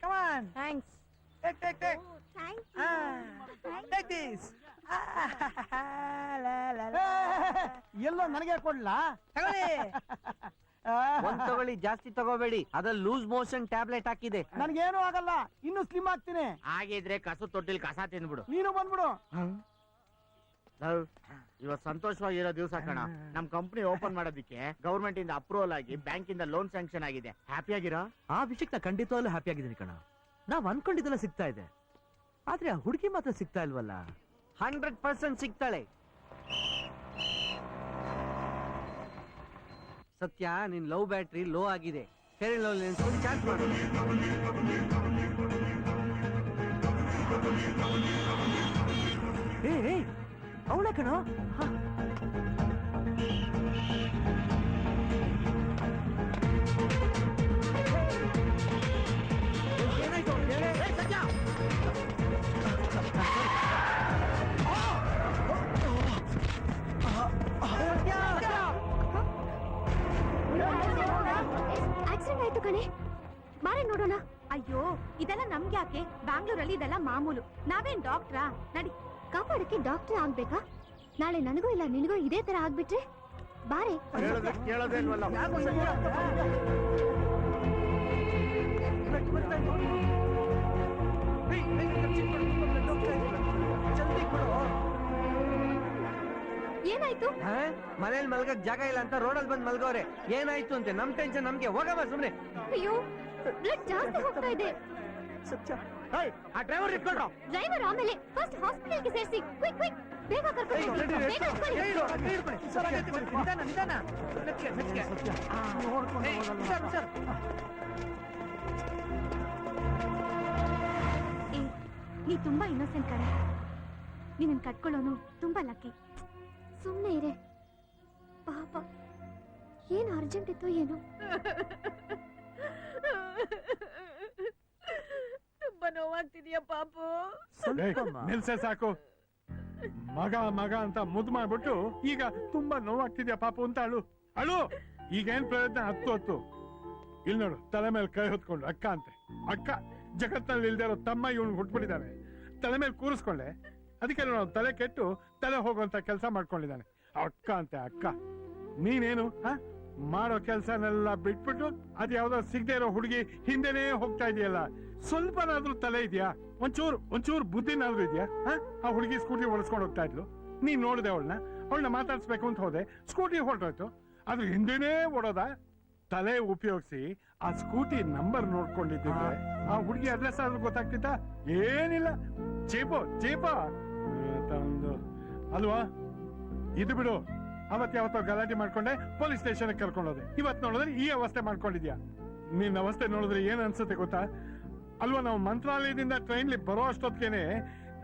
Come on. Thanks. Take. Thank Take this. ಎಲ್ಲೋ ನನಗೆ ಕೊಡ್ಲಾ? ತಗೊಳ್ಳಿ. ಒಂದ್ ತಗೊಳ್ಳಿ, ಜಾಸ್ತಿ ತಗೋಬೇಡಿ. ಅದ್ರಲ್ಲಿ ಲೂಸ್ ಮೋಷನ್ ಟ್ಯಾಬ್ಲೆಟ್ ಹಾಕಿದೆ. ನನ್ಗೇನು ಆಗಲ್ಲ, ಇನ್ನು ಸ್ಲಿಮ್ ಆಗ್ತೀನಿ. ಹಾಗಿದ್ರೆ ಕಸ ತೊಟ್ಟಿಲ್ ಕಸ ತಿಂದ್ಬಿಡು. ನೀನು ಬಂದ್ಬಿಡು. ಇವತ್ ಸಂತೋಷವಾಗಿರೋ ದಿವಸ ಕಣ. ನಮ್ ಕಂಪನಿ ಓಪನ್ ಮಾಡೋದಕ್ಕೆ ಗವರ್ಮೆಂಟ್ ಇಂದ ಅಪ್ರೂವಲ್ ಆಗಿ ಬ್ಯಾಂಕ್ ಇಂದ ಲೋನ್ ಸ್ಯಾಂಕ್ಷನ್ ಆಗಿದೆ. ಹ್ಯಾಪಿ ಆಗಿರೋ? ಆ ವಿಷಯಕ್ಕೆ ನಾ ಖಂಡಿತವಾಗ್ಲೂ ಹ್ಯಾಪಿ ಆಗಿದ್ದೀನಿ ಕಣ. ನಾವ್ ಅನ್ಕೊಂಡಿದ್ದೆಲ್ಲ ಸಿಗ್ತಾ ಇದೆ, ಆದ್ರೆ ಆ ಹುಡುಗಿ ಮಾತ್ರ ಸಿಗ್ತಾ ಇಲ್ವಲ್ಲ. 100% ಸಿಗ್ತಾಳೆ. ಸತ್ಯ, ನಿನ್ ಲವ್ ಬ್ಯಾಟ್ರಿ ಲೋ ಆಗಿದೆ. ಫೇರ್ ಲವ್ ನೆನ್ಸ್ಕೊಂಡು ಚಾರ್ಜ್ ಮಾಡು. ಅವಳ ಕಣ. ಏನಾಯ್ತು? ನೋಡೋಣ. ಅಯ್ಯೋ ಇದೆಲ್ಲ ನಮ್ಗೆ ಯಾಕೆ? ಬ್ಯಾಂಗ್ಳೂರಲ್ಲಿ ಇದೆಲ್ಲ ಮಾಮೂಲು. ನಾವೇನ್ ಡಾಕ್ಟ್ರಾ? ನಡಿ. ಕಾಪಾಡಕ್ಕೆ ಡಾಕ್ಟರ್ ಆಗ್ಬೇಕಾ? ನಾಳೆ ನನಗೂ ಇಲ್ಲ ನಿನಗೂ ಇದೇ ತರ ಆಗ್ಬಿಟ್ರೆ ಬಾರೆ. ಕೇಳೋದೇ ಇಲ್ವಲ್ಲ. ಏನಾಯ್ತು? ಮನೇಲಿ ಮಲ್ಗಕ್ ಜಾಗ ಇಲ್ಲ ಅಂತ ರೋಡಲ್ಲಿ ಬಂದ್ ಮಲ್ಗವ್ರೆ. ಏನಾಯ್ತು ಅಂತೆ? ನಮ್ ಟೆನ್ಷನ್ ನಮ್ಗೆ. ಹೋಗಮ್ಮ ಸುಮ್ನೆ. ಅಯ್ಯೋ ಬ್ಲಡ್ ಜಾಸ್ತಿ ಹೋಗ್ತಾ ಇದೆ. ಆ ಡ್ರೈವರ್ ಇಟ್ಕೊಂಡ್ರು. ಡ್ರೈವರ್ ಆಮೇಲೆ ಫಸ್ಟ್ ಹಾಸ್ಪಿಟಲ್ಗೆ ಸೇರಿಸಿ. ಕ್ವಿಕ್ ಕ್ವಿಕ್ ಬೇಗ ಕರ್ಕೊಂಡು ಹೋಗಿ. ಬೇಗ ಕರ್ಕೊಂಡು ನಿಧಾನ ನಿಧಾನ. ಮೆಚ್ಚಿಗೆ ಮೆಚ್ಚಿಗೆ. ಏ ನೀ ತುಂಬಾ ಇನ್ನೋಸೆಂಟ್ ಕಣೆ. ನಿನ್ನ ಕಟ್ಕೊಳ್ಳೋನು ತುಂಬಾ ಲಕ್ಕಿ. ಸುಮ್ಮನೆ ಇರೆ ಪಾಪ. ಏನು ಅರ್ಜೆಂಟ್ ಇತ್ತು ಏನೋ. ತುಂಬಾ ನೋವಾಗ್ತಿದ್ಯಾ ಪಾಪು? ನಿಲ್ಸೆ ಸಾಕು. ಮಗ ಮಗ ಅಂತ ಮುದ್ದು ಮಾಡ್ಬಿಟ್ಟು ಈಗ ತುಂಬಾ ನೋವಾಗ್ತಿದ್ಯಾ ಪಾಪು ಅಂತ ಅಳು ಅಳು. ಈಗೇನ್ ಪ್ರಯತ್ನ? ಹತ್ತು ಇಲ್ಲಿ ನೋಡು, ತಲೆ ಮೇಲೆ ಕೈ ಹೊತ್ಕೊಂಡು ಅಕ್ಕ ಅಂತೆ. ಅಕ್ಕ ಜಗತ್ನಲ್ಲಿ ಇಲ್ದೇ ಇರೋ ತಮ್ಮ ಇವನು ಹುಟ್ಬಿಟ್ಟಿದ್ದಾನೆ. ತಲೆ ಮೇಲೆ ಕೂರಿಸ್ಕೊಂಡೆ, ಅದಕ್ಕೆ ನಾವು ತಲೆ ಕೆಟ್ಟು ತಲೆ ಹೋಗುವಂತ ಕೆಲಸ ಮಾಡ್ಕೊಂಡಿದ್ದಾನೆ. ಅಕ್ಕ ಅಂತೆ ಅಕ್ಕ. ನೀನೇನು ಮಾಡೋ ಕೆಲ್ಸನೆಲ್ಲ ಬಿಟ್ಬಿಟ್ಟು ಅದ್ ಯಾವ್ದೋ ಸಿಗದೆ ಇರೋ ಹುಡುಗಿ ಹಿಂದೆನೇ ಹೋಗ್ತಾ ಇದೆಯಲ್ಲ. ಸ್ವಲ್ಪನಾದ್ರೂ ತಲೆ ಇದೆಯಾ? ಒಂಚೂರು ಬುದ್ಧಿನಾದ್ರೂ ಇದೆಯಾ? ಆ ಹುಡುಗಿ ಸ್ಕೂಟಿ ಓಡಿಸ್ಕೊಂಡು ಹೋಗ್ತಾ ಇದ್ಲು. ನೀನ್ ನೋಡಿದೆ ಅವಳನ್ನ ಮಾತಾಡ್ಸ್ಬೇಕು ಅಂತ ಹೋದೆ, ಸ್ಕೂಟಿ ಹೊರಟೋಯ್ತು. ಅದ್ರ ಹಿಂದೆನೇ ಓಡೋದ. ತಲೆ ಉಪಯೋಗಿಸಿ ಆ ಸ್ಕೂಟಿ ನಂಬರ್ ನೋಡ್ಕೊಂಡಿದ್ದಿದ್ರೆ ಆ ಹುಡುಗಿ ಅಡ್ರೆಸ್ ಆದ್ರೂ ಗೊತ್ತಾಗ್ತಿತ್ತ? ಏನಿಲ್ಲ, ಚೀಪ ಅಲ್ವಾ? ಇದು ಬಿಡು, ಯಾವತ್ತೋ ಗಲಾಟೆ ಮಾಡ್ಕೊಂಡೆ ಪೊಲೀಸ್ ಸ್ಟೇಷನ್ ಕರ್ಕೊಂಡೋದೆ. ಇವತ್ ನೋಡಿದ್ರೆ ಈ ಅವಸ್ಥೆ ಮಾಡ್ಕೊಂಡಿದ್ಯಾ. ನಿನ್ನ ಅವಸ್ಥೆ ನೋಡಿದ್ರೆ ಏನ್ ಅನ್ಸುತ್ತೆ ಗೊತ್ತಾ? ಅಲ್ವಾ, ನಾವು ಮಂತ್ರಾಲಯದಿಂದ ಟ್ರೈನ್ಲಿ ಬರೋ ಅಷ್ಟೊತ್ತಿಗೆನೆ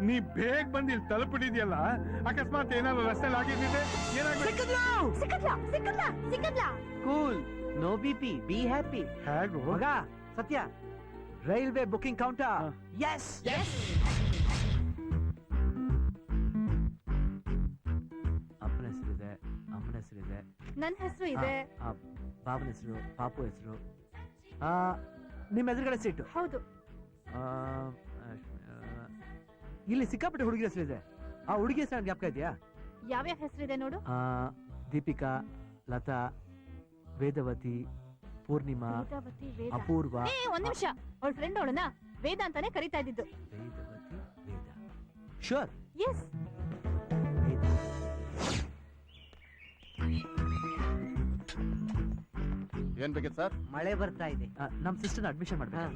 ನೀ ಬೇಗ ಬಂದು ಇಲ್ಲಿ ತಲುಪಿಡಿದ್ಯಲ್ಲ. ಅಕಸ್ಮಾತ್ ಏನಾದ್ರು ರಸ್ತೆಲಿ ಆಗಿದ್ದಿದೆ cool, no BP, be happy. ಹೇಗು ಮಗ Satya, railway booking counter. S ಅಪ್ಪನ ಹೆಸರಿದೆ, ಅಮ್ಮನ ಹೆಸರಿದೆ, ನನ್ನ ಹೆಸರು ಇದೆ. ಬಾಬನ ಹೆಸರು, ಪಾಪು ಹೆಸರು. ನಿಮ್ಮ ಎದುರುಗಡೆ ಸೀಟು. ಹೌದು. ಇಲ್ಲಿ ಸಿಕ್ಕಾಪಟ್ಟೆ ಹುಡುಗಿ ಹೆಸರಿದೆ. ಆ ಹುಡುಗಿ ಹೆಸರು ಜ್ಞಾಪಕ ಇದೆಯಾ? ಯಾವ್ಯಾವ ಹೆಸರಿದೆ ನೋಡು. ದೀಪಿಕಾ, ಲತಾ, ವೇದವತಿ, ಪೂರ್ಣಿಮಾ, ವೇದಾವತಿ, ವೇದ. ಅಪೂರ್ವ. ಒಂದ್ ನಿಮಿಷ, ಅವಳ ಫ್ರೆಂಡ್ ಅವಳನ್ನ ವೇದ ಅಂತಾನೆ ಕರಿತಾ ಇದ್ದಿದ್ದು. ವೇದವತಿ, ವೇದ. ಶೋರ್. ಎಸ್. ಏನ್ ಬೇಕಿತ್ತು ಸರ್? ಮಳೆ ಬರ್ತಾ ಇದೆ, ನಮ್ ಸಿಸ್ಟರ್ನ ಅಡ್ಮಿಷನ್ ಮಾಡ್ಬೇಕು.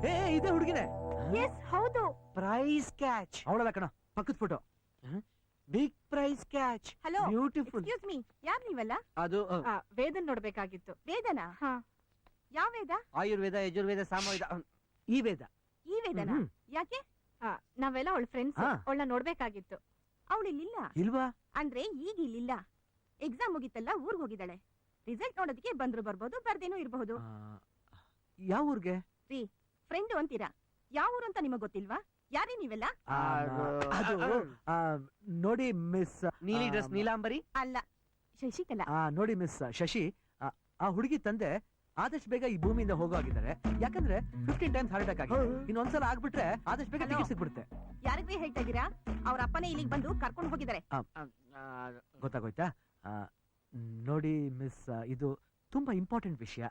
ಏ ಇದೇ ಹುಡುಗಿನೇ. ಎಸ್ ಹೌದು. Prize catch. ಅವಳಲ್ಲ ಕಣ, ಪಕ್ಕದ photo. Big prize catch. Hello, beautiful. Excuse me, ಯಾರ್ ನೀವಲ್ಲ? ಅದು ವೇದನ್ ನೋಡ್ಬೇಕಾಗಿತ್ತು. ವೇದನಾ? ಹಾ. ಯಾವ ವೇದ? ಆಯುರ್ವೇದ, ಯಜುರ್ವೇದ, ಸಾಮವೇದ. ಈ ವೇದ. ಈ ವೇದನಾ? ಯಾಕೆ? ನಾವೆಲ್ಲ ಅವಳ ಫ್ರೆಂಡ್ಸ್. ಅವಳನ್ನ ನೋಡ್ಬೇಕಾಗಿತ್ತು. ಅವಳು ಇಲ್ಲಿಲ್ಲ. ಇಲ್ವಾ? ಅಂದ್ರೆ ಈಗ ಇಲ್ಲಿಲ್ಲ. ಎಕ್ಸಾಮ್ ಮುಗಿತಲ್ಲ, ಊರ್ಗ್ ಹೋಗಿದ್ದಾಳೆ. ರಿಸಲ್ಟ್ ನೋಡೋದಕ್ಕೆ ಬಂದ್ರು ಬರ್ಬೋದು, ಬರ್ದೇನೂ ಇರಬಹುದು. ಯಾವ ಊರ್ಗೆ? ಫ್ರೆಂಡ್ ಅಂತೀರಾ? ಯಾವ ಊರು ಅಂತ ನಿಮಗ್ ಗೊತ್ತಿಲ್ವಾ? ಯಾರೇ ನೀವೆಲ್ಲ? ಅದು ನೋಡಿ ಮಿಸ್ ನೀಲಿ ಡ್ರೆಸ್ ನೀಲಾಂಬರಿ ಅಲ್ಲ, ಶಶಿಕಲಾ. ನೋಡಿ ಮಿಸ್ ಶಶಿ, ಆ ಹುಡುಗಿ ತಂದೆ ಆದಷ್ಟು ಬೇಗ ಈ ಭೂಮಿಯಿಂದ ಹೋಗೋಗಿದ್ದಾರೆ. ಯಾಕಂದ್ರೆ 15 ಟೈಮ್ಸ್ ಹಾರ್ಟ್ ಅಟ್ಯಾಕ್ ಆಗಿದೆ. ಇನ್ನೊಂದ್ಸಲ ಆಗ್ಬಿಟ್ರೆ ಆದಷ್ಟು ಬೇಗ ಟಿಕೆಟ್ ಸಿಗ್ಬಿಡುತ್ತೆ. ಯಾರಿಗೂ ಹೇಳ್ತಾ ಇದ್ದೀರಾ? ಅವ್ರ ಅಪ್ಪನೇ ಇಲ್ಲಿಗೆ ಬಂದು ಕರ್ಕೊಂಡು ಹೋಗಿದ್ದಾರೆ. ಗೊತ್ತಾಗೋಯ್ತಾ? ನೋಡಿ ಮಿಸ್, ಇದು ತುಂಬಾ ಇಂಪಾರ್ಟೆಂಟ್ ವಿಷಯ.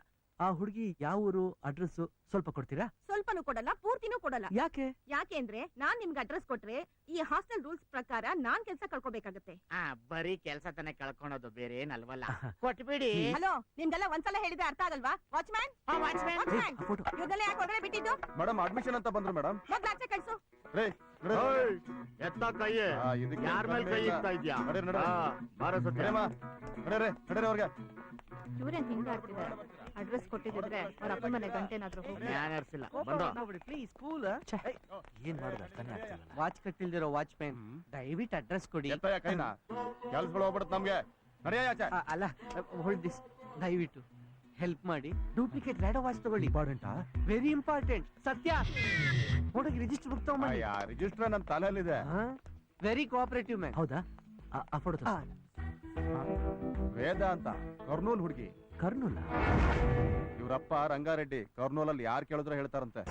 ಆ ಹುಡುಗಿ ಯಾವ ಊರು, ಅಡ್ರೆಸ್ ಸ್ವಲ್ಪ ಕೊಡ್ತೀರಾ? ಸ್ವಲ್ಪನೂ ಕೊಡಲ್ಲ, ಪೂರ್ತಿನೂ ಕೊಡಲ್ಲ. ಯಾಕೆ? ಯಾಕೆ ಅಂದ್ರೆ ನಾನ್ ನಿಮ್ಗೆ ಅಡ್ರೆಸ್ ಕೊಟ್ರೆ ಈ ಹಾಸ್ಟೆಲ್ ರೂಲ್ಸ್ ಪ್ರಕಾರ ನಾನ್ ಕೆಲ್ಸ ಕಳ್ಕೊಬೇಕಾಗತ್ತೆ. ಬರೀ ಕೆಲ್ಸ ತಾನೇ ಕಳ್ಕೊಳೋದು, ಬೇರೆ ಏನಲ್ವಲ್ಲ. ಕೊಟ್ಬಿಡಿ. ಹಲೋ, ನಿಮ್ಗೆಲ್ಲ ಒಂದ್ಸಲ ಹೇಳಿದ್ರೆ ಅರ್ಥ ಆಗಲ್ವಾ? ವಾಚ್ಮ್ಯಾನ್, ಇವ್ರನ್ನೆಲ್ಲ ಯಾಕೆ ಹೊರಗಡೆ ಬಿಟ್ಟಿದ್ದು? ಮೇಡಮ್ ಅಡ್ಮಿಷನ್ ಅಂತ ಬಂದ್ರು ಮೇಡಮ್. ಮೊದ್ಲು ಆಚೆ ಕಳ್ಸು. ಎತ್ತ ಕೈ, ಯಾರ ಮೇಲೆ ಕೈ ಇಡ್ತಾ ಇದ್ಯಾ? ಅವ್ರಿಗೆ ಇವ್ರೇನ್ ಹಿಂಗ ಆಗ್ತಿದ್ದಾರೆ? ಅಡ್ರೆಸ್ ಕೊಟ್ಟಿದ್ರೆ ಅವ್ರ ಅಪ್ಪನ ಮನೆ ಗಂಟೆನಾದ್ರೂ ಹೋಗಿ. Please cool. ಏನ್ ಮಾಡೋದು ಅರ್ಥನೇ ಆಗ್ತಿಲ್ಲ. ವಾಚ್ ಕಟ್ಟಿಲ್ದಿರೋ ವಾಚ್ಮ್ಯಾನ್, ದಯವಿಟ್ಟು ಅಡ್ರೆಸ್ ಕೊಡಿ. ಕೈನಾ ಕೆಲ್ಸಗಳು ಹೋಗ್ಬಿಡುತ್ತೆ ನಮ್ಗೆ. ಅಲ್ಲ, ಹೋಲ್ಡ್ ದಿಸ್ ದಯವಿಟ್ಟು. ಹೆಲ್ಪ್ ಮಾಡಿ ಡೂಪ್ಲಿಕೇಟ್ ರ್ಯಾಡೋ ವಾಚ್ ತಗೊಳ್ಳಿ. ಇಂಪಾರ್ಟೆಂಟಾ? Very important. ಸತ್ಯ ಹೋಗಿ ರಿಜಿಸ್ಟರ್ ಬುಕ್ ತಗೊಂಬನ್ನಿ. ರಿಜಿಸ್ಟರ್ ನಮ್ ತಲೆಯಲ್ಲಿದೆ. Very cooperative man. ಹೌದಾ ಆ ಫೋಟೋ ವೇದ ಅಂತ ಕರ್ನೂಲ್ ಹುಡುಗಿ. ಕರ್ನೂಲ? ಇವ್ರಪ್ಪ ರಂಗಾರೆಡ್ಡಿ ಕರ್ನೂಲಲ್ಲಿ ಯಾರು ಕೇಳಿದ್ರು ಹೇಳ್ತಾರಂತೆ.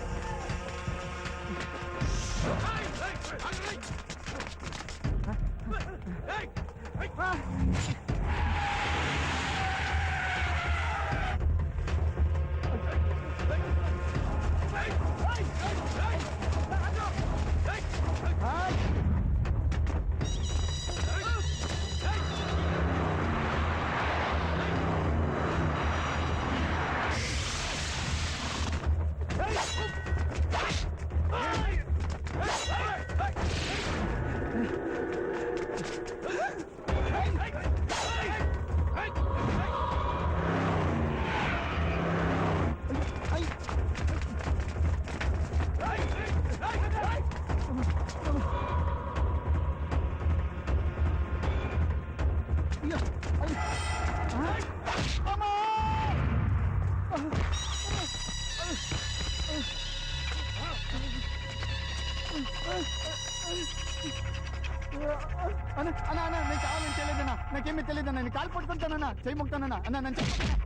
అన్న అన్న అన్న నేను కావాలని తెలియదన్నా, నాకేమీ తెలియదన్నా. నేను కాలు పట్టుకుంటానన్నా, చేయి ముక్తానన్నా. అన్న నేను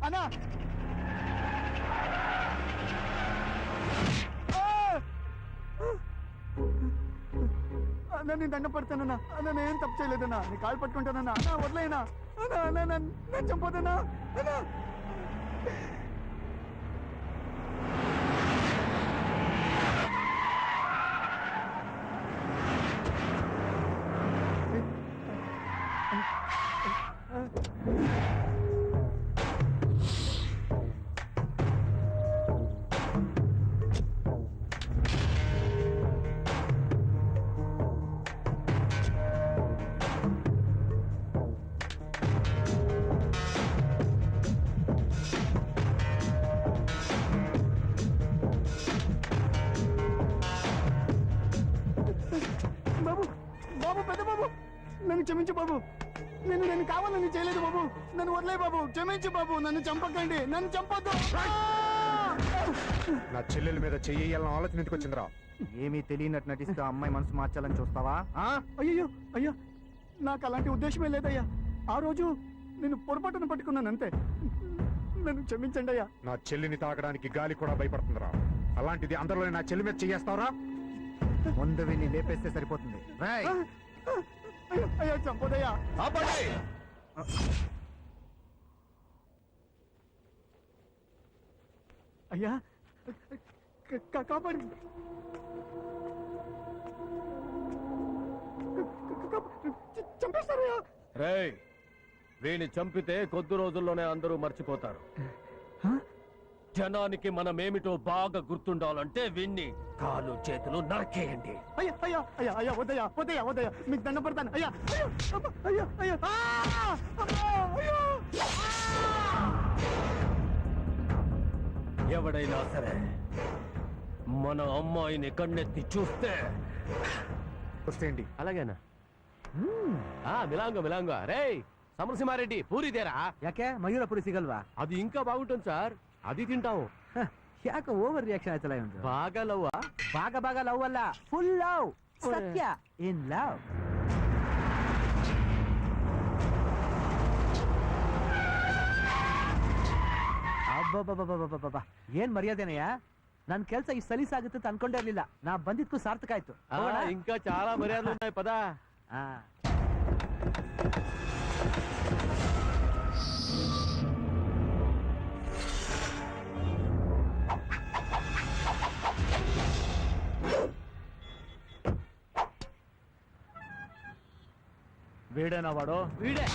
అన్న అన్న నేను దండ పడతానన్నా. అన్న నేను ఏం తప్పు చేయలేదన్నా, నీ కాలు పట్టుకుంటానన్నా. అన్న వదిలేనా అన్న, అన్న నేను చంపోతానా అన్న. బాబు బాబు పెద్ద బాబు నన్ను క్షమించు బాబు. నేను కావాలని చేయలేదు బాబు. నన్ను వదిలే బాబు, క్షమించు బాబు. నన్ను చంపకండి, నన్ను చంపొద్దు. నా చెల్లెల మీద చెయ్యాలని ఆలోచన ఎందుకు వచ్చిందిరా? ఏమీ తెలియనట్టు నటిస్తూ అమ్మాయి మనసు మార్చాలని చూస్తావా? అయ్యో అయ్యా, నాకు అలాంటి ఉద్దేశమే లేదయ్యా. ఆ రోజు నేను పొరపాటున పట్టుకున్నాను అంతే. నన్ను క్షమించండి అయ్యా. నా చెల్లిని తాకడానికి గాలి కూడా భయపడుతుందిరా. అలాంటిది అందరిలో నా చెల్లి మీద చెయ్యేస్తావరా? ముందు విని లేపేస్తే సరిపోతుంది. అయ్యా చంపదయ్యా. అయ్యా కాపాడి చంపేస్తారయ్యా. రేయ్, వీణ్ణి చంపితే కొద్ది రోజుల్లోనే అందరూ మర్చిపోతారు. జనానికి మనమేమిటో బాగా గుర్తుండాలంటే వీణ్ణి కాలు చేతులు నరకేయండి. అయ్యా అయ్యా అయ్యా అయ్యా వద్దయ్యా వద్దయ్యా వద్దయ్యా, మీకు దండం పడతాను. అయ్యా అయ్యా అయ్యా అయ్యా. ఎవడైనా సరే మన అమ్మాయిని కన్నెత్తి చూస్తే వస్తేండి. అలాగేనా? మిలాంగో మిలాంగో. రేయ్ సమరసింహారెడ్డి, పూరి తేరా. ಯಾಕೆ ಮಯೂರಪುರಿ ಸಿಗಲ್ವಾ? అది ఇంకా బాగుంటుంది సార్, అది తింటాము. ಯಾಕೆ ಓವರ್ ರಿಯಾಕ್ಷನ್ ಆಯ್ತಲ್ಲ ಇವಂದು? బాగా లవ్వా? ಭಾಗ ಲವ್ ಅಲ್ಲ, ಫುಲ್ ಲವ್. ಸತ್ಯ ಇನ್ ಲವ್. ಅಬ್ಬಬ್ಬಬ್ಬಬ್ಬಬ್ಬಬ್ಬ, ಏನ್ ಮರ್ಯಾದೆನಯ್ಯ? ನನ್ ಕೆಲ್ಸ ಇಷ್ಟು ಸಲೀಸಾಗುತ್ತೆ ಅಂತ ಅನ್ಕೊಂಡೇ ಇರ್ಲಿಲ್ಲ. ನಾ ಬಂದಿದ್ಕು ಸಾರ್ಥಕ ಆಯ್ತು. ఇంకా చాలా మర్యాదలు ఉన్నాయి, పదా. వీడేనా వాడు? వీడే.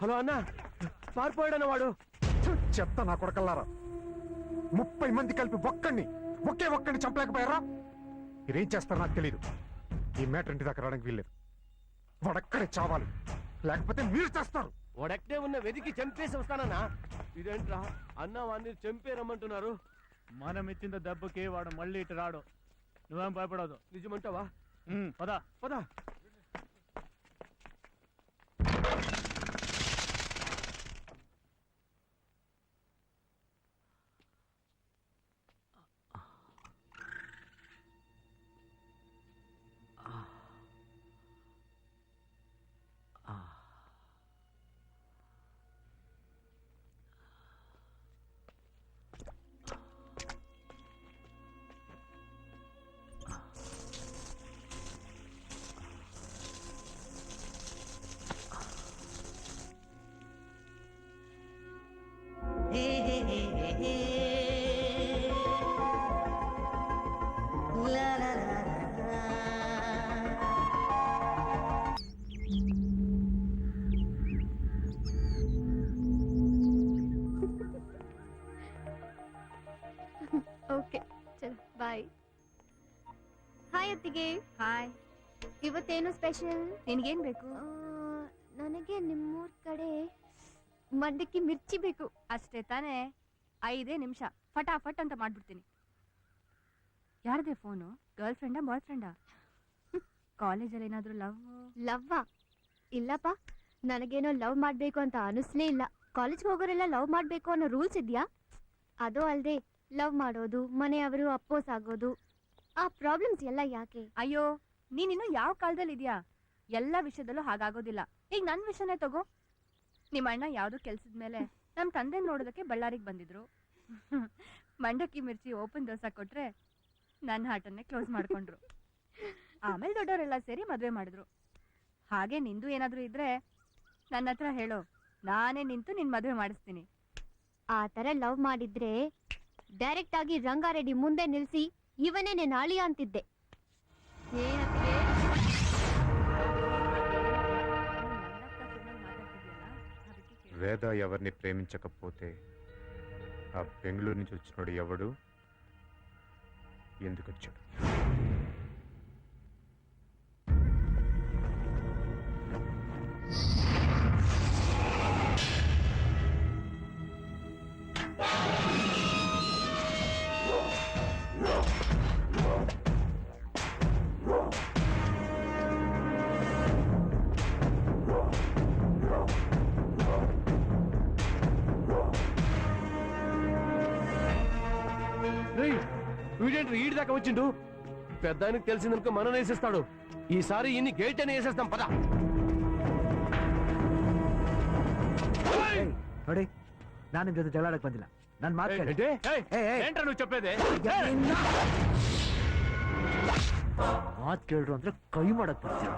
హలో అన్న, పారిపోయాడన్న వాడు. చెత్త నా కొడకల్లారా, 30 మంది కలిపి ఒక్కడిని చంపలేకపోయారా? మీరేం చేస్తారో నాకు తెలియదు. ఈ మ్యాటర్ ఇంటి దాకా రావడానికి వీల్లేదు. వాడక్కడే చావాలి, లేకపోతే మీరు చేస్తారు. వాడెక్కడే ఉన్న వెతికి చంపేసి వస్తానన్నా. ఇదేంట్రా అన్న వాడిని చంపే రమ్మంటున్నారు. మనం ఇచ్చిన దెబ్బకి వాడు మళ్ళీ ఇటు రాడు. నువ్వేం భయపడదు. నిజమంటావా? పద పద. ಓಕೆ ಚಲೋ ಬಾಯ್. ಹಾಯ್ ಅತ್ತಿಗೆ. ಹಾಯ್. ಇವತ್ತೇನು ಸ್ಪೆಷಲ್? ನಿನ್ಗೇನ್ ಬೇಕು? ನನಗೆ ನಿಮ್ಮೂರ್ ಕಡೆ ಮಂಡಕ್ಕಿ ಮಿರ್ಚಿ ಬೇಕು. ಅಷ್ಟೇ ತಾನೇ, 5 ನಿಮಿಷ ಫಟಾಫಟ್ ಅಂತ ಮಾಡ್ಬಿಡ್ತೀನಿ. ಯಾರದೇ ಫೋನು? ಗರ್ಲ್ ಫ್ರೆಂಡಾ ಬಾಯ್ ಫ್ರೆಂಡಾ? ಕಾಲೇಜಲ್ಲಿ ಏನಾದ್ರು ಲವ್ವಾ? ಇಲ್ಲಪ್ಪ, ನನಗೇನೋ ಲವ್ ಮಾಡ್ಬೇಕು ಅಂತ ಅನಿಸ್ಲೇ ಇಲ್ಲ. ಕಾಲೇಜ್ಗೆ ಹೋಗೋರೆಲ್ಲ ಲವ್ ಮಾಡ್ಬೇಕು ಅನ್ನೋ ರೂಲ್ಸ್ ಇದೆಯಾ? ಅದು ಅಲ್ಲದೆ ಲವ್ ಮಾಡೋದು, ಮನೆಯವರು ಅಪ್ಪೋಸ್ ಆಗೋದು, ಆ ಪ್ರಾಬ್ಲಮ್ಸ್ ಎಲ್ಲ ಯಾಕೆ? ಅಯ್ಯೋ, ನೀನಿನ್ನು ಯಾವ ಕಾಲದಲ್ಲಿ ಇದೆಯಾ? ಎಲ್ಲ ವಿಷಯದಲ್ಲೂ ಹಾಗಾಗೋದಿಲ್ಲ. ಈಗ ನನ್ನ ವಿಷಯನೇ ತಗೋ. ನಿಮ್ಮ ಅಣ್ಣ ಯಾವ್ದು ಕೆಲ್ಸದ ಮೇಲೆ ನಮ್ಮ ತಂದೆ ನೋಡೋದಕ್ಕೆ ಬಳ್ಳಾರಿಗೆ ಬಂದಿದ್ರು. ಮಂಡಕ್ಕಿ ಮಿರ್ಚಿ ಓಪನ್ ದೋಸೆ ಕೊಟ್ರೆ ನನ್ನ ಹಾಟನ್ನೇ ಕ್ಲೋಸ್ ಮಾಡ್ಕೊಂಡ್ರು. ಆಮೇಲೆ ದೊಡ್ಡವರೆಲ್ಲ ಸೇರಿ ಮದುವೆ ಮಾಡಿದ್ರು. ಹಾಗೆ ನಿಂದು ಏನಾದ್ರೂ ಇದ್ರೆ ನನ್ನ ಹತ್ರ ಹೇಳು, ನಾನೇ ನಿಂತು ನಿನ್ ಮದುವೆ ಮಾಡಿಸ್ತೀನಿ. ಆ ತರ ಲವ್ ಮಾಡಿದ್ರೆ ಡೈರೆಕ್ಟ್ ಆಗಿ ರಂಗಾರೆಡ್ಡಿ ಮುಂದೆ ನಿಲ್ಸಿ ಇವನೇ నేను ಅಳಿಯ ಅಂತಿದ್ದೆ. వేద ఎవరిని ప్రేమించకపోతే ఆ బెంగళూరు నుంచి వచ్చినోడు ఎవడు, ఎందుకు వచ్చాడు? వీడేంటి ఈడి దాకా వచ్చిండు? పెద్ద ఆయనకు తెలిసిందనుకో మనం వేసేస్తాడు. ఈసారి ఇన్ని గేట్ అని వేసేస్తాం. పద. ನೋಡಿ, ನಾನು ನಿಮ್ ಜೊತೆ ಜಗಳಾಡಕ್ ಬಂದಿಲ್ಲ. ನನ್ ಮಾತು ಕೇಳಿ. ఏంట్రా నువ్వు చెప్పేది? ಮಾತು ಕೇಳ್ರು ಅಂದ್ರೆ ಕೈ ಮಾಡಕ್ ಬರ್ತೀರ.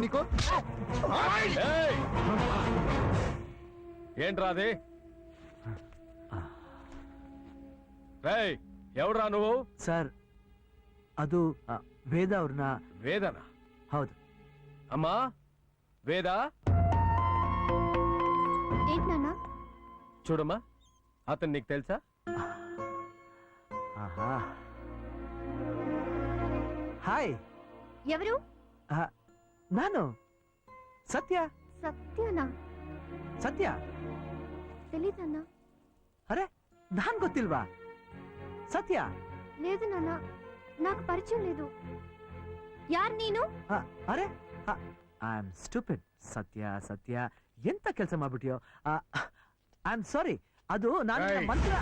నీకు ఏంట్రా అది ఎవడ్రా నువ్వు? ಸರ್ ಅದು ವೇದ ಅವ್ರನ್ನ. వేదనా? ಹೌದು. అమ్మా వేద, ఏంటి నాన్న? చూడమ్మా, అతను నీకు తెలుసా? ಆಹಾ. ಹಾಯ್. ఎవరు? ನಾನು ಸತ್ಯ. సత్యనా? ಸತ್ಯ తెలీదన్నా. ಅರೆ ನಾನ್ ಗೊತ್ತಿಲ್ವಾ? ಸತ್ಯ. లేదు నాన్న, నాకు పరిచయం లేదు. ಯಾರು ನೀನು? ಅರೆ ಐ ಆಮ್ ಸ್ಟೂಪಿಡ್. ಸತ್ಯ ಸತ್ಯ ಎಂತ ಕೆಲಸ ಮಾಡ್ಬಿಟ್ಟಿಯೋ. I am sorry. ಅದು ನಾನು Hey. ಮಂತ್ರ.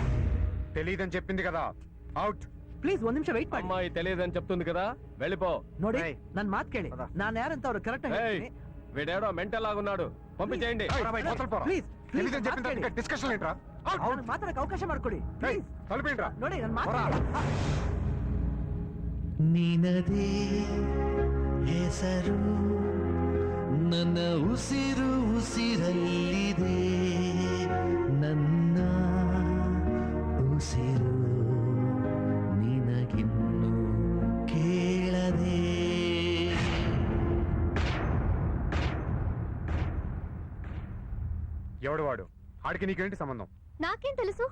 తెలియదని చెప్పింది కదా, అవుట్. ಪ್ಲೀಸ್ ಒಂದ್ ನಿಮಿಷ ವೆಯ್ಟ್ ಮಾಡಿ. అమ్మాయి తెలియదని చెప్తుంది కదా, వెళ్ళిపో. ನೋಡಿ Hey. ನನ್ ಮಾತ್ ಕೇಳಿ. ಪದ. ನಾನು ಯಾರಂತ ಅವ್ರು ಕರೆಕ್ಟ್ ఏయ్, వీడేడో మెంటల్ లాగున్నాడు, పంపించేయండి. ಪ್ಲೀಸ್ తెలియదని చెప్పింది డిస్కషన్ ఏంట్రా? అవుట్. ಮಾತಾಡಕ್ಕೆ ಅವಕಾಶ ಮಾಡ್ಕೊಡಿ ఏయ్, ಪ್ಲೀಸ್. తలుపేంట్రా? ನೋಡಿ ನನ್ ಹೊರ. ಮಾತು. ನಿನದೇ ಹೆಸರು ನನ್ನ ಉಸಿರು ಉಸಿರಲ್ಲಿದೆ, ನನ್ನ ಉಸಿರು ನಿನಗಿನ್ನು ಕೇಳದೆ. ఎవడు వాడు? ఆడికి నీకేంటి సంబంధం? నాకేం తెలుసు?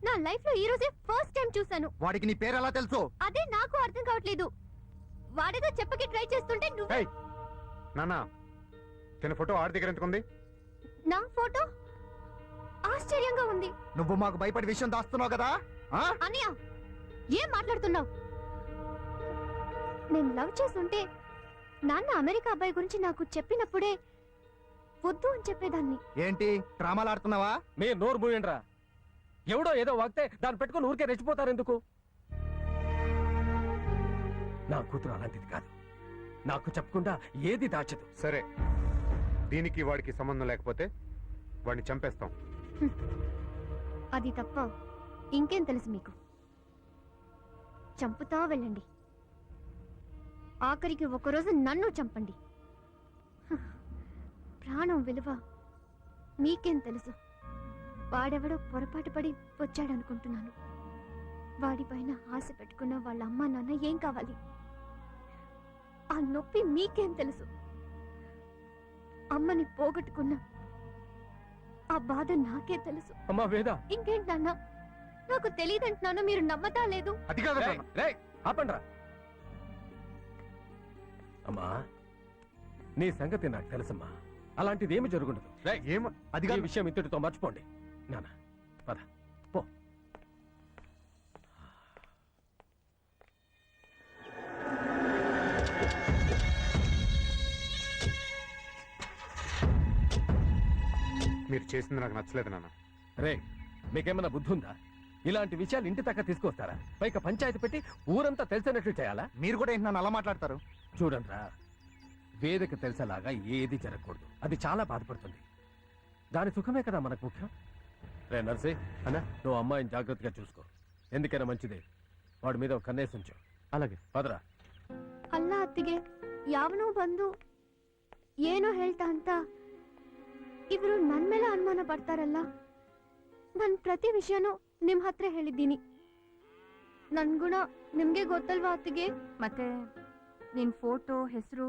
నా లైఫ్ లో ఈ రోజే ఫస్ట్ టైం చూసాను. వాడికి నీ పేరు ఎలా తెలుసు? అదే నాకు అర్థం కావట్లేదు. వాడేదో చెప్పకి ట్రై చేస్తుంటే నువ్వు. ఏయ్, నాన్న, తన ఫోటో ఆడి దగ్గర ఎందుకుంది? నా ఫోటో ఆశ్చర్యంగా ఉంది. నువ్వు మాకు భయపడి విషయం దాస్తున్నావు కదా? అన్నయ్య, ఏం మాట్లాడుతున్నావు? నేను లవ్ చేస్తుంటే నాన్న అమెరికా అబ్బాయి గురించి నాకు చెప్పినప్పుడే వద్దు అని చెప్పేదాన్ని. ఏంటి డ్రామాలు ఆడుతున్నావా? మీరు నోరు మూయండ్రా. ఎవడో ఏదో వాగితే దాన్ని పెట్టుకుని ఊరికే రెచ్చిపోతారు ఎందుకు? నా కూతురు అలాంటిది కాదు, నాకు చెప్పకుండా ఏది దాచదు. సరే, దీనికి వాడికి సంబంధం లేకపోతే వాడిని చంపేస్తాం. అది తప్ప ఇంకేం తెలుసు మీకు? చంపుతా వెళ్ళండి, ఆఖరికి ఒకరోజు నన్ను చంపండి. ప్రాణం విలువ మీకేం తెలుసు? వాడెవడో పొరపాటు పడి వచ్చాడనుకుంటున్నాను. వాడిపైన ఆశ పెట్టుకున్న వాళ్ళ అమ్మ నాన్న ఏం కావాలి? ఆ నొప్పి మీకేం తెలుసు? అమ్మని పోగొట్టుకున్న ఆ బాధ నాకే తెలుసు. అమ్మా వేద, ఇంకేంటన్నా, నాకు తెలియదంటున్నాను, మీరు నమ్మతా లేదు. అది కాదు రేయ్, రేయ్, ఆపండ్రా. అమ్మా, నీ సంగతి నాకు తెలుసమ్మా, అలాంటిది ఏమి జరుగుండదు. రేయ్, ఏం అది ఈ విషయం ఇంతటితో మర్చిపోండి. నాన్న పద, పో. మీరు చేసింది నాకు నచ్చలేదు నాన్న. రే, మీకేమైనా బుద్ధి ఉందా? ఇలాంటి విషయాలు ఇంటి దాకా తీసుకొస్తారా? పైగా పంచాయతీ పెట్టి ఊరంతా తెలిసినట్లు చేయాలా? మీరు కూడా ఏంటి నన్ను అలా మాట్లాడతారు? చూడండిరా, వేదకు తెలిసేలాగా ఏది జరగకూడదు. అది చాలా బాధపడుతుంది. దాని సుఖమే కదా మనకు ముఖ్యం. రే నర్సీ అన్న, నువ్వు అమ్మాయిని జాగ్రత్తగా చూసుకో. ఎందుకైనా మంచిదే, వాడి మీద ఒక కన్నేసి ఉంచు. అలాగే పదరా. ಅಲ್ಲ ಅತ್ತಿಗೆ, ಯಾವನೋ ಬಂದು ಏನೋ ಹೇಳ್ತಾ ಅಂತ ಇವರು ನನ್ ಮೇಲೆ ಅನುಮಾನ ಪಡ್ತಾರಲ್ಲ. ನನ್ ಪ್ರತಿ ವಿಷಯನೂ ನಿಮ್ ಹತ್ರ ಹೇಳಿದ್ದೀನಿ. ನನ್ ಗುಣ ನಿಮ್ಗೆ ಗೊತ್ತಲ್ವಾ ಅತ್ತಿಗೆ? ಮತ್ತೆ ನಿನ್ ಫೋಟೋ, ಹೆಸರು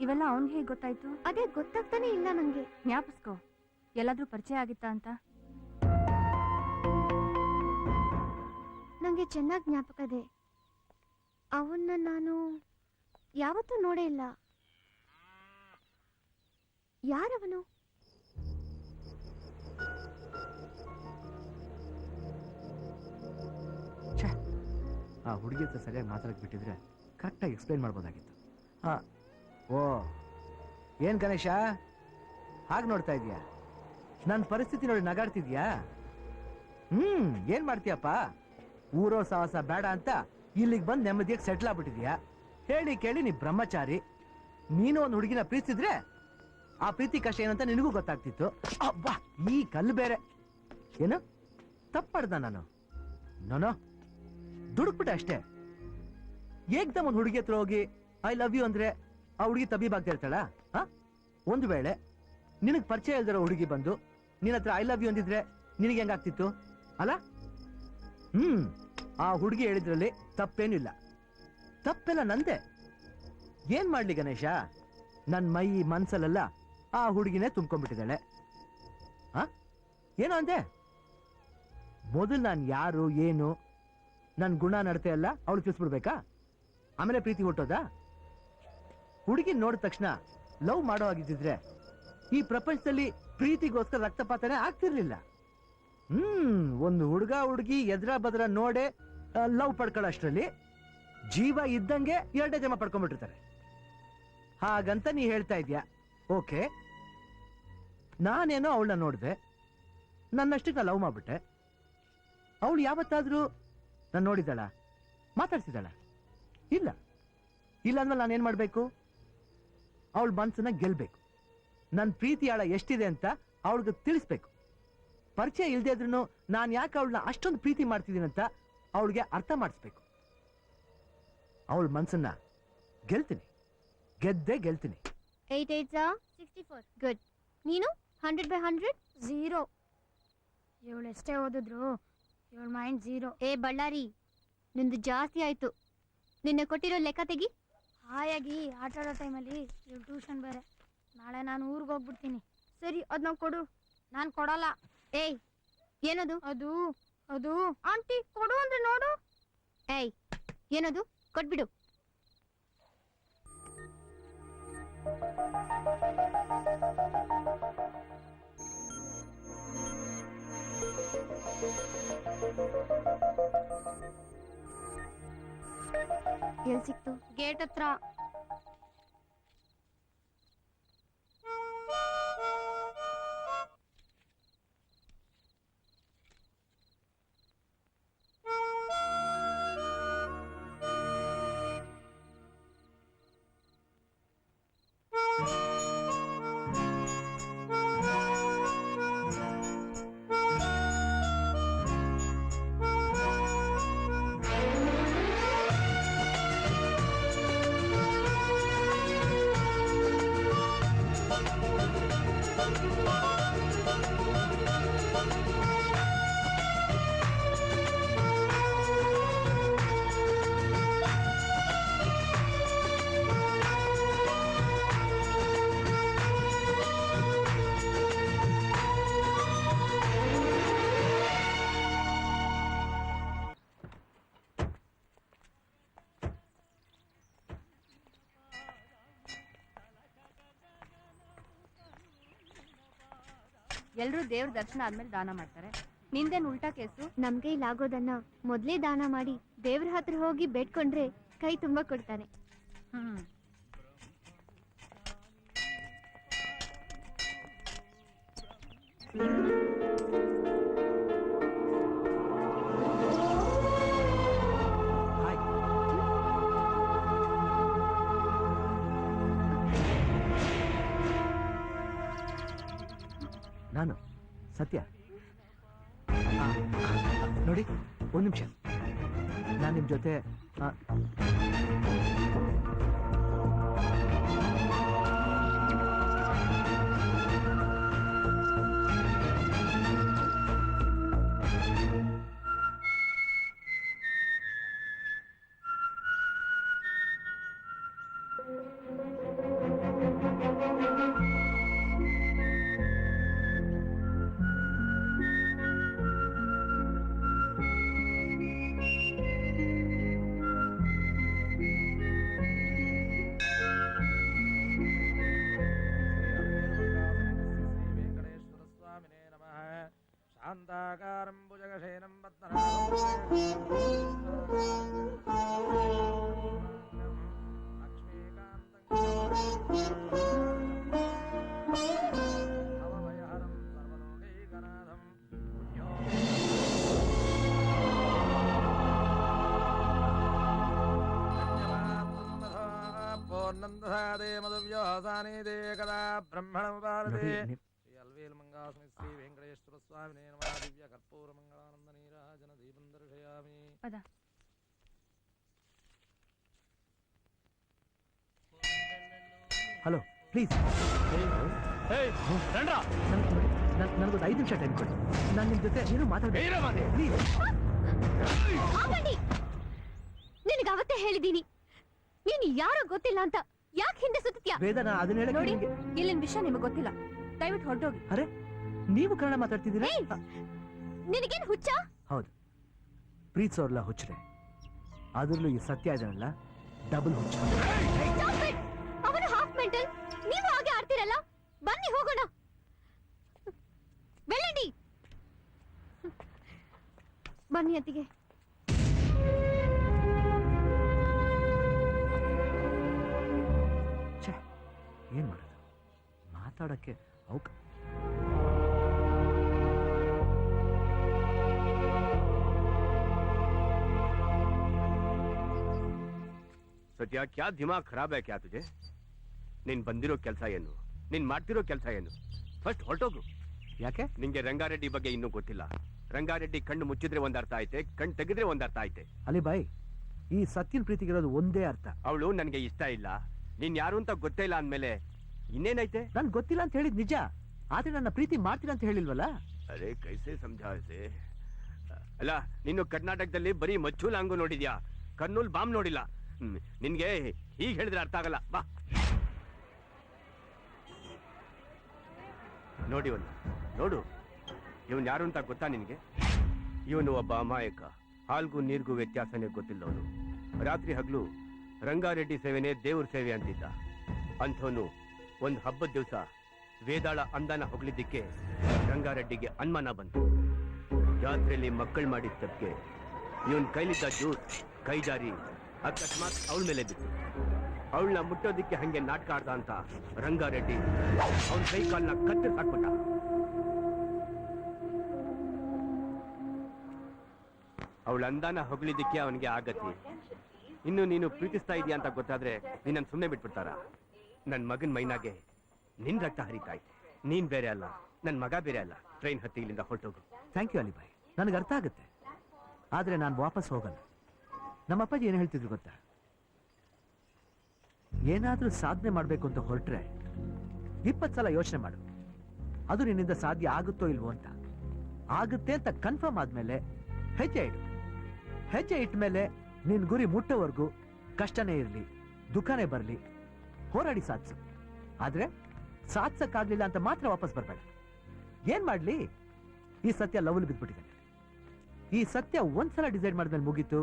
ಇವೆಲ್ಲ ಅವನ್ಗೆ ಹೇಗೆ ಗೊತ್ತಾಯ್ತು? ಅದೇ ಗೊತ್ತಾಗ್ತಾನೆ ಇಲ್ಲ ನಂಗೆ. ಜ್ಞಾಪಿಸ್ಕೋ, ಎಲ್ಲಾದ್ರೂ ಪರಿಚಯ ಆಗಿತ್ತಾ ಅಂತ. ನಂಗೆ ಚೆನ್ನಾಗಿ ಜ್ಞಾಪಕ ಇದೆ. ಅವನ್ನ ನಾನು ಯಾವತ್ತೂ ನೋಡೇ ಇಲ್ಲ. ಯಾರವನು? ಆ ಹುಡುಗಿ ಹತ್ರ ಸರಿಯಾಗಿ ಮಾತಾಡಕ್ ಬಿಟ್ಟಿದ್ರೆ ಕರೆಕ್ಟಾಗಿ ಎಕ್ಸ್ಪ್ಲೈನ್ ಮಾಡ್ಬೋದಾಗಿತ್ತು. ಓ, ಏನ್ ಗಣೇಶ ಹಾಗೆ ನೋಡ್ತಾ ಇದೀಯಾ? ನನ್ನ ಪರಿಸ್ಥಿತಿ ನೋಡಿ ನಗಾಡ್ತಿದ್ಯಾ? ಏನ್ ಮಾಡ್ತೀಯಪ್ಪ? ಊರೋ ಸಾಹಸ ಬೇಡ ಅಂತ ಇಲ್ಲಿಗೆ ಬಂದು ನೆಮ್ಮದಿಯಾಗಿ ಸೆಟ್ಲ್ ಆಗ್ಬಿಟ್ಟಿದ್ಯಾ? ಹೇಳಿ ಕೇಳಿ ನೀ ಬ್ರಹ್ಮಚಾರಿ. ನೀನು ಒಂದು ಹುಡುಗಿನ ಪ್ರೀತಿಸಿದ್ರೆ ಆ ಪ್ರೀತಿ ಕಷ್ಟ ಏನಂತ ನಿನಗೂ ಗೊತ್ತಾಗ್ತಿತ್ತು. ಅಬ್ಬಾ, ಈ ಕಲ್ಲು ಬೇರೆ. ಏನು ತಪ್ಪು ಮಾಡ್ದ ನಾನು ನೋನೋ ದುಡುಕ್ಬಿಟ್ಟೆ ಅಷ್ಟೇ. ಏಕ್ದಮ್ ಒಂದು ಹುಡುಗಿ ಹತ್ರ ಹೋಗಿ ಐ ಲವ್ ಯು ಅಂದ್ರೆ ಆ ಹುಡುಗಿ ತಬೀಬಾಗ್ತಾ ಇರ್ತಾಳ? ಒಂದು ವೇಳೆ ನಿನಗೆ ಪರಿಚಯ ಇಲ್ದಿರೋ ಹುಡುಗಿ ಬಂದು ನಿನ್ನ ಹತ್ರ ಐ ಲವ್ ಯು ಅಂದಿದ್ರೆ ನಿನಗೆ ಹೆಂಗಾಗ್ತಿತ್ತು ಅಲ್ಲ? ಆ ಹುಡುಗಿ ಹೇಳಿದ್ರಲ್ಲಿ ತಪ್ಪೇನಿಲ್ಲ, ತಪ್ಪೆಲ್ಲ ನಂದೆ. ಏನ್ ಮಾಡ್ಲಿ ಗಣೇಶ, ನನ್ ಮೈ ಮನ್ಸಲ್ಲೆಲ್ಲ ಆ ಹುಡುಗಿನೇ ತುಂಬ್ಕೊಂಡ್ಬಿಟ್ಟಿದ್ದಾಳೆ. ಏನೋ ಅಂದೆ? ಮೊದಲು ನಾನು ಯಾರು ಏನು ನನ್ ಗುಣ ನಡತೆ ಎಲ್ಲ ಅವಳು ತಿಳಿಸ್ಬಿಡ್ಬೇಕಾ? ಆಮೇಲೆ ಪ್ರೀತಿ ಹುಟ್ಟೋದಾ? ಹುಡುಗಿ ನೋಡಿದ ತಕ್ಷಣ ಲವ್ ಮಾಡೋ ಆಗಿದ್ದಿದ್ರೆ ಈ ಪ್ರಪಂಚದಲ್ಲಿ ಪ್ರೀತಿಗೋಸ್ಕರ ರಕ್ತಪಾತನೇ ಆಗ್ತಿರ್ಲಿಲ್ಲ. ಒಂದು ಹುಡುಗ ಹುಡುಗಿ ಎದ್ರ ಬದ್ರ ನೋಡೆ ಲವ್ ಪಡ್ಕೊಳ್ಳೋ ಅಷ್ಟರಲ್ಲಿ ಜೀವ ಇದ್ದಂಗೆ ಎರಡೇ ಜಮ ಪಡ್ಕೊಂಡ್ಬಿಟ್ಟಿರ್ತಾರೆ. ಹಾಗಂತ ನೀ ಹೇಳ್ತಾ ಇದ್ಯಾ? ಓಕೆ, ನಾನೇನೋ ಅವಳನ್ನ ನೋಡಿದೆ, ನನ್ನಷ್ಟಕ್ಕೆ ನಾ ಲವ್ ಮಾಡ್ಬಿಟ್ಟೆ. ಅವಳು ಯಾವತ್ತಾದ್ರೂ ನಾನು ನೋಡಿದ್ದಾಳ, ಮಾತಾಡ್ಸಿದ್ದಾಳ? ಇಲ್ಲ. ಇಲ್ಲ ಅಂದ್ಮೇಲೆ ನಾನೇನ್ ಮಾಡ್ಬೇಕು? ಅವಳ ಮನ್ಸನ್ನ ಗೆಲ್ಬೇಕು. ನನ್ನ ಪ್ರೀತಿ ಆಳ ಎಷ್ಟಿದೆ ಅಂತ ಅವಳಿಗೆ ತಿಳಿಸ್ಬೇಕು. ಪರಿಚಯ ಇಲ್ದೇ ಇದ್ರೂ ನಾನು ಯಾಕೆ ಅವಳನ್ನ ಅಷ್ಟೊಂದು ಪ್ರೀತಿ ಮಾಡ್ತಿದ್ದೀನಿ ಅಂತ ಅವಳಿಗೆ ಅರ್ಥ ಮಾಡಿಸ್ಬೇಕು. ಅವಳ ಮನ್ಸನ್ನ ಗೆಲ್ತೀನಿ, ಗೆದ್ದೇ ಗೆಲ್ತೀನಿ. 8 8 64. ಗುಡ್. ನೀನು 100/100? 0. ಇವಳು ಎಷ್ಟೇ ಓದಿದ್ರು ಇವಳ ಮೈಂಡ್ 0. ಏ ಬಳ್ಳಾರಿ, ನಿಂದು ಜಾಸ್ತಿ ಆಯ್ತು. ನಿನ್ನೆ ಕೊಟ್ಟಿರೋ ಲೆಕ್ಕ ತೆಗಿ. ಹಾಯಾಗಿ ಆಟ ಆಡೋ ಟೈಮಲ್ಲಿ ಇವಳು ಟ್ಯೂಷನ್ ಬೇರೆ. ನಾಳೆ ನಾನು ಊರಿಗೆ ಹೋಗ್ಬಿಡ್ತೀನಿ. ಸರಿ, ಅದನ್ನ ಕೊಡು. ನಾನು ಕೊಡಲ್ಲ. ಏಯ್, ಏನದು? ಅದು ಅದು ಆಂಟಿ ಕೊಡು ಅಂದ್ರೆ ನೋಡು. ಏಯ್, ಏನದು? ಕೊಟ್ಬಿಡು. ಎಲ್ಲಿ ಸಿಕ್ತು? ಗೇಟ್ ಹತ್ರ. ಎಲ್ರೂ ದೇವ್ರ ದರ್ಶನ ಆದ್ಮೇಲೆ ದಾನ ಮಾಡ್ತಾರೆ. ನಿಂದೇನ್ ಉಲ್ಟಾ ಕೇಸು? ನಮ್ಗೆ ಇಲ್ಲಾಗೋದನ್ನ ಮೊದ್ಲೇ ದಾನ ಮಾಡಿ ದೇವ್ರ ಹತ್ರ ಹೋಗಿ ಬೇಡ್ಕೊಂಡ್ರೆ ಕೈ ತುಂಬಾ ಕೊಡ್ತಾನೆ. ಹಾಯ್. ನಾನು ಸತ್ಯ. ನೋಡಿ, ಒಂದು ನಿಮಿಷ, ನಾನು ನಿಮ್ಮ ಜೊತೆ ಶಾಂತಾಕಾರಂ ಭುಜಗಶಯನಂ ಲಕ್ಷ್ಮೀಕಾಂತಂ ಸರ್ವಲೋಕೈಕನಾಥಂ ಪೂರ್ಣಂದಧಾದೇ ಮಧುವ್ಯೋಸಾನೇ ದೇ ಕದಾ ಬ್ರಹ್ಮಣಮುಪಾರತೆ ಶ್ರೀ ಅಲ್ವೇಲ್ ಮಂಗಾಸ್ಮಿ ಶ್ರೀ ವೆಂಕಟೇಶ್ವರ ಸ್ವಾಮಿನೇ ನಮಃ. ದಿವ್ಯ ಕರ್ಪೂರ ಮಂಗಳಾನಂದ ಪದ. ಹಲೋ ಪ್ಲೀಸ್ ನನಗೊಂದು 5 ನಿಮಿಷ ಟೈಮ್ ಕೊಡಿ. ನಾನು ನಿಮ್ಮ ಜೊತೆ ಏನು ಮಾತಾಡ್ಬೇಕು ಪ್ಲೀಸ್. ನಿನಗೆ ಅವತ್ತೇ ಹೇಳಿದೀನಿ ನೀನು ಯಾರೋ ಗೊತ್ತಿಲ್ಲ ಅಂತ. ಯಾಕೆ ಹಿಂದೆ ಸುತ್ತೀಯಾ? ವೇದನಾ ಅದನ್ನ ಹೇಳಕ್ಕೆ ನೋಡಿ ನಿಮ್ಗೆ- ಇಲ್ಲಿನ ವಿಷಯ ನಿಮಗೆ ಗೊತ್ತಿಲ್ಲ. ದಯವಿಟ್ಟು ಹೊರಟೋಗಿ. ಅರೆ ನೀವು ಕನ್ನಡ ಮಾತಾಡ್ತಿದ್ದೀರಾ? ನಿನಗೇನು ಹುಚ್ಚ? ಹೌದು, ಪ್ರೀತ್ಸೋರ್ಲ ಹುಚ್ಚರೆ. ಅದ್ರಲ್ಲೂ ಈ ಸತ್ಯ ಇದನ್ನಲ್ಲ, ಡಬಲ್ ಹುಚ್ಚ. ಅವನು ಹಾಫ್ ಮೆಂಟಲ್, ನೀವು ಹಾಗೆ ಆಡ್ತಿರಲ್ಲ. ಬನ್ನಿ ಹೋಗೋಣ. ಬೆಳ್ಳಂಡಿ ಬನ್ನಿ ಅತ್ತಿಗೆ. ಛೇ, ಏನ್ ಮಾಡೋದು, ಮಾತಾಡಕ್ಕೆ ಅವಕಾಶ. ಸತ್ಯ, ಕ್ಯಾ ದಿಮಾಗ್ ಖರಾಬ್ ಕ್ಯಾ ತುಜೆ? ನೀನ್ ಬಂದಿರೋ ಕೆಲಸ ಏನು, ನೀನ್ ಮಾಡ್ತಿರೋ ಕೆಲಸ ಏನು? ಫಸ್ಟ್ ಹೊರಟೋಗು. ಯಾಕೆ? ನಿಂಗೆ ರಂಗಾರೆಡ್ಡಿ ಬಗ್ಗೆ ಇನ್ನೂ ಗೊತ್ತಿಲ್ಲ. ರಂಗಾರೆಡ್ಡಿ ಕಣ್ಣು ಮುಚ್ಚಿದ್ರೆ ಒಂದ್ ಅರ್ಥ ಐತೆ, ಕಣ್ಣು ತೆಗೆದ್ರೆ ಒಂದ್ ಅರ್ಥ ಐತೆ. ಅಲ್ಲಿ ಬಾಯ್, ಈ ಸತ್ಯನ್ ಪ್ರೀತಿಗಿರೋದು ಒಂದೇ ಅರ್ಥ. ಅವಳು ನನ್ಗೆ ಇಷ್ಟ ಇಲ್ಲ, ನೀನ್ ಯಾರು ಅಂತ ಗೊತ್ತೇ ಇಲ್ಲ ಅಂದ್ಮೇಲೆ ಇನ್ನೇನೈತೆ? ನನ್ ಗೊತ್ತಿಲ್ಲ ಅಂತ ಹೇಳಿದ್ ನಿಜ, ಆದ್ರೆ ನನ್ನ ಪ್ರೀತಿ ಮಾಡ್ತೀರ ಅಂತ ಹೇಳಿಲ್ವಲ್ಲ. ಅರೆ ಕೈಸೆ ಸಮझासे? ಅಲ್ಲ, ನೀನು ಕರ್ನಾಟಕದಲ್ಲಿ ಬರೀ ಮಚ್ಚು ಲಾಂಗು ನೋಡಿದ್ಯಾ, ಕರ್ನೂಲ್ ಬಾಂಬ್ ನೋಡಿಲ್ಲ. ನಿನ್ಗೆ ಹೀಗೆ ಹೇಳಿದ್ರೆ ಅರ್ಥ ಆಗಲ್ಲ. ಬಾ ನೋಡಿ, ನೋಡು, ಇವನ್ ಯಾರು ಅಂತ ಗೊತ್ತಾ ನಿನ್ಗೆ? ಇವನು ಒಬ್ಬ ಅಮಾಯಕ, ಹಾಲ್ಗೂ ನೀರ್ಗೂ ವ್ಯತ್ಯಾಸನೇ ಗೊತ್ತಿಲ್ಲವನು. ರಾತ್ರಿ ಹಗಲು ರಂಗಾರೆಡ್ಡಿ ಸೇವೆನೇ ದೇವ್ರ ಸೇವೆ ಅಂತಿದ್ದ. ಅಂಥವನು ಒಂದು ಹಬ್ಬದ ದಿವಸ ವೇದಾಳ ಅಂದನ ಹೊಗಳಿದ್ದಕ್ಕೆ ರಂಗಾರೆಡ್ಡಿಗೆ ಅನುಮಾನ ಬಂತು. ಜಾತ್ರೆಯಲ್ಲಿ ಮಕ್ಕಳು ಮಾಡಿದ ತಪ್ಪಿಗೆ ಇವನ್ ಕೈಲಿದ್ದ ಜ್ಯೂಸ್ ಕೈ ಜಾರಿ ಅಕಸ್ಮಾತ್ ಅವಳ ಮೇಲೆ ಬಿತ್ತು. ಅವಳನ್ನ ಮುಟ್ಟೋದಿಕ್ಕೆ ಹಂಗೆ ನಾಟಕ ಆಡ್ದ ಅಂತ ರಂಗಾರೆಡ್ಡಿ ಅವನ್ ಕೈ ಕಾಲ್ನ ಕತ್ತರಿಸಿ ಹಾಕ್ಬಿಟ್ಟ. ಅವಳ ಅಂದಾನ ಹೊಗಳಿದ್ದಕ್ಕೆ ಅವನಿಗೆ ಆಗತಿ. ಇನ್ನು ನೀನು ಪ್ರೀತಿಸ್ತಾ ಇದೀಯ ಅಂತ ಗೊತ್ತಾದ್ರೆ ನೀನನ್ ಸುಮ್ಮನೆ ಬಿಟ್ಬಿಡ್ತಾರ? ನನ್ ಮಗನ್ ಮೈನಾಗೆ ನಿನ್ ರಕ್ತ ಹರಿತಾ ಇದೆ. ನೀನ್ ಬೇರೆ ಅಲ್ಲ, ನನ್ ಮಗ ಬೇರೆ ಅಲ್ಲ. ಟ್ರೈನ್ ಹತ್ತಿ ಇಲ್ಲಿಂದ ಹೊರಟೋಗು. ಥ್ಯಾಂಕ್ ಯು ಅಲಿಬಾಯ್, ನನಗೆ ಅರ್ಥ ಆಗುತ್ತೆ. ಆದ್ರೆ ನಾನು ವಾಪಸ್ ಹೋಗಲ್ಲ. ನಮ್ಮ ಅಪ್ಪಾಜಿ ಏನು ಹೇಳ್ತಿದ್ರು ಗೊತ್ತಾ? ಏನಾದ್ರೂ ಸಾಧನೆ ಮಾಡ್ಬೇಕು ಅಂತ ಹೊರಟ್ರೆ 20 ಸಲ ಯೋಚನೆ ಮಾಡು, ಅದು ನಿನ್ನಿಂದ ಸಾಧ್ಯ ಆಗುತ್ತೋ ಇಲ್ವೋ ಅಂತ. ಆಗುತ್ತೆ ಅಂತ ಕನ್ಫರ್ಮ್ ಆದ್ಮೇಲೆ ಹೆಜ್ಜೆ ಇಡು. ಹೆಜ್ಜೆ ಇಟ್ಟ ಮೇಲೆ ನಿನ್ ಗುರಿ ಮುಟ್ಟೋವರೆಗೂ ಕಷ್ಟನೇ ಇರಲಿ, ದುಃಖನೇ ಬರಲಿ, ಹೋರಾಡಿ ಸಾಧಿಸು. ಆದ್ರೆ ಸಾಧಿಸಕ್ಕಾಗ್ಲಿಲ್ಲ ಅಂತ ಮಾತ್ರ ವಾಪಸ್ ಬರ್ಬೇಡ. ಏನ್ ಮಾಡ್ಲಿ, ಈ ಸತ್ಯ ಲವ್ಲಿ ಬಿದ್ಬಿಟ್ಟಿದ್ದಾನೆ. ಈ ಸತ್ಯ ಒಂದ್ಸಲ ಡಿಸೈಡ್ ಮಾಡಿದ್ಮೇಲೆ ಮುಗೀತು,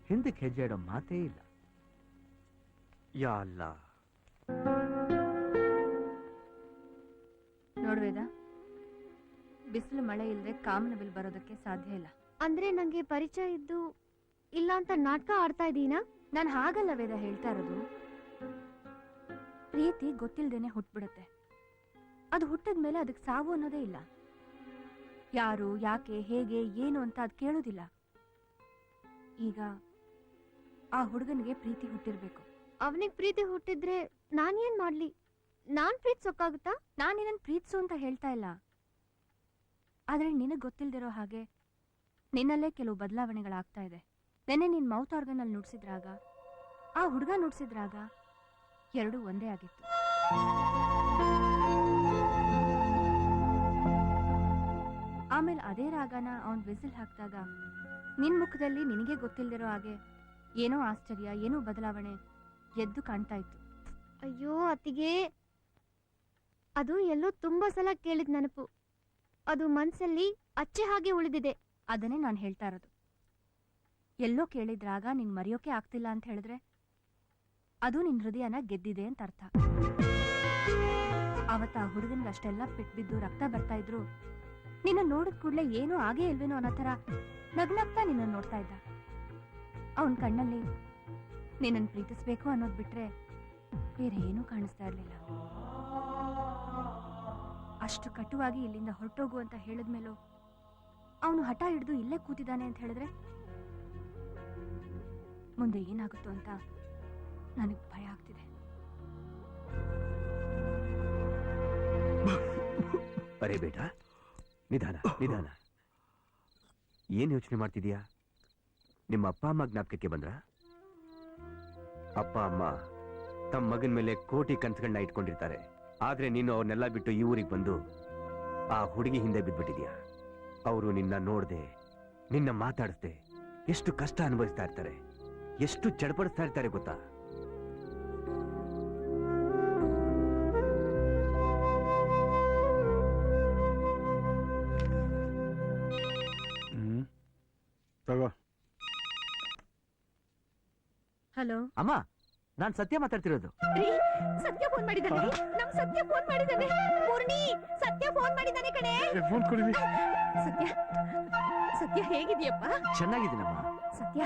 ಹಿಂದಕ್ಕೆ ಹೆಜ್ಜೆ ಇಡೋ ಮಾತೇ ಇಲ್ಲ. ಯಾ ಅಲ್ಲ. ನೋಡ್ವೇದ, ಬಿಸಿಲು ಮಳೆ ಇಲ್ಲದೆ ಕಾಮನಬಿಲ್ ಬರೋದಕ್ಕೆ ಸಾಧ್ಯ ಇಲ್ಲ. ಅಂದ್ರೆ ನಂಗೆ ಪರಿಚಯ ಇದ್ದು ಇಲ್ಲ ಅಂತ ನಾಟಕ ಆಡ್ತಾ ಇದೀನಾ? ನಾನು ಹಾಗಲ್ಲ ವೇದ ಹೇಳ್ತಾ ಇರೋದು. ಪ್ರೀತಿ ಗೊತ್ತಿಲ್ದೇನೆ ಹುಟ್ಬಿಡುತ್ತೆ. ಅದು ಹುಟ್ಟಿದ್ಮೇಲೆ ಅದಕ್ಕೆ ಸಾವು ಅನ್ನೋದೇ ಇಲ್ಲ. ಯಾರು, ಯಾಕೆ, ಹೇಗೆ, ಏನು ಅಂತ ಅದು ಕೇಳೋದಿಲ್ಲ. ಈಗ ಆ ಹುಡುಗನಿಗೆ ಪ್ರೀತಿ ಹುಟ್ಟಿರ್ಬೇಕು. ಅವನಿಗೆ ಪ್ರೀತಿ ಹುಟ್ಟಿದ್ರೆ ನಾನೇನ್ ಮಾಡ್ಲಿ? ನಾನ್ ಪ್ರೀತಿಸೋಕ್ಕಾಗುತ್ತಾ? ನಾನು ನಿನ್ನನ್ನು ಪ್ರೀತಿಸು ಅಂತ ಹೇಳ್ತಾ ಇಲ್ಲ. ಆದ್ರೆ ನಿನಗೆ ಗೊತ್ತಿಲ್ದಿರೋ ಹಾಗೆ ನಿನ್ನಲ್ಲೇ ಕೆಲವು ಬದಲಾವಣೆಗಳಾಗ್ತಾ ಇದೆ. ನೆನ್ನೆ ನಿನ್ ಮೌತ್ ಆರ್ಗನ್ ಅಲ್ಲಿ ನುಡ್ಸಿದ್ರಾಗ, ಆ ಹುಡುಗ ನುಡ್ಸಿದ್ರಾಗ ಎರಡೂ ಒಂದೇ ಆಗಿತ್ತು. ಆಮೇಲೆ ಅದೇ ರಾಗನ ಅವನ್ ವಿಸಿಲ್ ಹಾಕಿದಾಗ ನಿನ್ ಮುಖದಲ್ಲಿ ನಿನಗೆ ಗೊತ್ತಿಲ್ದಿರೋ ಹಾಗೆ ಏನೋ ಆಶ್ಚರ್ಯ, ಏನೋ ಬದಲಾವಣೆ ಎದ್ದು ಕಾಣ್ತಾ ಇತ್ತು. ಅಯ್ಯೋ ಅತ್ತಿಗೆ, ಅದು ಎಲ್ಲೋ ತುಂಬಾ ಸಲ ಕೇಳಿದ ನೆನಪು. ಅದು ಮನ್ಸಲ್ಲಿ ಅಚ್ಚೆ ಹಾಗೆ ಉಳಿದಿದೆ. ಅದನ್ನೇ ನಾನು ಹೇಳ್ತಾ ಇರೋದು. ಎಲ್ಲೋ ಕೇಳಿದ್ರಾಗ ನಿನ್ ಮರೆಯೋಕೆ ಆಗ್ತಿಲ್ಲ ಅಂತ ಹೇಳಿದ್ರೆ ಅದು ನಿನ್ ಹೃದಯನ ಗೆದ್ದಿದೆ ಅಂತ ಅರ್ಥ. ಅವತ್ತ ಆ ಹುಡುಗನ್ಗೆ ಅಷ್ಟೆಲ್ಲ ಬಿದ್ದು ರಕ್ತ ಬರ್ತಾ ಇದ್ರು ನಿನ್ನ ನೋಡಿದ ಕೂಡಲೇ ಏನೂ ಆಗೇ ಇಲ್ವೇನೋ ಅನ್ನೋ ಥರ ನಗ್ನಗ್ತಾ ನಿನ್ನ ನೋಡ್ತಾ ಇದ್ದ. ಅವನ್ ಕಣ್ಣಲ್ಲಿ ನಿನ್ನನ್ನು ಪ್ರೀತಿಸ್ಬೇಕು ಅನ್ನೋದು ಬಿಟ್ರೆ ಬೇರೆ ಏನೂ ಕಾಣಿಸ್ತಾ ಇರ್ಲಿಲ್ಲ. ಅಷ್ಟು ಕಟುವಾಗಿ ಇಲ್ಲಿಂದ ಹೊರಟೋಗು ಅಂತ ಹೇಳಿದ್ಮೇಲೂ ಅವನು ಹಠ ಹಿಡಿದು ಇಲ್ಲೇ ಕೂತಿದ್ದಾನೆ ಅಂತ ಹೇಳಿದ್ರೆ ಮುಂದೆ ಏನಾಗುತ್ತೋ ಅಂತ ನನಗೆ ಭಯ ಆಗ್ತಿದೆ. ಅರೆ ಬೇಟ, ನಿಧಾನ ನಿಧಾನ. ಏನ್ ಯೋಚನೆ ಮಾಡ್ತಿದ್ಯಾ? ನಿಮ್ಮ ಅಪ್ಪ ಅಮ್ಮ ಜ್ಞಾಪಕಕ್ಕೆ ಬಂದ್ರ? ಅಪ್ಪ ಅಮ್ಮ ತಮ್ಮ ಮಗನ ಮೇಲೆ ಕೋಟಿ ಕನ್ಸುಗಳನ್ನ ಇಟ್ಕೊಂಡಿರ್ತಾರೆ. ಆದ್ರೆ ನೀನು ಅವ್ರನ್ನೆಲ್ಲ ಬಿಟ್ಟು ಈ ಊರಿಗೆ ಬಂದು ಆ ಹುಡುಗಿ ಹಿಂದೆ ಬಿದ್ಬಿಟ್ಟಿದ್ಯಾ. ಅವರು ನಿನ್ನ ನೋಡ್ದೆ, ನಿನ್ನ ಮಾತಾಡಿಸ್ದೆ ಎಷ್ಟು ಕಷ್ಟ ಅನುಭವಿಸ್ತಾ ಇರ್ತಾರೆ, ಎಷ್ಟು ಚಡಪಡಿಸ್ತಾ ಇರ್ತಾರೆ ಗೊತ್ತಾ? ತಗೋ. ಹಲೋ ಅಮ್ಮ, ನಾನ್ ಸತ್ಯ ಮಾತಾಡ್ತಿರೋದು. ಸತ್ಯ ಫೋನ್ ಮಾಡಿದ್ದಾನೆ. ನಮ್ ಸತ್ಯ ಫೋನ್ ಮಾಡಿದ್ದಾನೆ. ಪೂರ್ಣಿ, ಸತ್ಯ ಫೋನ್ ಮಾಡಿದ್ದಾನೆ ಕಣೆ. ಫೋನ್ ಕೊಡಿ. ಸತ್ಯ, ಸತ್ಯ ಹೇಗಿದ್ಯಪ್ಪ? ಚೆನ್ನಾಗಿದ್ದೀನಮ್ಮ. ಸತ್ಯ,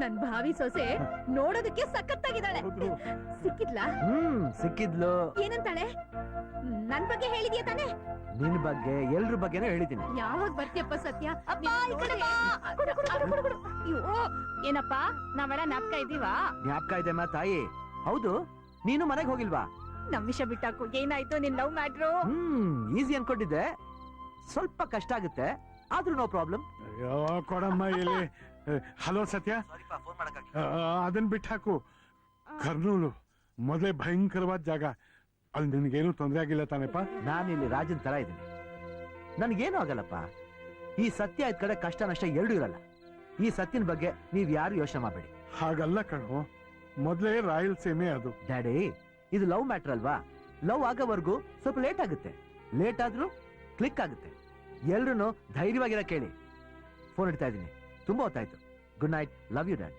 ನನ್ ಭಾವಿ ಸೊಸೆ ನೋಡೋದಕ್ಕೆ ಸಖತ್ತಾಗಿದ್ದಾಳೆ. ಸಿಕ್ಕಿದ್ಲಾ? ಸಿಕ್ಕಿದ್ಲು. ಏನಂತಾಳೆ? ನನ್ ಬಗ್ಗೆ ಹೇಳಿದ್ಯಾ ತಾನೆ? ನಿನ್ ಬಗ್ಗೆ ಎಲ್ರ ಬಗ್ಗೆನೂ ಹೇಳಿದ್ದೀನಿ. ಯಾವಾಗ ಬರ್ತೀಯಪ್ಪ ಸತ್ಯ? ಏನಪ್ಪ, ನಾವೆಲ್ಲ ಜ್ಞಾಪಕ ಇದೀವಾ? ಜ್ಞಾಪಕ ಇದೆ ತಾಯಿ. ಹೌದು, ನೀನು ಮನೆಗೆ ಹೋಗಿಲ್ವಾ? ನಮ್ ವಿಷಯ ಬಿಟ್ಟಾಕು. ಏನಾಯ್ತು ನಿನ್ ಲವ್ ಮ್ಯಾಟ್ರು? ಈಸಿ ಅನ್ಕೊಂಡಿದ್ದೆ. ಸ್ವಲ್ಪ ಕಷ್ಟ ಆಗುತ್ತೆ, ಆದ್ರೂ ನೋ ಪ್ರಾಬ್ಲಮ್. ಅಯ್ಯೋ ಕೊಡಮ್ಮ ಇಲ್ಲಿ. ಹಲೋ ಸತ್ಯ, ಅದನ್ನ ಬಿಟ್ಟು ಹಾಕು. ಕರ್ನೂಲು ಮೊದಲೇ ಭಯಂಕರವಾದ ಜಾಗ. ಅಲ್ಲಿ ನಿನ್ಗೇನು ತೊಂದರೆ ಆಗಿಲ್ಲ ತಾನೆಪ್ಪ? ನಾನಿಲ್ಲಿ ರಾಜನ್ ತರ ಇದ್ದೀನಿ, ನನ್ಗೇನು ಆಗಲ್ಲಪ್ಪ. ಈ ಸತ್ಯ ಇದ್ ಕಡೆ ಕಷ್ಟ ನಷ್ಟ ಎರಡೂ ಇರಲ್ಲ. ಈ ಸತ್ಯನ ಬಗ್ಗೆ ನೀವ್ ಯಾರು ಯೋಚನೆ ಮಾಡಬೇಡಿ. ಹಾಗಲ್ಲ ಕಣೋ, ಮೊದಲೇ ರಾಯಲಸೀಮೆ ಅದು. ಡ್ಯಾಡಿ, ಇದು ಲವ್ ಮ್ಯಾಟರ್ ಅಲ್ವಾ? ಲವ್ ಆಗೋವರೆಗೂ ಸ್ವಲ್ಪ ಲೇಟ್ ಆಗುತ್ತೆ. ಲೇಟ್ ಆದ್ರೂ ಕ್ಲಿಕ್ ಆಗುತ್ತೆ. ಎಲ್ರು ಧೈರ್ಯವಾಗಿರ ಕೇಳಿ. ಫೋನ್ ಇಡ್ತಾ ಇದ್ದೀನಿ, ತುಂಬಾ ಹೊತ್ತಾಯ್ತು. Good night, love you dad.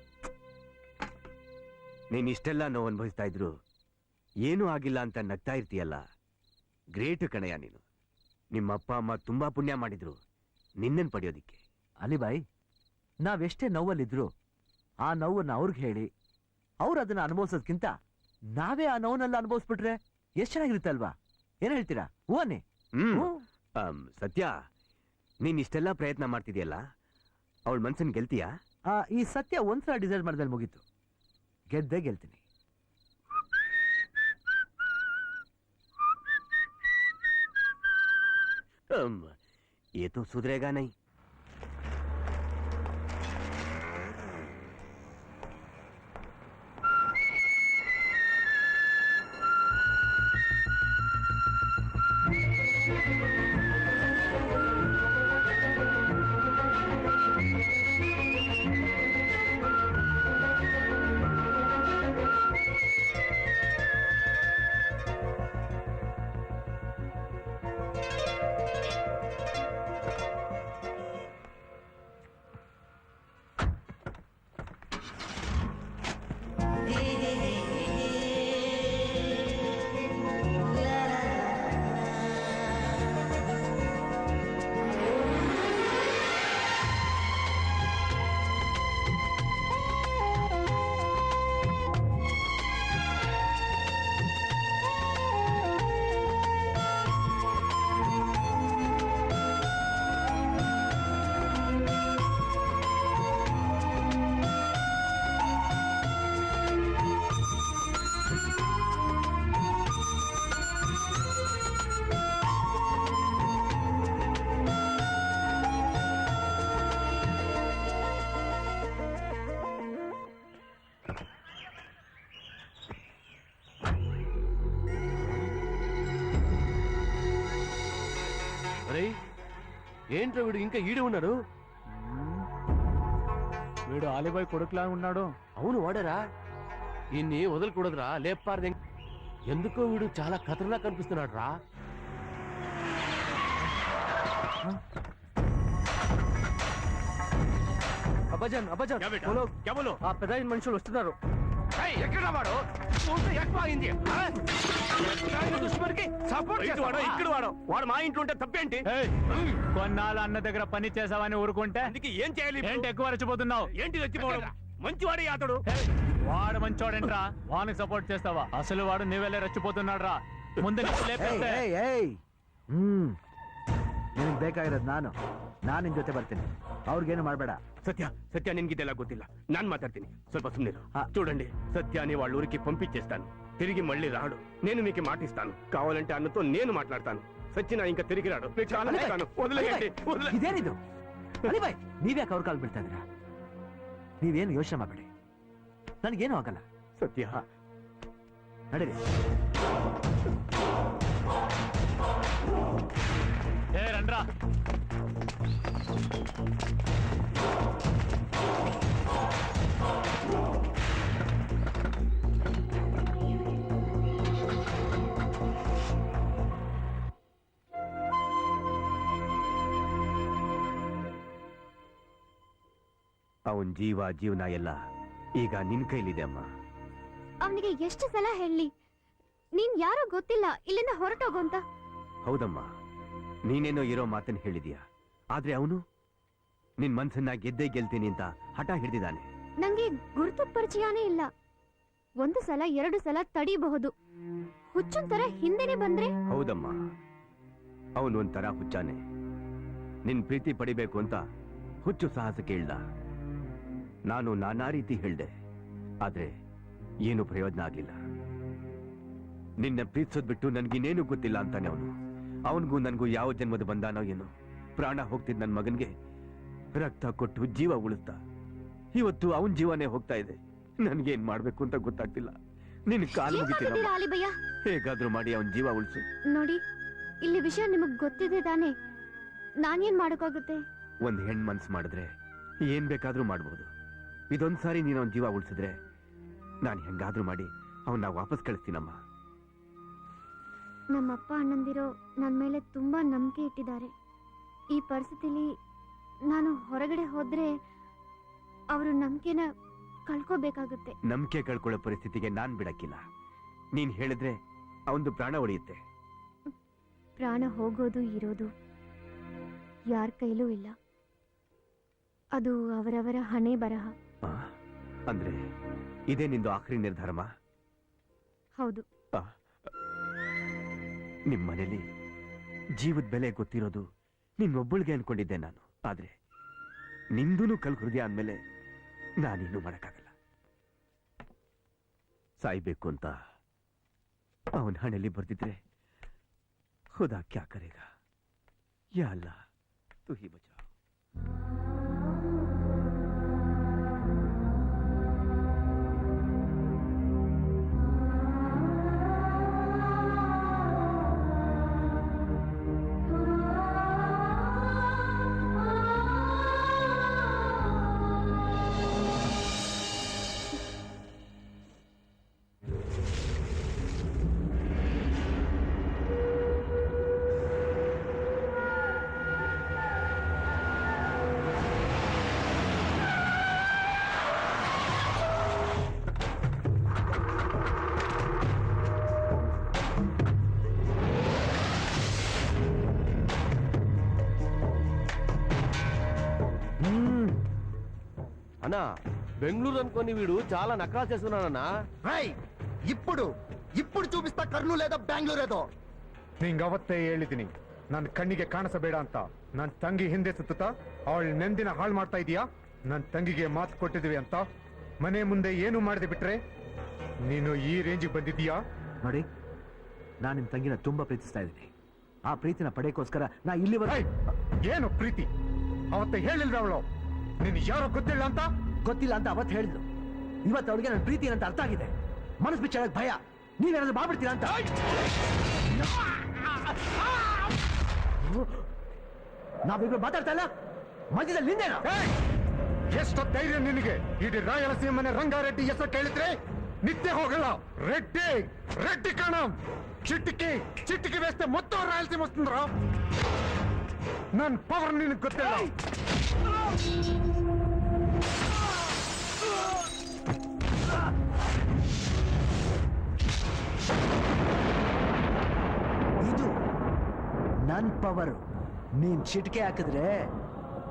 ನೀನ್ ಇಷ್ಟೆಲ್ಲ ನೋವು ಅನುಭವಿಸ್ತಾ ಇದ್ರು ಏನೂ ಆಗಿಲ್ಲ ಅಂತ ನಗ್ತಾ ಇರ್ತೀಯಲ್ಲ, ಗ್ರೇಟ್ ಕಣಯ್ಯ ನೀನು. ನಿಮ್ಮ ಅಪ್ಪ ಅಮ್ಮ ತುಂಬಾ ಪುಣ್ಯ ಮಾಡಿದ್ರು ನಿನ್ನನ್ ಪಡೆಯೋದಿಕ್ಕೆ. ಅಲಿಬಾಯ್, ನಾವೆಷ್ಟೇ ನೋವಲ್ಲಿದ್ರು ಆ ನೋವನ್ನ ಅವ್ರಿಗೆ ಹೇಳಿ ಅವ್ರು ಅದನ್ನ ಅನುಭವಿಸೋದ್ಕಿಂತ ನಾವೇ ಆ ನೋವನ್ನೆಲ್ಲ ಅನುಭವಿಸ್ಬಿಟ್ರೆ ಎಷ್ಟ್ ಚೆನ್ನಾಗಿರುತ್ತೆ ಅಲ್ವಾ? ಏನ್ ಹೇಳ್ತೀರಾ? ಹೂವನ್ನೇ. ಸತ್ಯ, ನೀನ್ ಇಷ್ಟೆಲ್ಲ ಪ್ರಯತ್ನ ಮಾಡ್ತಿದ್ಯಲ್ಲ, ಅವಳ ಮನ್ಸನ್ ಗೆಲ್ತೀಯಾ? ಈ ಸತ್ಯ ಒಂದ್ಸಲ ಡಿಸೈಡ್ ಮಾಡಿದಲ್ಲಿ ಮುಗೀತು. ಗೆದ್ದೇ ಗೆಲ್ತೀನಿ. ये तो सुधरेगा नहीं. ఏంట్రా వీడు ఇంకా ఈడే ఉన్నాడు? వీడు ఆలిబాయ్ కొడుకులా ఉన్నాడు. అవును వాడరా. ఇన్ని వదలకూడదురా, లేపారు. ఎందుకో వీడు చాలా ఖతర్నాక్ కనిపిస్తున్నాడు రా. అబ్బజన్ అబ్బజన్, ఆ పెద్ద మనుషులు వస్తున్నారు. ఎక్కడ వాడు? ఎక్కువ అయింది. వాడు మా ఇంట్లో ఉంటే తప్పేంటి? కొన్నాళ్ళు అన్న దగ్గర పని చేసావని ఊరుకుంటే ఏం చేయాలి? ఏంటి ఎక్కువ రెచ్చిపోతున్నావు? ఏంటి రెచ్చిపోవడం? మంచివాడే అతడు. వాడు మంచోడేంట్రా? వానికి సపోర్ట్ చేస్తావా? అసలు వాడు నీవెళ్ళే రెచ్చిపోతున్నాడు రా. ముందు ನಿನಗೆ ಬೇಕಾಗಿರೋದು ನಾನು ನಿನ್ ಜೊತೆ ಬರ್ತೀನಿ. ಅವ್ರಿಗೇನು ಮಾಡಬೇಡ. సత్య సత్య నిన్గిదెలా గొత్తిಲ್ಲ. నాన్ మాట్లాడుತೀನಿ, ಸ್ವಲ್ಪ సుಮ್ಮనిరు. చూడండి, సత్యాన్ని వాళ్ళ ఊరికి పంపించేస్తాను. తిరిగి మళ్ళీ రాడు. నేను మీకు మాటిస్తాను, కావాలంటే అన్నతో నేను మాట్లాడతాను. సత్యన ఇంకా తిరిగి రాడు. ಇದೇನಿದು? ಅಲಿಬಾಯ್, ನೀವ್ಯಾಕೆ ಅವ್ರ ಕಾಲ್ ಬಿಡ್ತಾ ಇದ್ದೀರಾ? ನೀವೇನು ಯೋಚನೆ ಮಾಡಬೇಡಿ, ನನಗೇನು ಆಗಲ್ಲ. ಸತ್ಯ, ನಡೀರಿ. ಏ ರಂಡ್ರ, ಅವನ್ ಜೀವನ ಎಲ್ಲ ಈಗ ನಿನ್ ಕೈಲಿದೆ ಅಮ್ಮ. ಅವನಿಗೆ ಎಷ್ಟು ಸಲ ಹೇಳಿ, ನೀನ್ ಯಾರೋ ಗೊತ್ತಿಲ್ಲ, ಇಲ್ಲಿಂದ ಹೊರಟೋಗು ಅಂತ. ಹೌದಮ್ಮ, ನೀನೇನೋ ಇರೋ ಮಾತನ್ನ ಹೇಳಿದೀಯ, ಆದ್ರೆ ಅವನು ನಿನ್ ಮನ್ಸನ್ನ ಗೆದ್ದೇ ಗೆಲ್ತೀನಿ ಅಂತ ಹಠ ಹಿಡಿದಿದ್ದಾನೆ. ನಂಗೆ ಗುರುತು ಪರಿಚಯನೇ ಇಲ್ಲ. 1 ಸಲ 2 ಸಲ ತಡಿಬಹುದು, ಹುಚ್ಚನ್ ತರ ಹಿಂದೆನೆ ಬಂದ್ರೆ. ಹೌದಮ್ಮ, ಅವನು ಒಂಥರ ಹುಚ್ಚಾನೆ. ನಿನ್ ಪ್ರೀತಿ ಪಡಿಬೇಕು ಅಂತ ಹುಚ್ಚು ಸಾಹಸ ಕೇಳ್ದ. ನಾನು ನಾನಾ ರೀತಿ ಹೇಳ್ದೆ, ಆದ್ರೆ ಏನು ಪ್ರಯೋಜನ ಆಗ್ಲಿಲ್ಲ. ನಿನ್ನ ಪ್ರೀತಿಸೋದ್ ಬಿಟ್ಟು ನನ್ಗಿನ್ನೇನು ಗೊತ್ತಿಲ್ಲ ಅಂತಾನೆ ಅವನು. ಅವನಿಗೂ ನನ್ಗೂ ಯಾವ ಜನ್ಮದ ಬಂದಾನೋ ಏನೋ. ಪ್ರಾಣ ಹೋಗ್ತಿದ್ ನನ್ ಮಗನ್ಗೆ ರಕ್ತ ಕೊಟ್ಟು ಜೀವ ಉಳಿಸ್ತಾ, ಇವತ್ತು ಅವನ್ ಜೀವನೇ ಹೋಗ್ತಾ ಇದೆ. ನನ್ಗೇನ್ ಮಾಡ್ಬೇಕು ಅಂತ ಗೊತ್ತಾಗ್ತಿಲ್ಲ. ನಿನ್ ಕಾಲು ಮುಗಿತೀರ, ಆಲಿಬಯ್ಯ. ಹೇಗಾದ್ರೂ ಮಾಡಿ ಅವನ್ ಜೀವ ಉಳಿಸು. ನೋಡಿ, ಇಲ್ಲಿ ವಿಷಯ ನಿಮಗ್ ಗೊತ್ತಿದೆ ತಾನೆ, ನಾನೇನ್ ಮಾಡಕ್ಕಾಗುತ್ತೆ? ಒಂದ್ ಹೆಣ್ ಮನ್ಸು ಮಾಡಿದ್ರೆ ಏನ್ ಬೇಕಾದ್ರೂ ಮಾಡ್ಬೋದು. ಇದೊಂದ್ಸಾರಿ ನೀನು ಅವನ್ ಜೀವ ಉಳಿಸಿದ್ರೆ ನಾನು ಹೆಂಗಾದ್ರೂ ಮಾಡಿ ಅವನ್ನ ವಾಪಸ್ ಕಳಿಸ್ತೀನಮ್ಮ. ನಮ್ಮಪ್ಪ ಅಣ್ಣಂದಿರೋ ನನ್ ಮೇಲೆ ತುಂಬಾ ನಂಬಿಕೆ ಇಟ್ಟಿದ್ದಾರೆ. ಈ ಪರಿಸ್ಥಿತಿಲಿ ನಾನು ಹೊರಗಡೆ ಹೋದ್ರೆ ಅವರು ನಂಬಿಕೆನ ಕಳ್ಕೋಬೇಕಾಗುತ್ತೆ. ನಂಬಿಕೆ ಕಳ್ಕೊಳ್ಳೋ ಪರಿಸ್ಥಿತಿಗೆ ನಾನ್ ಬಿಡಕ್ಕಿಲ್ಲ. ನೀನ್ ಹೇಳಿದ್ರೆ ಅವಂದು ಪ್ರಾಣ ಉಳಿಯುತ್ತೆ. ಪ್ರಾಣ ಹೋಗೋದು ಇರೋದು ಯಾರ ಕೈಲೂ ಇಲ್ಲ. ಅದು ಅವರವರ ಹಣೆ ಬರಹ. ಅಂದ್ರೆ ಇದೇ ನಿಂದು ಆಖರಿ ನಿರ್ಧಾರಮ್ಮ? ಹೌದು. ನಿಮ್ ಮನೇಲಿ ಜೀವದ ಬೆಲೆ ಗೊತ್ತಿರೋದು ನಿನ್ನೊಬ್ಬಳಿಗೆ ಅನ್ಕೊಂಡಿದ್ದೆ ನಾನು. ಆದ್ರೆ ನಿಂದೂನು ಕಲ್ ಹೃದಯ ಅಂದ್ಮೇಲೆ ನಾನೇನು ಮಾಡಕ್ಕಾಗಲ್ಲ. ಸಾಯ್ಬೇಕು ಅಂತ ಅವನ ಹಣೆಯಲ್ಲಿ ಬರ್ದಿದ್ರೆ खुदा क्या करेगा? या अल्लाह तू ही बचाओ. అన్నా బెంగళూరు అనుకోని వీడు చాలా నకరా చేస్తున్నాడన్నా. ఇప్పుడు ఇప్పుడు చూపిస్తా కర్నూలు ఏదో బెంగళూరు ఏదో. ನಿಂಗೆ ಅವತ್ತೇ ಹೇಳಿದ್ದೀನಿ ನನ್ನ ಕಣ್ಣಿಗೆ ಕಾಣಿಸಬೇಡ ಅಂತ. ನನ್ನ ತಂಗಿ ಹಿಂದೆ ಸುತ್ತಾ ಅವಳು ನೆಂದಿನ ಹಾಳು ಮಾಡ್ತಾ ಇದೀಯಾ? ನನ್ನ ತಂಗಿಗೆ ಮಾತು ಕೊಟ್ಟಿದ್ವಿ ಅಂತ ಮನೆ ಮುಂದೆ ಏನು ಮಾಡದೆ ಬಿಟ್ರೆ ನೀನು ಈ ರೇಂಜಿಗೆ ಬಂದಿದ್ದೀಯಾ? ನೋಡಿ, ನಾನು ನಿಮ್ ತಂಗಿನ ತುಂಬಾ ಪ್ರೀತಿಸ್ತಾ ಇದ್ದೀನಿ. ಆ ಪ್ರೀತಿನ ಪಡೆಯೋಕ್ಕೋಸ್ಕರ ನಾ ಇಲ್ಲಿವರೆಗೆ. ಏನು ಪ್ರೀತಿ? ಅವತ್ತೆ ಹೇಳಿಲ್ವ ಅವಳು ನಿನ್ ಯಾರೋ ಗೊತ್ತಿಲ್ಲ ಅಂತ? ಗೊತ್ತಿಲ್ಲ ಅಂತ ಅವತ್ತು ಹೇಳಿದ್ಲು. ಇವತ್ತು ಅವಳಿಗೆ ನನ್ನ ಪ್ರೀತಿ ಏನಂತ ಅರ್ಥ ಆಗಿದೆ. ಮನಸ್ಸು ಬಿಚ್ಚಾಡಕ್ ಭಯ. ನೀವೇನಾದ್ರೂ ಮಾಡ್ಬಿಡ್ತೀರಾ ಅಂತ. ನಾವಿಬ್ರು ಮಾತಾಡ್ತಾ ಇಲ್ಲ, ಮಧ್ಯದಲ್ಲಿ ನಿಂದೇನ? ಎಷ್ಟು ಧೈರ್ಯ ನಿನಗೆ? ಇಡೀ ರಾಯಲಸೀಮನೆ ರಂಗಾರೆಡ್ಡಿ ಹೆಸರು ಕೇಳಿದ್ರೆ ನಿತ್ಯ ಹೋಗಲ್ಲ. రెడ్డి రెడ్డి కణం చిట్టికి చిట్టికి వేస్తే మొత్తం రాయలసీమ వస్తుందిరా. ನನ್ನ ಪವರ್ ನಿನಗೆ ಗೊತ್ತಿಲ್ಲ. ಇದು ನನ್ ಪವರ್. ನೀನ್ ಚಿಟಿಕೆ ಹಾಕಿದ್ರೆ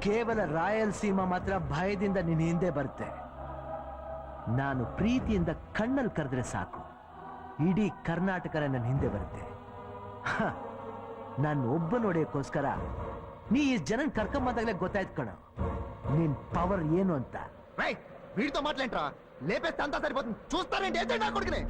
ಕೇವಲ ರಾಯಲಸೀಮಾ ಮಾತ್ರ ಭಯದಿಂದ ನಿನ್ನ ಹಿಂದೆ ಬರುತ್ತೆ. ನಾನು ಪ್ರೀತಿಯಿಂದ ಕಣ್ಣಲ್ಲಿ ಕರೆದ್ರೆ ಸಾಕು, ಇಡೀ ಕರ್ನಾಟಕನ ನನ್ನ ಹಿಂದೆ ಬರುತ್ತೆ. ನಾನು ಒಬ್ಬ ನೋಡೋಕ್ಕೋಸ್ಕರ ನೀ ಈ ಜನನ್ ಕರ್ಕೊಂಬಂದಾಗಲೇ ಗೊತ್ತಾಯ್ತು ಕಣ ನಿನ್ పవర్ ಏನು ಅಂತ. వీడితో మాట్లాడరా? లేపేస్తే అంతా సరిపోతుంది. చూస్తారేంటి? ఏజెంట్ నా కొడుకునే.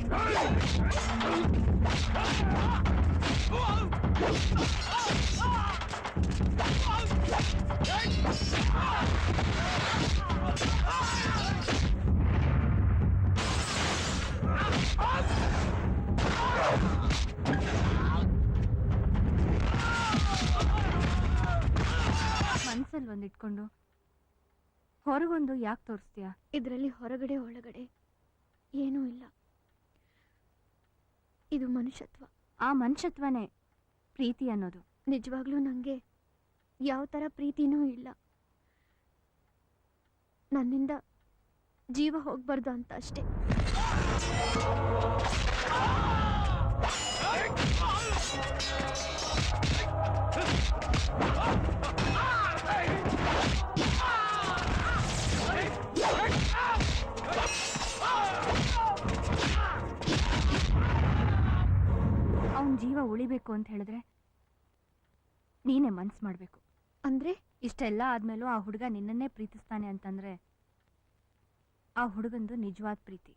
ಇಟ್ಕೊಂಡು ಹೊರಗೊಂದು ಯಾಕೆ ತೋರಿಸ್ತೀಯಾ? ಇದರಲ್ಲಿ ಹೊರಗಡೆ ಒಳಗಡೆ ಏನೂ ಇಲ್ಲ. ಇದು ಮನುಷ್ಯತ್ವ. ಆ ಮನುಷ್ಯತ್ವನೇ ಪ್ರೀತಿ ಅನ್ನೋದು. ನಿಜವಾಗ್ಲೂ ನನಗೆ ಯಾವ ಥರ ಪ್ರೀತಿನೂ ಇಲ್ಲ. ನನ್ನಿಂದ ಜೀವ ಹೋಗ್ಬಾರ್ದು ಅಂತ ಅಷ್ಟೇ. ಅವನ ಜೀವ ಉಳಿಬೇಕು ಅಂತ ಹೇಳಿದ್ರೆ ನೀನೇ ಮನ್ಸು ಮಾಡಬೇಕು. ಅಂದ್ರೆ ಇಷ್ಟೆಲ್ಲ ಆದ್ಮೇಲೂ ಆ ಹುಡುಗ ನಿನ್ನನ್ನೇ ಪ್ರೀತಿಸ್ತಾನೆ ಅಂತಂದ್ರೆ ಆ ಹುಡುಗಂದು ನಿಜವಾದ ಪ್ರೀತಿ.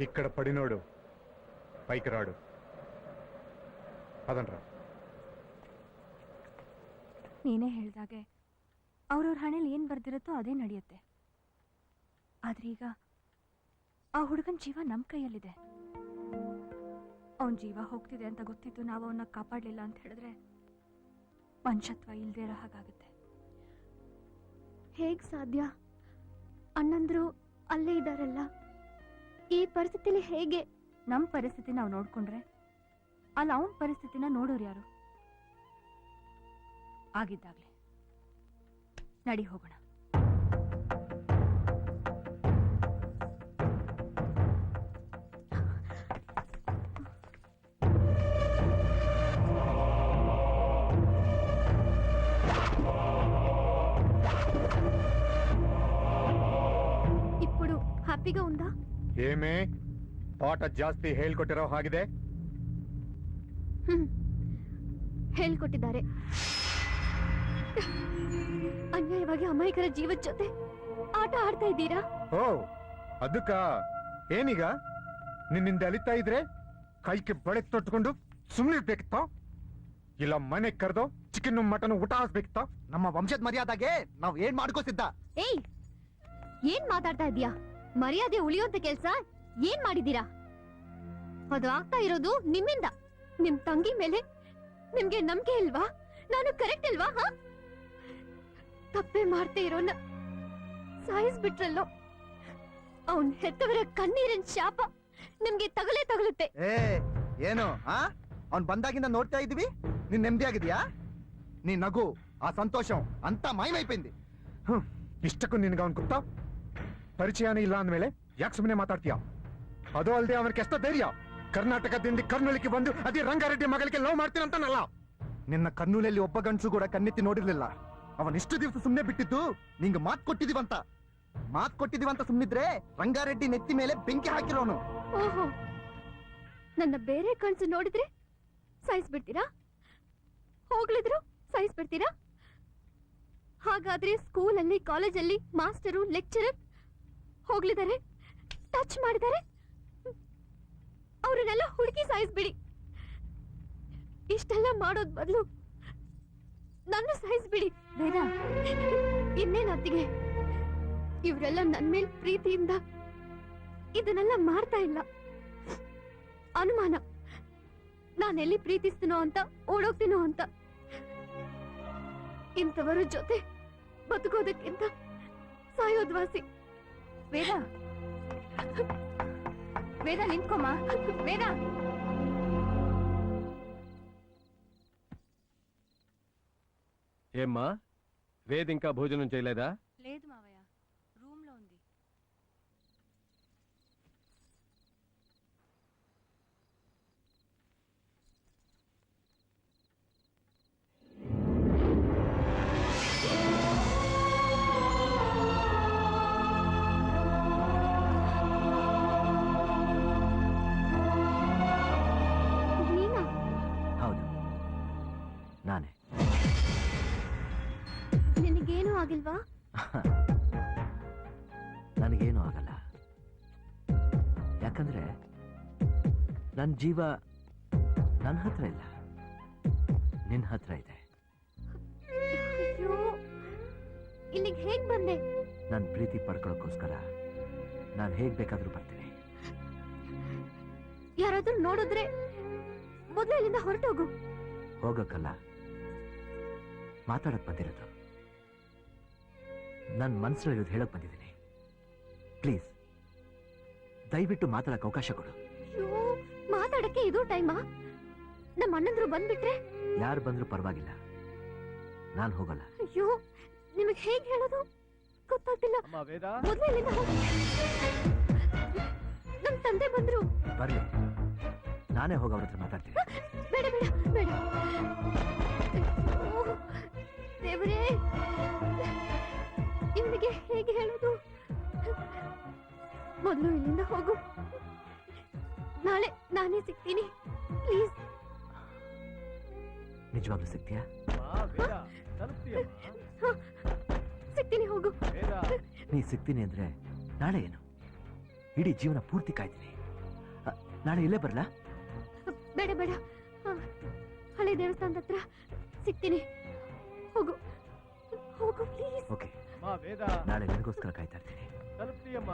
ఇక్కడ పడినోడు పైకి రాడు. అదనరా. ನೀನೇ ಹೇಳ್ದಾಗೆ ಅವ್ರವ್ರ ಹಣೆಯಲ್ಲಿ ಏನು ಬರ್ದಿರುತ್ತೋ ಅದೇ ನಡೆಯುತ್ತೆ. ಆದ್ರೆ ಈಗ ಆ ಹುಡುಗನ ಜೀವ ನಮ್ಮ ಕೈಯಲ್ಲಿದೆ. ಅವನ ಜೀವ ಹೋಗ್ತಿದೆ ಅಂತ ಗೊತ್ತಿದ್ದು ನಾವು ಅವನ್ನ ಕಾಪಾಡಲಿಲ್ಲ ಅಂತ ಹೇಳಿದ್ರೆ ಮನುಷ್ಯತ್ವ ಇಲ್ದೇ ಇರೋ ಹಾಗಾಗುತ್ತೆ. ಹೇಗ್ ಸಾಧ್ಯ? ಅಣ್ಣಂದ್ರು ಅಲ್ಲೇ ಇದ್ದಾರಲ್ಲ, ಈ ಪರಿಸ್ಥಿತಿಲಿ ಹೇಗೆ? ನಮ್ಮ ಪರಿಸ್ಥಿತಿ ನಾವು ನೋಡ್ಕೊಂಡ್ರೆ ಅಲ್ಲಿ ಅವನ ಪರಿಸ್ಥಿತಿನ ನೋಡೋರು ಯಾರು? ಆಗಿದ್ದಾಗ್ಲೆ ನಡಿ ಹೋಗೋಣ. ఇప్పుడు హ్యాపీగా ఉందా? ఏమే పాట ಜಾಸ್ತಿ ಹೇಳ್ಕೊಟ್ಟಿರೋ ಹಾಗಿದೆ. ಹೇಳ್ಕೊಟ್ಟಿದ್ದಾರೆ. ಅನ್ಯಾಯವಾಗಿ ಅಮಾಯಕರ ಜೀವದ ಜೊತೆ ಆಟ ಆಡ್ತಾ ಇದ್ದೀರಾ? ಓ ಅದಕ್ಕ ಏನೀಗ ನಿನ್ನಿಂದ ಅಲಿತಾ ಇದ್ರೆ ಕೈಗೆ ಬಳೆ ತೊಟ್ಕೊಂಡು ಸುಮ್ಮನೆ ಇರ್ಬೇಕಿತ್ತ? ಇಲ್ಲ ಮನೆ ಕರೆದು ಚಿಕನ್ ಮಟನ್ ಊಟ ಹಾಕ್ಬೇಕಿತ್ತ? ನಮ್ಮ ವಂಶದ ಮರ್ಯಾದಾಗೆ ನಾವ್ ಏನ್ ಮಾಡ್ಕೋತಿದ್ದ? ಏಯ್, ಏನ್ ಮಾತಾಡ್ತಾ ಇದೀಯಾ? ಮರ್ಯಾದೆ ಉಳಿಯೋಂತ ಕೆಲ್ಸ ಏನ್ ಮಾಡಿದೀರಾ? ಅದು ಆಗ್ತಾ ಇರೋದು ನಿಮ್ಮಿಂದ. ನಿಮ್ ತಂಗಿ ಮೇಲೆ ನಿಮ್ಗೆ ನಂಬಿಕೆ ಇಲ್ವಾ? ನಾನು ಕರೆಕ್ಟ್ ಅಲ್ವಾ? ತಪ್ಪೆ ಮಾಡ್ತಾ ಇರೋನ ಸಾಯಿಸ್ಬಿಟ್ರಲ್ಲೋ. ಅವನ್ ಹೆತ್ತವರ ಕಣ್ಣೀರಿನ ಶಾಪ ನಿಮ್ಗೆ ತಗುಲುತ್ತೆ. ಏನು ಅವ್ನ್ ಬಂದಾಗಿಂದ ನೋಡ್ತಾ ಇದೀವಿ. ನೀನ್ ನೆಮ್ಮದಿ ಆಗಿದ್ಯಾ? ನೀ ನಗು, ಆ ಸಂತೋಷಂ ಅಂತ ಮೈಮೈಪೈಂದಿ. ಇಷ್ಟಕ್ಕೂ ನಿನ್ಗ ಅವನ್ ಗೊತ್ತಾ? ಪರಿಚಯನೇ ಇಲ್ಲ ಅಂದ್ಮೇಲೆ ಯಾಕೆ ಸುಮ್ಮನೆ ಮಾತಾಡ್ತೀಯ? ಅದು ಅಲ್ಲದೆ ಅವನಿಗೆ ಎಷ್ಟ ಧೈರ್ಯ ಕರ್ನಾಟಕದಿಂದ ಕರ್ನೂಲಿಗೆ ಬಂದು ಅದೇ ರಂಗಾರೆಡ್ಡಿ ಮಗಳಿಗೆ ಲವ್ ಮಾಡ್ತೀನಂತಾನಲ್ಲ. ನಿನ್ನ ಕರ್ನೂಲಲ್ಲಿ ಒಬ್ಬ ಗಂಡಸು ಕೂಡ ಕಣ್ಣೆತ್ತಿ ನೋಡಿರ್ಲಿಲ್ಲ. ಅವನ್ ಇಷ್ಟು ದಿವಸ ಸುಮ್ನೆ ಬಿಟ್ಟಿದ್ದು ನಿಂಗೆ ಮಾತ್ ಕೊಟ್ಟಿದೀವಂತ ಸುಮ್ನಿದ್ರೆ ರಂಗಾರೆಡ್ಡಿ ನೆತ್ತಿ ಮೇಲೆ ಬೆಂಕಿ ಹಾಕಿರೋನು. ಓಹೋ, ನನ್ನ ಬೇರೆ ಕಣ್ಸು ನೋಡಿದ್ರೆ ಸಾಯಿಸ್ಬಿಡ್ತೀರಾ? ಹೋಗ್ಲಿದ್ರು ಸಾಯಿಸ್ಬಿಡ್ತೀರಾ? ಹಾಗಾದ್ರೆ ಸ್ಕೂಲಲ್ಲಿ ಕಾಲೇಜಲ್ಲಿ ಮಾಸ್ಟರು ಲೆಕ್ಚರರ್ ಹೋಗ್ಲಿದ್ದಾರೆ, ಟಚ್ ಮಾಡಿದ್ದಾರೆ, ಅವ್ರನ್ನೆಲ್ಲ ಹುಡುಕಿ ಸಾಯಿಸ್ಬಿಡಿ. ಇಷ್ಟೆಲ್ಲ ಮಾಡೋದ್ ಬದಲು ನನ್ನ ಸಾಯಿಸ್ಬಿಡಿ. ವೇದ, ಇನ್ನೇನತ್ತಿಗೆ ಇವರೆಲ್ಲ ನನ್ ಮೇಲ್ ಪ್ರೀತಿಯಿಂದ ಇದನ್ನೆಲ್ಲ ಮಾಡ್ತಾ ಇಲ್ಲ. ಅನುಮಾನ, ನಾನೆಲ್ಲಿ ಪ್ರೀತಿಸ್ತೀನೋ ಅಂತ, ಓಡೋಗ್ತೀನೋ ಅಂತ. ಇಂಥವರ ಜೊತೆ ಬದುಕೋದಕ್ಕಿಂತ ಸಾಯೋದ್ವಾಸಿ. ವೇದ ವೇದ ನಿಂತ್ಕೊಮ್ಮ ವೇದ ఏమ్మా వేద్ ఇంకా భోజనం చేయలేదా? లేదు మావయ్య రూమ్ లో ఉంది. ನೀನಾ? ಹೌದು, ನಾನೇ. ನಿನಗೇನು ಆಗಿಲ್ವಾ? ನನಗೇನು ಆಗಲ್ಲ, ಯಾಕಂದ್ರೆ ನನ್ನ ಜೀವ ನನ್ನ ಹತ್ರ ಇಲ್ಲ, ನಿನ್ನ ಹತ್ರ ಇದೆ. ಅಯ್ಯೋ, ಇಲ್ಲಿಗೆ ಹೇಗ್ ಬಂದೆ? ನನ್ನ ಪ್ರೀತಿ ಪಡ್ಕೊಳ್ಳೋಕ್ಕೋಸ್ಕರ ನಾನು ಹೇಗ್ ಬೇಕಾದ್ರೂ ಬರ್ತೀನಿ. ಯಾರಾದ್ರೂ ನೋಡಿದ್ರೆ ಮೊದಲು ಇಲ್ಲಿಂದ ಹೊರಟೋಗು. ಹೋಗಕ್ಕಲ್ಲ, ಮಾತಾಡಕ್ ಬಂದಿರೋದು. ನನ್ನ ಮನಸ್ಸಲ್ಲಿರೋದು ಹೇಳಕ್ ಬಂದಿದ್ದೀನಿ. ಪ್ಲೀಸ್ ದಯವಿಟ್ಟು ಮಾತಾಡಕ್ ಅವಕಾಶ ಕೊಡು. ಅಯ್ಯೋ, ಮಾತಾಡಕ್ಕೆ ಇದು ಟೈಮಾ? ನಮ್ಮ ಅಣ್ಣಂದ್ರು ಬಂದ್ಬಿಟ್ರೆ? ಯಾರು ಬಂದ್ರೂ ಪರವಾಗಿಲ್ಲ, ನಾನು ಹೋಗಲ್ಲ. ಅಯ್ಯೋ, ನಿಮಗೆ ಹೇಗ್ ಹೇಳೋದು ಗೊತ್ತಾಗ್ತಿಲ್ಲ. ಅಮ್ಮ ವೇದ, ಮೊದಲು ಇಲ್ಲಿಂದ ಹೋಗು. ನಮ್ ತಂದೆ ಬಂದ್ರು. ಬರ್ಲಿ, ನಾನೇ ಹೋಗಿ ಅವ್ರ ಹತ್ರ ಮಾತಾಡ್ತೀನಿ. ಬೇಡ ಬೇಡ ಬೇಡ. ಅಯ್ಯೋ, ದೇವರೇ, ಇವನಿಗೆ ಹೇಗೆ ಹೇಳೋದು? ಮೊದಲು ಇಲ್ಲಿಂದ ಹೋಗು. ನಾಳೆ ನಾನೇ ಸಿಗ್ತೀನಿ, ಪ್ಲೀಸ್. ನಿಜವಾಗ್ಲೂ ಸಿಗ್ತೀಯಾ? ವೇದ ತಲುಪ್ತೀಯಮ್ಮ. ಸಿಗ್ತೀನಿ, ಹೋಗು. ವೇದ, ನೀ ಸಿಗ್ತೀನಿ ಅಂದ್ರೆ ನಾಳೆ ಏನು, ಇಡೀ ಜೀವನ ಪೂರ್ತಿ ಕಾಯ್ತೀನಿ. ನಾಳೆ ಇಲ್ಲೇ ಬರಲಾ? ಬೇಡ ಬೇಡ, ಹಳೆ ದೇವಸ್ಥಾನದ ಹತ್ರ ಸಿಗ್ತೀನಿ, ಹೋಗು ಹೋಗು ಪ್ಲೀಸ್. ಓಕೆ, ಅಮ್ಮ ವೇದ ನಾಳೆ ನಿನಗೋಸ್ಕರ ಕಾಯ್ತಾ ಇರ್ತೀನಿ. ತಲುಪ್ತೀಯಮ್ಮ.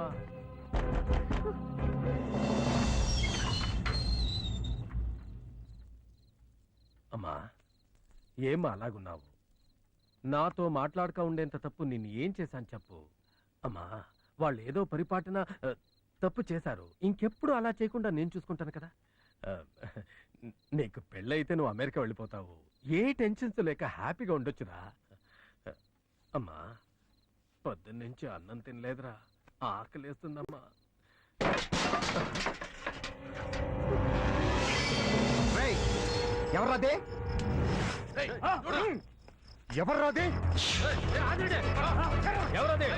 అమ్మా ఏమ్మా అలాగున్నావు? నాతో మాట్లాడక ఉండేంత తప్పు నిన్ను ఏం చేశాను చెప్పు. అమ్మా, వాళ్ళు ఏదో పరిపాటున తప్పు చేశారు. ఇంకెప్పుడు అలా చేయకుండా నేను చూసుకుంటాను కదా. నీకు పెళ్ళైతే నువ్వు అమెరికా వెళ్ళిపోతావు. ఏ టెన్షన్స్ లేక హ్యాపీగా ఉండొచ్చురా. అమ్మా, పొద్దున్నుంచి అన్నం తినలేదురా, ఆకలేస్తుందమ్మా. ఎవర్రాదే? ఎవర్రాదే? ఎవరది?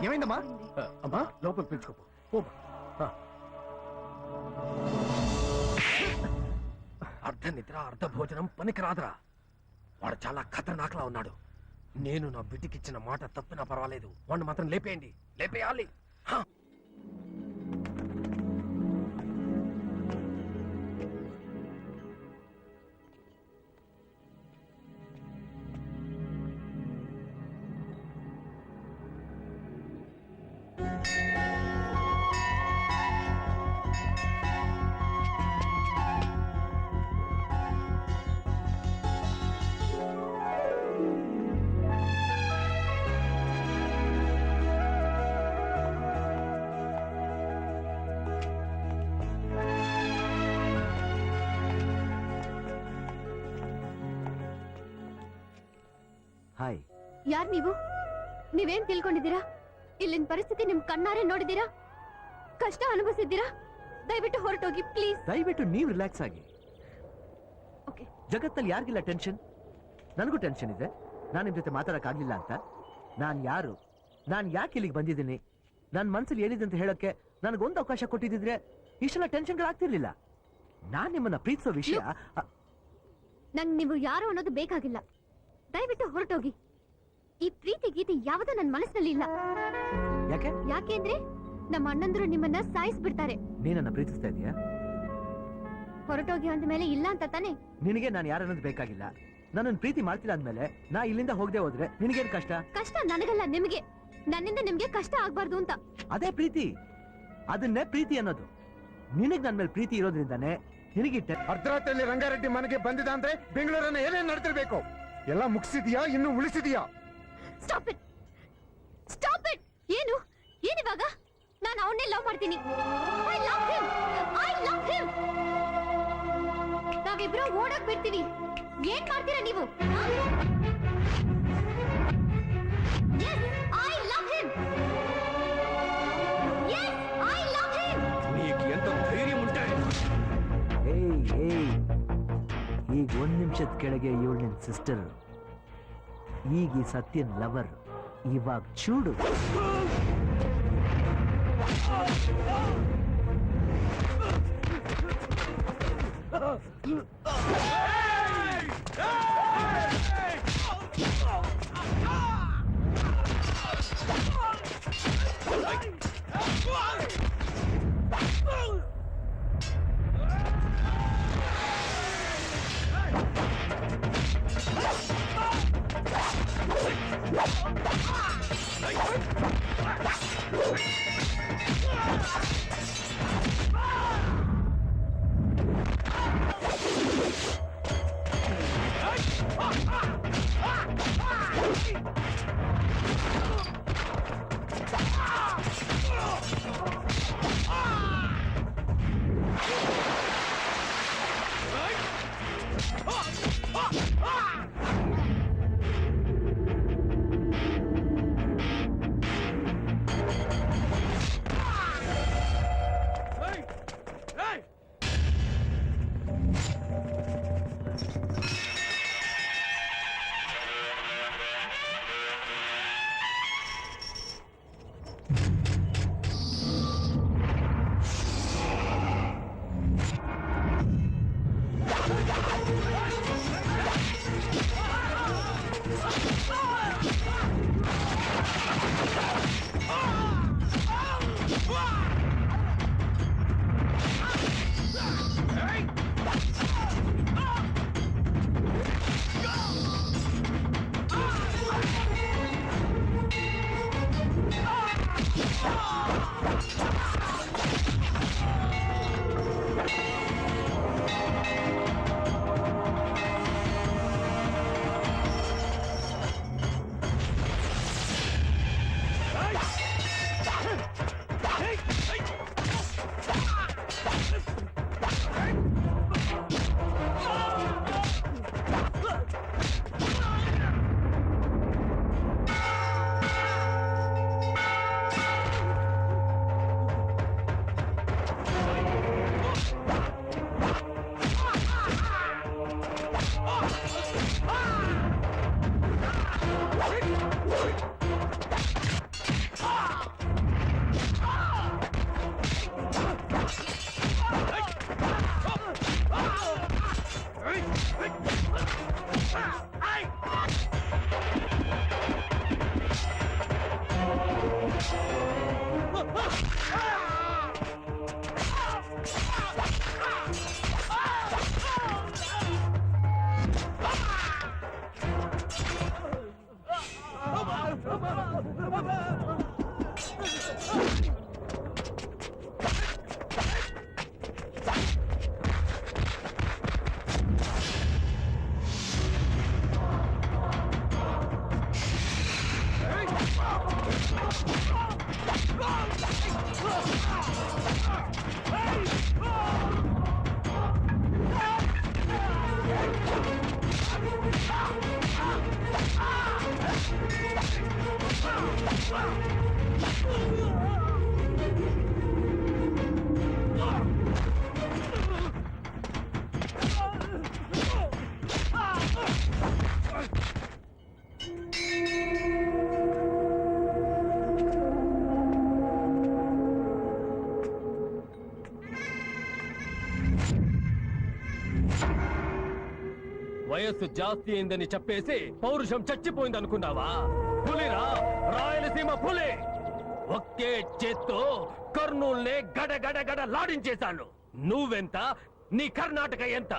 ఏమైందమ్మా? అమ్మా, లోపల పిలుచుకోపో. అర్ధ నిద్ర అర్ధ భోజనం పనికి రాదురా. వాడు చాలా ఖతర్నాక్లా ఉన్నాడు. నేను నా బిడ్డకిచ్చిన మాట తప్పినా పర్వాలేదు, వాడిని మాత్రం లేపేయండి, లేపేయాలి. ಹಾಯ್. ಯಾರ್ ನೀವು? ನೀವೇನ್ ತಿಳ್ಕೊಂಡಿದ್ದೀರಾ? ಇಲ್ಲಿನ ಪರಿಸ್ಥಿತಿ ನಿಮ್ ಕಣ್ಣಾರೆ ನೋಡಿದ್ದೀರಾ? ಕಷ್ಟ ಅನುಭವಿಸಿದ್ದೀರಾ? ದಯವಿಟ್ಟು ಹೊರಟೋಗಿ ಪ್ಲೀಸ್. ದಯವಿಟ್ಟು ನೀವು ರಿಲ್ಯಾಕ್ಸ್ ಆಗಿ. ಓಕೆ. ಜಗತ್ತಲ್ಲಿ ಯಾರಿಗಿಲ್ಲ ಟೆನ್ಷನ್? ನನಗೂ ಟೆನ್ಷನ್ ಇದೆ. ನಾನು ನಿಮ್ ಜೊತೆ ಮಾತಾಡಕ್ಕಾಗ್ಲಿಲ್ಲ ಅಂತ. ನಾನು ಯಾರು, ನಾನು ಯಾಕೆ ಇಲ್ಲಿಗೆ ಬಂದಿದ್ದೀನಿ, ನನ್ನ ಮನಸ್ಸಲ್ಲಿ ಏನಿದೆ ಅಂತ ಹೇಳಕ್ಕೆ ನನಗೊಂದು ಅವಕಾಶ ಕೊಟ್ಟಿದ್ರೆ ಇಷ್ಟೆಲ್ಲ ಟೆನ್ಷನ್ಗಳಾಗ್ತಿರ್ಲಿಲ್ಲ. ನಾನು ನಿಮ್ಮನ್ನ ಪ್ರೀತಿಸೋ ವಿಷಯ. ನಂಗೆ ನೀವು ಯಾರು ಅನ್ನೋದು ಬೇಕಾಗಿಲ್ಲ. ದಯವಿಟ್ಟು ಹೊರಟೋಗಿ. ಈ ಪ್ರೀತಿ ಗೀತೆ ಯಾವುದು ನನ್ನ ಮನಸ್ಸಿನಲ್ಲಿ ಇಲ್ಲ. ಯಾಕೆ? ಯಾಕೆಂದ್ರೆ ನಮ್ಮ ಅಣ್ಣಂದ್ರು ನಿಮ್ಮನ್ನ ಸಾಯಿಸ್ಬಿಡ್ತಾರೆ. ನೀನನ್ನ ಪ್ರೀತಿಸ್ತಾ ಇದೀಯಾ? ಹೊರಟೋಗಿ ಅಂದ್ಮೇಲೆ ಇಲ್ಲ ಅಂತ ತಾನೆ? ನಿನಗೆ ನಾನು ಯಾರನ್ನೋದು ಬೇಕಾಗಿಲ್ಲ. ನನ್ನನ್ನು ಪ್ರೀತಿ ಮಾಡ್ತಿಲ್ಲ ಅಂದ್ಮೇಲೆ ನಾ ಇಲ್ಲಿಂದ ಹೋಗದೆ ಹೋದ್ರೆ ನಿನಗೇನು ಕಷ್ಟ? ಕಷ್ಟ ನನಗಲ್ಲ, ನಿಮಗೆ. ನನ್ನಿಂದ ನಿಮ್ಗೆ ಕಷ್ಟ ಆಗ್ಬಾರ್ದು ಅಂತ. ಅದೇ ಪ್ರೀತಿ, ಅದನ್ನೇ ಪ್ರೀತಿ ಅನ್ನೋದು. ನಿನಗ್ ನನ್ ಮೇಲೆ ಪ್ರೀತಿ ಇರೋದ್ರಿಂದಾನೆ ನಿನಗಿಟ್ಟೆ. ಅರ್ಧರಾತ್ರಿಯಲ್ಲಿ ರಂಗಾರೆಡ್ಡಿ ಮನೆಗೆ ಬಂದಿದ ಅಂದ್ರೆ ಬೆಂಗಳೂರನ್ನ ಏನೇನ್ ನಡೆದಿರ್ಬೇಕು? ಎಲ್ಲ ಮುಗಿಸಿದ್ಯಾ, ಇನ್ನು ಉಳಿಸಿದ್ಯಾ? Stop it, stop it. ಏನು ಏನಿವಾಗ? ನಾನು ಅವನ್ನೇ ಲವ್ ಮಾಡ್ತೀನಿ. I love him, I love him. ನಾವಿಬ್ರು ಓಡಕ್ ಬಿಡ್ತೀವಿ. ಏನ್ ಮಾಡ್ತೀರಾ ನೀವು? Yes, I love him. Yes, I love him. నీకు ఎంత ధైర్యం ఉంటే ಏಯ್ ಈಗ 1 ನಿಮಿಷದ ಕೆಳಗೆ ಇವಳು ನಿನ್ ಸಿಸ್ಟರ್, ಈಗ ಈ ಸತ್ಯನ್ ಲವರ್. ಇವಾಗ ಚೂಡು. వయస్సు జాస్తి అయిందని చెప్పేసి పౌరుషం చచ్చిపోయింది అనుకున్నావా? పులిరా, రాయలసీమ పులి. ఒకే చేత్తో కర్నూల్నే గడ గడ గడ లాడించేశాను. నువ్వెంత? నీ కర్ణాటక ఎంత?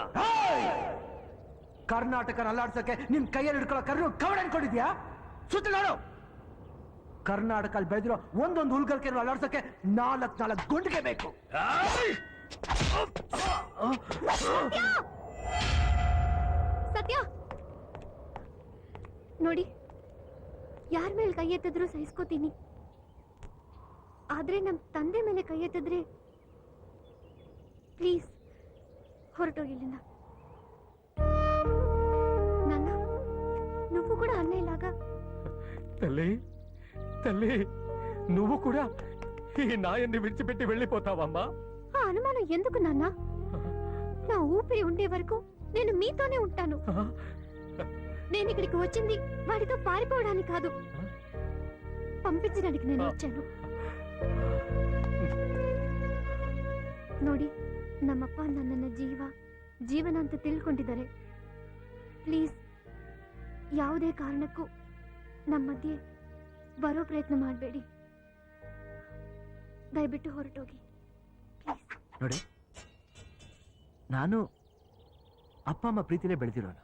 ಕರ್ನಾಟಕ ಅಲ್ಲಾಡ್ಸಕ್ಕೆ ನಿನ್ ಕೈಯಲ್ಲಿ ಹಿಡ್ಕೊಳ್ಳೋ ಕರ್ನೂಲ್ ಕವಡ ಅನ್ಕೊಂಡಿದ್ಯಾ? ಸುತ್ತಲಾಡು. ಕರ್ನಾಟಕಲ್ಲಿ ಬೆಳೆದಿರೋ ಒಂದೊಂದು ಹುಲ್ಗಲ್ಕೆ ಅಲಾಡ್ಸಕ್ಕೆ 4 ಗುಂಡಿಗೆ ಬೇಕು. ಸತ್ಯ ನೋಡಿ, ಯಾರ ಮೇಲೆ ಕೈ ಎತ್ತಿದ್ರು ಸಹಿಸ್ಕೋತೀನಿ, ಆದ್ರೆ ನಮ್ ತಂದೆ ಮೇಲೆ ಕೈ ಎತ್ತಿದ್ರೆ ಪ್ಲೀಸ್ ಹೊರಟೋಗಿ ಇಲ್ಲಿಂದ. ನನ್ನ నువ్వు కూడా అన్న ఇలాగా తల్లి తల్లి నువ్వు కూడా ఈ నాయన్ని విడిచిపెట్టి వెళ్ళిపోతావమ్మా? ఆ అనుమానం ఎందుకు నాన్న? నా ఊపిరి ఉండే వరకు నేను మీతోనే ఉంటాను. నేను ఇక్కడికి వచ్చింది వాడితో పారిపోవడానికి కాదు, పంపించడానికి నేను వచ్చాను. ನೋಡಿ, ನಮ್ಮಪ್ಪ ನನ್ನನ್ನ ಜೀವನ ಅಂತ ತಿಳ್ಕೊಂಡಿದ್ದಾರೆ. ಪ್ಲೀಸ್ ಯಾವುದೇ ಕಾರಣಕ್ಕೂ ನಮ್ಮ ಮಧ್ಯೆ ಬರೋ ಪ್ರಯತ್ನ ಮಾಡಬೇಡಿ. ದಯವಿಟ್ಟು ಹೊರಟೋಗಿ ಪ್ಲೀಸ್. ನೋಡಿ, ನಾನು ಅಪ್ಪ ಅಮ್ಮ ಪ್ರೀತಿಲೇ ಬೆಳೆದಿರೋನು.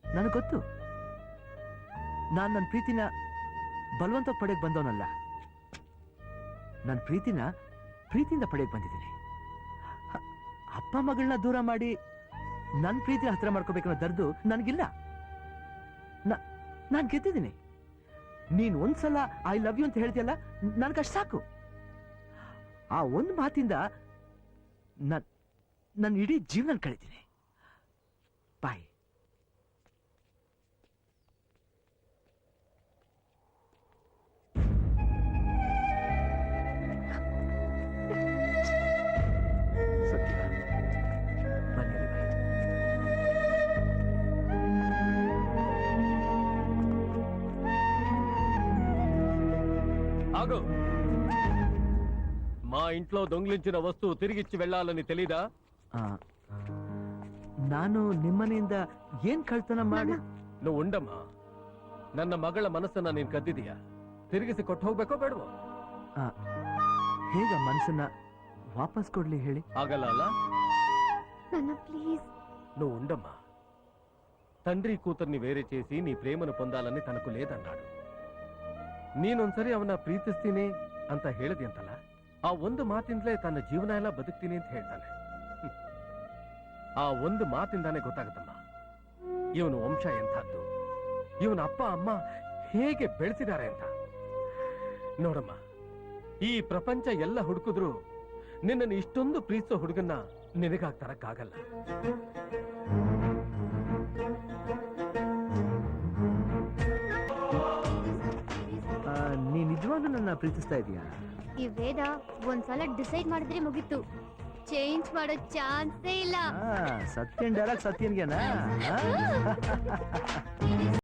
ನನಗೆ ಗೊತ್ತು, ನಾನು ನನ್ನ ಪ್ರೀತಿನ ಬಲವಂತ ಪಡೆಯಕ್ಕೆ ಬಂದವನಲ್ಲ. ನನ್ನ ಪ್ರೀತಿಯಿಂದ ಪಡೆಯಕ್ಕೆ ಬಂದಿದ್ದೀನಿ. ಅಪ್ಪ ಮಗಳನ್ನ ದೂರ ಮಾಡಿ ನನ್ನ ಪ್ರೀತಿನ ಹತ್ರ ಮಾಡ್ಕೋಬೇಕನ್ನೋ ದರ್ದು ನನಗಿಲ್ಲ. ನಾನು ಗೆದ್ದಿದ್ದೀನಿ. ನೀನು ಒಂದ್ಸಲ ಐ ಲವ್ ಯು ಅಂತ ಹೇಳ್ತೀಯಲ್ಲ, ನನಗಷ್ಟು ಸಾಕು. ಆ ಒಂದು ಮಾತಿಂದ ನನ್ನ ಇಡೀ ಜೀವನ ಕಳಿತೀನಿ. ಬಾಯ್. ಸತ್ಯ, ಬನ್ನಿ ಬಾಯ್. ఆగు. మా ఇంట్లో దొంగిలించిన వస్తువు తిరిగిచ్చి వెళ్ళాలని తెలీదా? ನಾನು ನಿಮ್ಮನೆಯಿಂದ ಏನ್ ಕಳ್ತನ ಮಾಡಿ? నువ్వు ఉండమ్మా. ನನ್ನ ಮಗಳ ಮನಸ್ಸನ್ನ ನೀನ್ ಕದ್ದಿದೀಯ, ತಿರುಗಿಸಿ ಕೊಟ್ಟು ಹೋಗ್ಬೇಕೋ ಬೇಡವೋ? ಹೇಗ ಮನಸ್ಸನ್ನ ವಾಪಸ್ ಕೊಡ್ಲಿ ಹೇಳಿ? ಆಗಲ್ಲ ಅಲ್ಲ? నాన్న ప్లీజ్. నువ్వు ఉండమ్మా. తండ్రి కూతుర్ని వేరే చేసి నీ ప్రేమను పొందాలని తనకు లేదన్నాడు. ನೀನೊಂದ್ಸರಿ ಅವನ ಪ್ರೀತಿಸ್ತೀನಿ ಅಂತ ಹೇಳಿದೆ ಅಂತಲ್ಲ, ಆ ಒಂದು ಮಾತಿಂದಲೇ ತನ್ನ ಜೀವನ ಎಲ್ಲ ಬದುಕ್ತೀನಿ ಅಂತ ಹೇಳ್ತಾನೆ. ಆ ಒಂದು ಮಾತಿಂದಾನೇ ಗೊತ್ತಾಗುತ್ತಮ್ಮ ಇವನು ವಂಶ ಎಂಥದ್ದು, ಇವನ ಅಪ್ಪ ಅಮ್ಮ ಹೇಗೆ ಬೆಳೆಸಿದ್ದಾರೆ ಅಂತ. ನೋಡಮ್ಮ, ಈ ಪ್ರಪಂಚ ಎಲ್ಲ ಹುಡುಕಿದ್ರು ನಿನ್ನನ್ನು ಇಷ್ಟೊಂದು ಪ್ರೀತಿಸೋ ಹುಡುಗನ್ನ ನಿನಗಾಗಿ ತರಕ್ಕಾಗಲ್ಲ. ನೀನ್ ನಿಜವಾಗ್ಲೂ ನನ್ನ ಪ್ರೀತಿಸ್ತಾ ಇದೀಯಾ? ಈ ವೇದ ಒಂದ್ಸಲ ಡಿಸೈಡ್ ಮಾಡಿದ್ರೆ ಮುಗೀತು, ಚೇಂಜ್ ಮಾಡೋ ಚಾನ್ಸೇ ಇಲ್ಲ. ಸತ್ಯನ್ ಡೈರೆಕ್ಟ್ ಸತ್ಯನ್ಗೆನಾ?